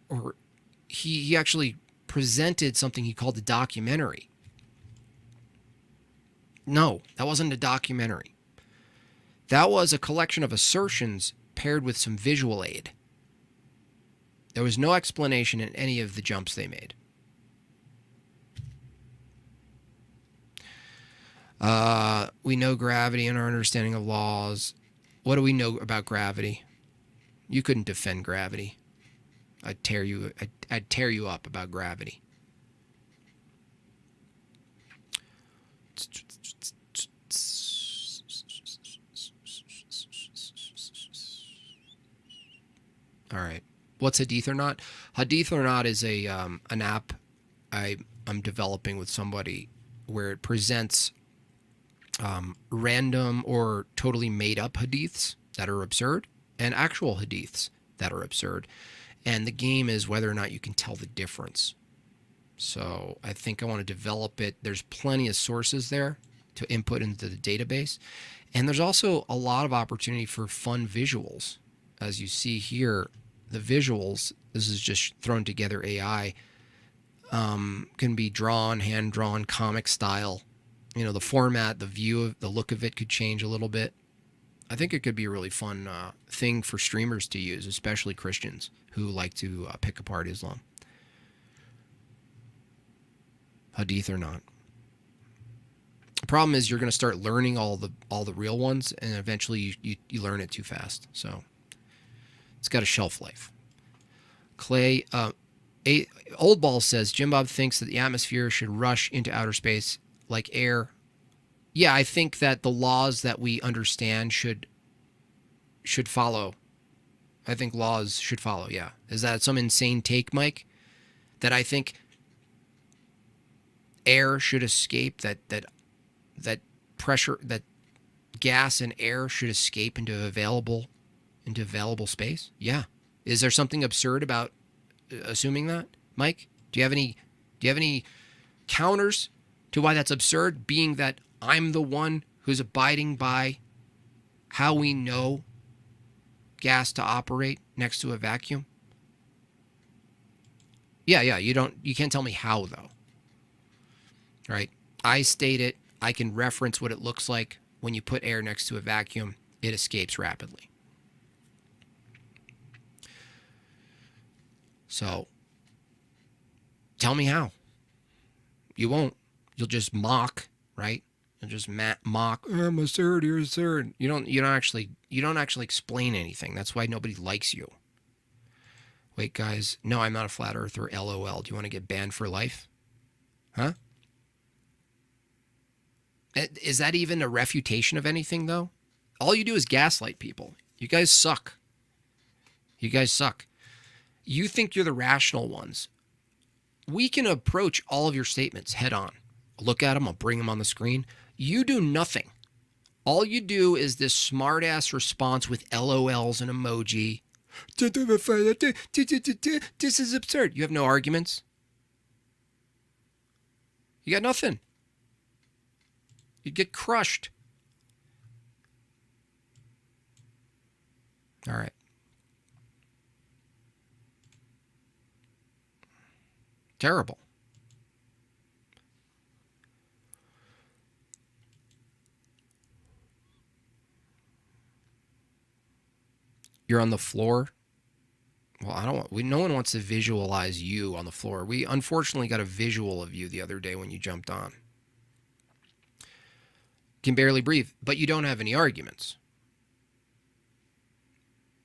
Speaker 2: he actually presented something he called a documentary. No, that wasn't a documentary. That was a collection of assertions paired with some visual aid. There was no explanation in any of the jumps they made. We know gravity and our understanding of laws. What do we know about gravity? You couldn't defend gravity. I'd tear you up about gravity. All right. What's Hadith or Not? Hadith or Not is an app I'm developing with somebody where it presents random or totally made up hadiths that are absurd and actual hadiths that are absurd. And the game is whether or not you can tell the difference. So I think I want to develop it. There's plenty of sources there to input into the database. And there's also a lot of opportunity for fun visuals. As you see here, the visuals, this is just thrown together AI, can be drawn, hand-drawn, comic style. The format, the view, the look of it could change a little bit. I think it could be a really fun thing for streamers to use, especially Christians who like to pick apart Islam. Hadith or Not. The problem is you're going to start learning all the real ones, and eventually you learn it too fast. So it's got a shelf life. Clay, Old Ball says, Jim Bob thinks that the atmosphere should rush into outer space like air. Yeah, I think that the laws that we understand should follow. I think laws should follow, yeah. Is that some insane take, Mike? That I think air should escape, that pressure, that gas and air should escape into available space? Yeah. Is there something absurd about assuming that, Mike? Do you have any counters to why that's absurd, being that I'm the one who's abiding by how we know gas to operate next to a vacuum? Yeah, you can't tell me how, though. Right? I state it. I can reference what it looks like when you put air next to a vacuum. It escapes rapidly. So, tell me how. You won't. You'll just mock, right? You'll just mock. I'm absurd. You're absurd. You don't actually explain anything. That's why nobody likes you. Wait, guys. No, I'm not a flat earther. LOL. Do you want to get banned for life? Huh? Is that even a refutation of anything, though? All you do is gaslight people. You guys suck. You guys suck. You think you're the rational ones. We can approach all of your statements head on. I'll look at them. I'll bring them on the screen. You do nothing. All you do is this smart-ass response with LOLs and emoji. This is absurd. You have no arguments. You got nothing. You get crushed. All right. Terrible. You're on the floor. Well, I don't want. No one wants to visualize you on the floor. We unfortunately got a visual of you the other day when you jumped on. Can barely breathe, but you don't have any arguments.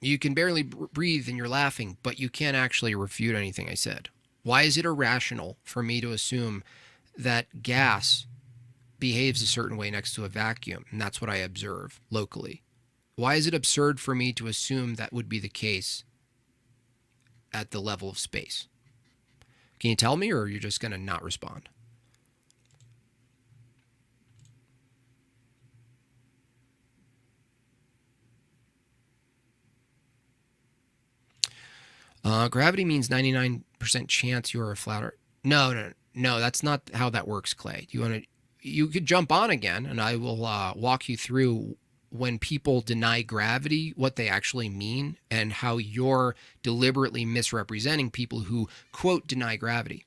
Speaker 2: You can barely breathe and you're laughing, but you can't actually refute anything I said. Why is it irrational for me to assume that gas behaves a certain way next to a vacuum? And that's what I observe locally. Why is it absurd for me to assume that would be the case at the level of space? Can you tell me, or are you just going to not respond? Gravity means 99% chance you are a flat earth. No, that's not how that works, Clay. You could jump on again, and I will walk you through when people deny gravity, what they actually mean, and how you're deliberately misrepresenting people who, quote, deny gravity.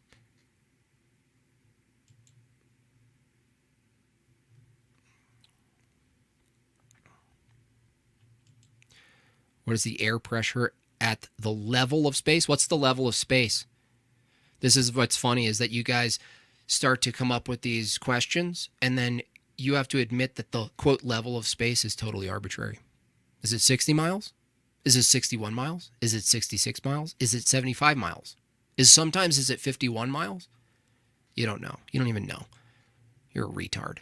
Speaker 2: What is the air pressure at the level of space? What's the level of space? This is what's funny, is that you guys start to come up with these questions, and then you have to admit that the, quote, level of space is totally arbitrary. Is it 60 miles? Is it 61 miles? Is it 66 miles? Is it 75 miles? Sometimes is it 51 miles? You don't know. You don't even know. You're a retard.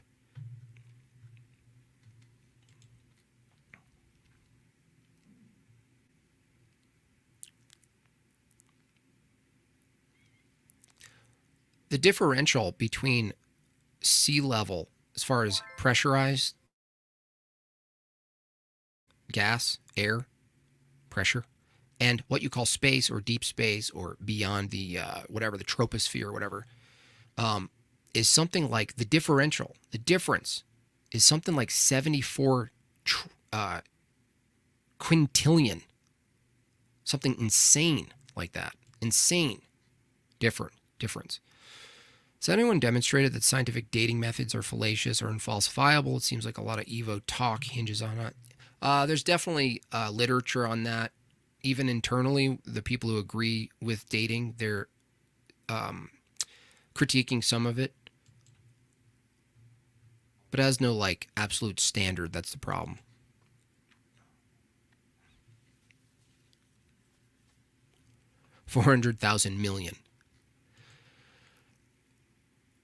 Speaker 2: The differential between sea level, as far as pressurized gas, air, pressure, and what you call space or deep space or beyond the whatever, the troposphere or whatever, is something like the difference is something like 74 quintillion, something insane like that. Insane difference. Has anyone demonstrated that scientific dating methods are fallacious or unfalsifiable? It seems like a lot of Evo talk hinges on it. There's definitely literature on that. Even internally, the people who agree with dating, they're critiquing some of it. But it has no, like, absolute standard. That's the problem. $400,000 million.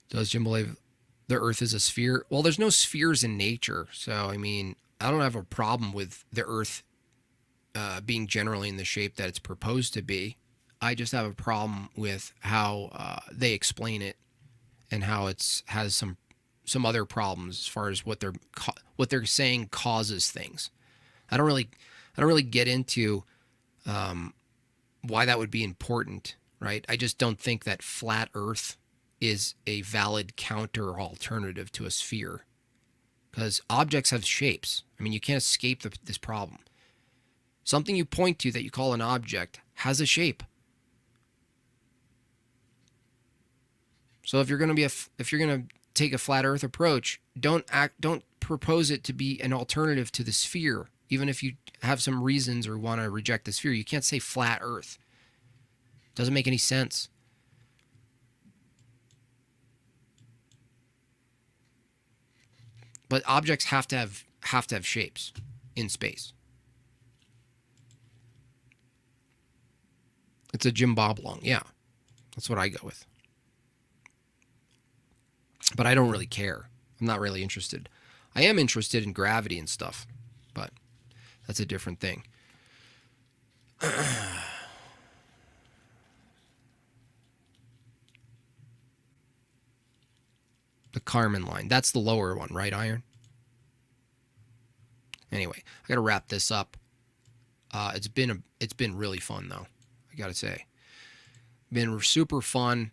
Speaker 2: Does Jim believe the Earth is a sphere? Well, there's no spheres in nature. So, I mean, I don't have a problem with the Earth being generally in the shape that it's proposed to be. I just have a problem with how they explain it and how it has some other problems as far as what they're saying causes things. I don't really get into why that would be important, right? I just don't think that flat Earth is a valid counter or alternative to a sphere, because objects have shapes. I mean, you can't escape this problem. Something you point to that you call an object has a shape. So if you're going to take a flat Earth approach, don't propose it to be an alternative to the sphere. Even if you have some reasons or want to reject the sphere, you can't say flat Earth. Doesn't make any sense. But objects have to have shapes in space. It's a Jim Bob long. Yeah, that's what I go with. But I don't really care. I'm not really interested. I am interested in gravity and stuff, but that's a different thing. The Carmen line. That's the lower one, right, Iron? Anyway, I got to wrap this up. It's been really fun, though. I got to say. Been super fun.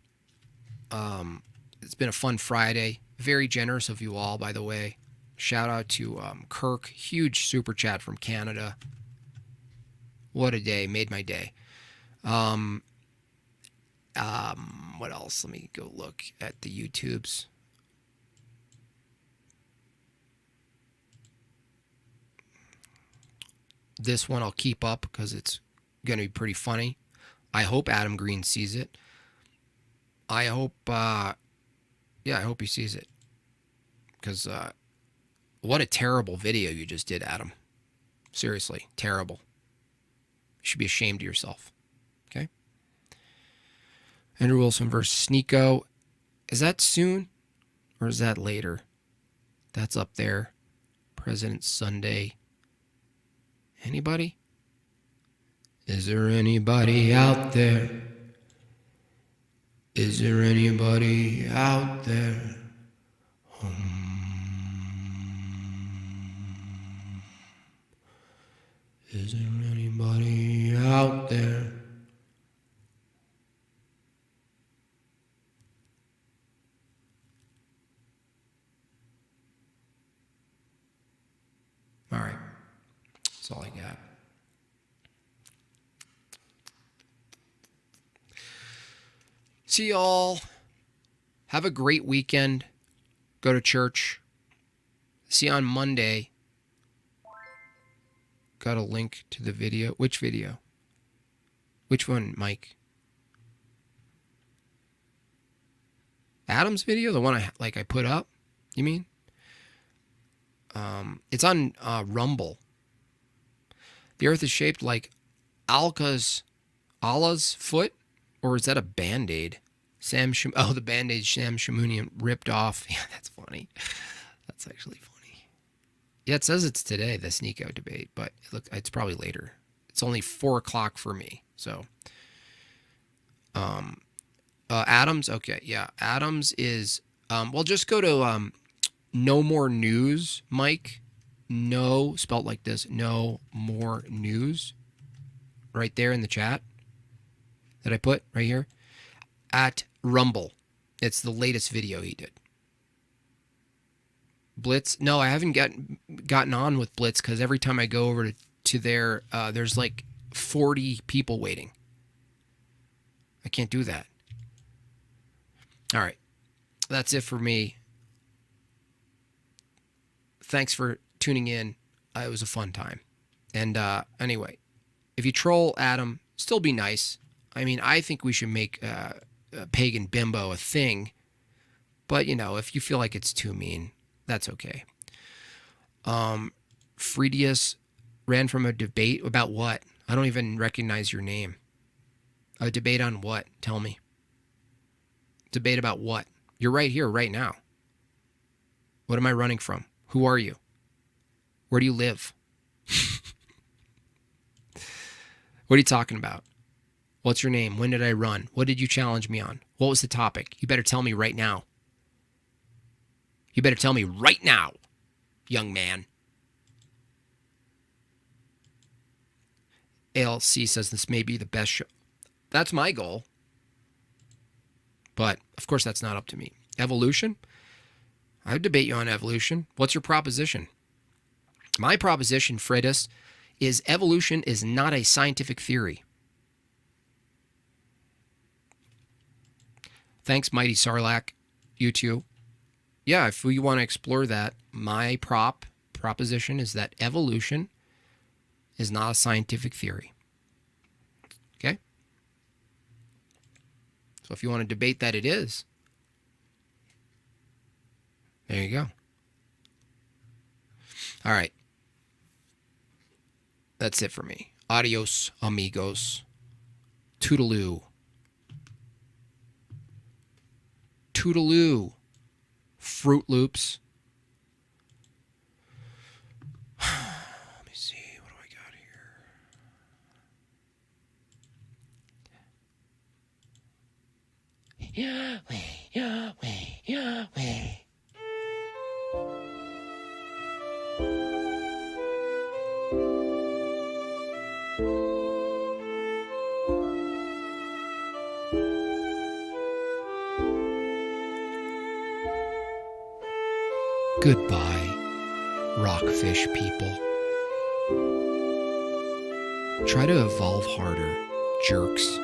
Speaker 2: It's been a fun Friday. Very generous of you all, by the way. Shout out to Kirk. Huge super chat from Canada. What a day. Made my day. What else? Let me go look at the YouTubes. This one I'll keep up because it's going to be pretty funny. I hope Adam Green sees it. I hope, I hope he sees it. Because what a terrible video you just did, Adam. Seriously, terrible. You should be ashamed of yourself. Okay? Andrew Wilson versus Sneeko. Is that soon? Or is that later? That's up there. President's Sunday. Anybody? Is there anybody out there? Is there anybody out there? Is there anybody out there? All right. That's all I got. See y'all. Have a great weekend. Go to church. See you on Monday. Got a link to the video. Which video? Which one, Mike? Adam's video? The one I put up? You mean? It's on Rumble. The earth is shaped like Allah's foot? Or is that a Band-Aid? The Band-Aid Sam Shamounian ripped off. Yeah, that's funny. That's actually funny. Yeah, it says it's today, the Sneeko debate, but look, it's probably later. It's only 4 o'clock for me. So, Adams, okay, yeah. Adams is, well, just go to No More News, Mike. No, spelled like this, No More News. Right there in the chat that I put right here. At Rumble. It's the latest video he did. Blitz. No, I haven't gotten on with Blitz because every time I go over to there, there's like 40 people waiting. I can't do that. All right. That's it for me. Thanks for tuning in. It was a fun time. And anyway, if you troll Adam, still be nice. I mean, I think we should make pagan bimbo a thing. But, if you feel like it's too mean, that's okay. Fredius ran from a debate about what? I don't even recognize your name. A debate on what? Tell me. Debate about what? You're right here, right now. What am I running from? Who are you? Where do you live? What are you talking about? What's your name? When did I run? What did you challenge me on? What was the topic? You better tell me right now. You better tell me right now, young man. ALC says this may be the best show. That's my goal. But, of course, that's not up to me. Evolution? I would debate you on evolution. What's your proposition? My proposition, Fredis, is evolution is not a scientific theory. Thanks, Mighty Sarlacc. You too. Yeah, if we want to explore that, my proposition is that evolution is not a scientific theory. Okay? So if you want to debate that it is, there you go. All right. That's it for me. Adios, amigos. Toodaloo. Toodaloo. Fruit Loops. Let me see. What do I got here? Yahweh, Yahweh, Yahweh. Goodbye, rockfish people. Try to evolve harder, jerks.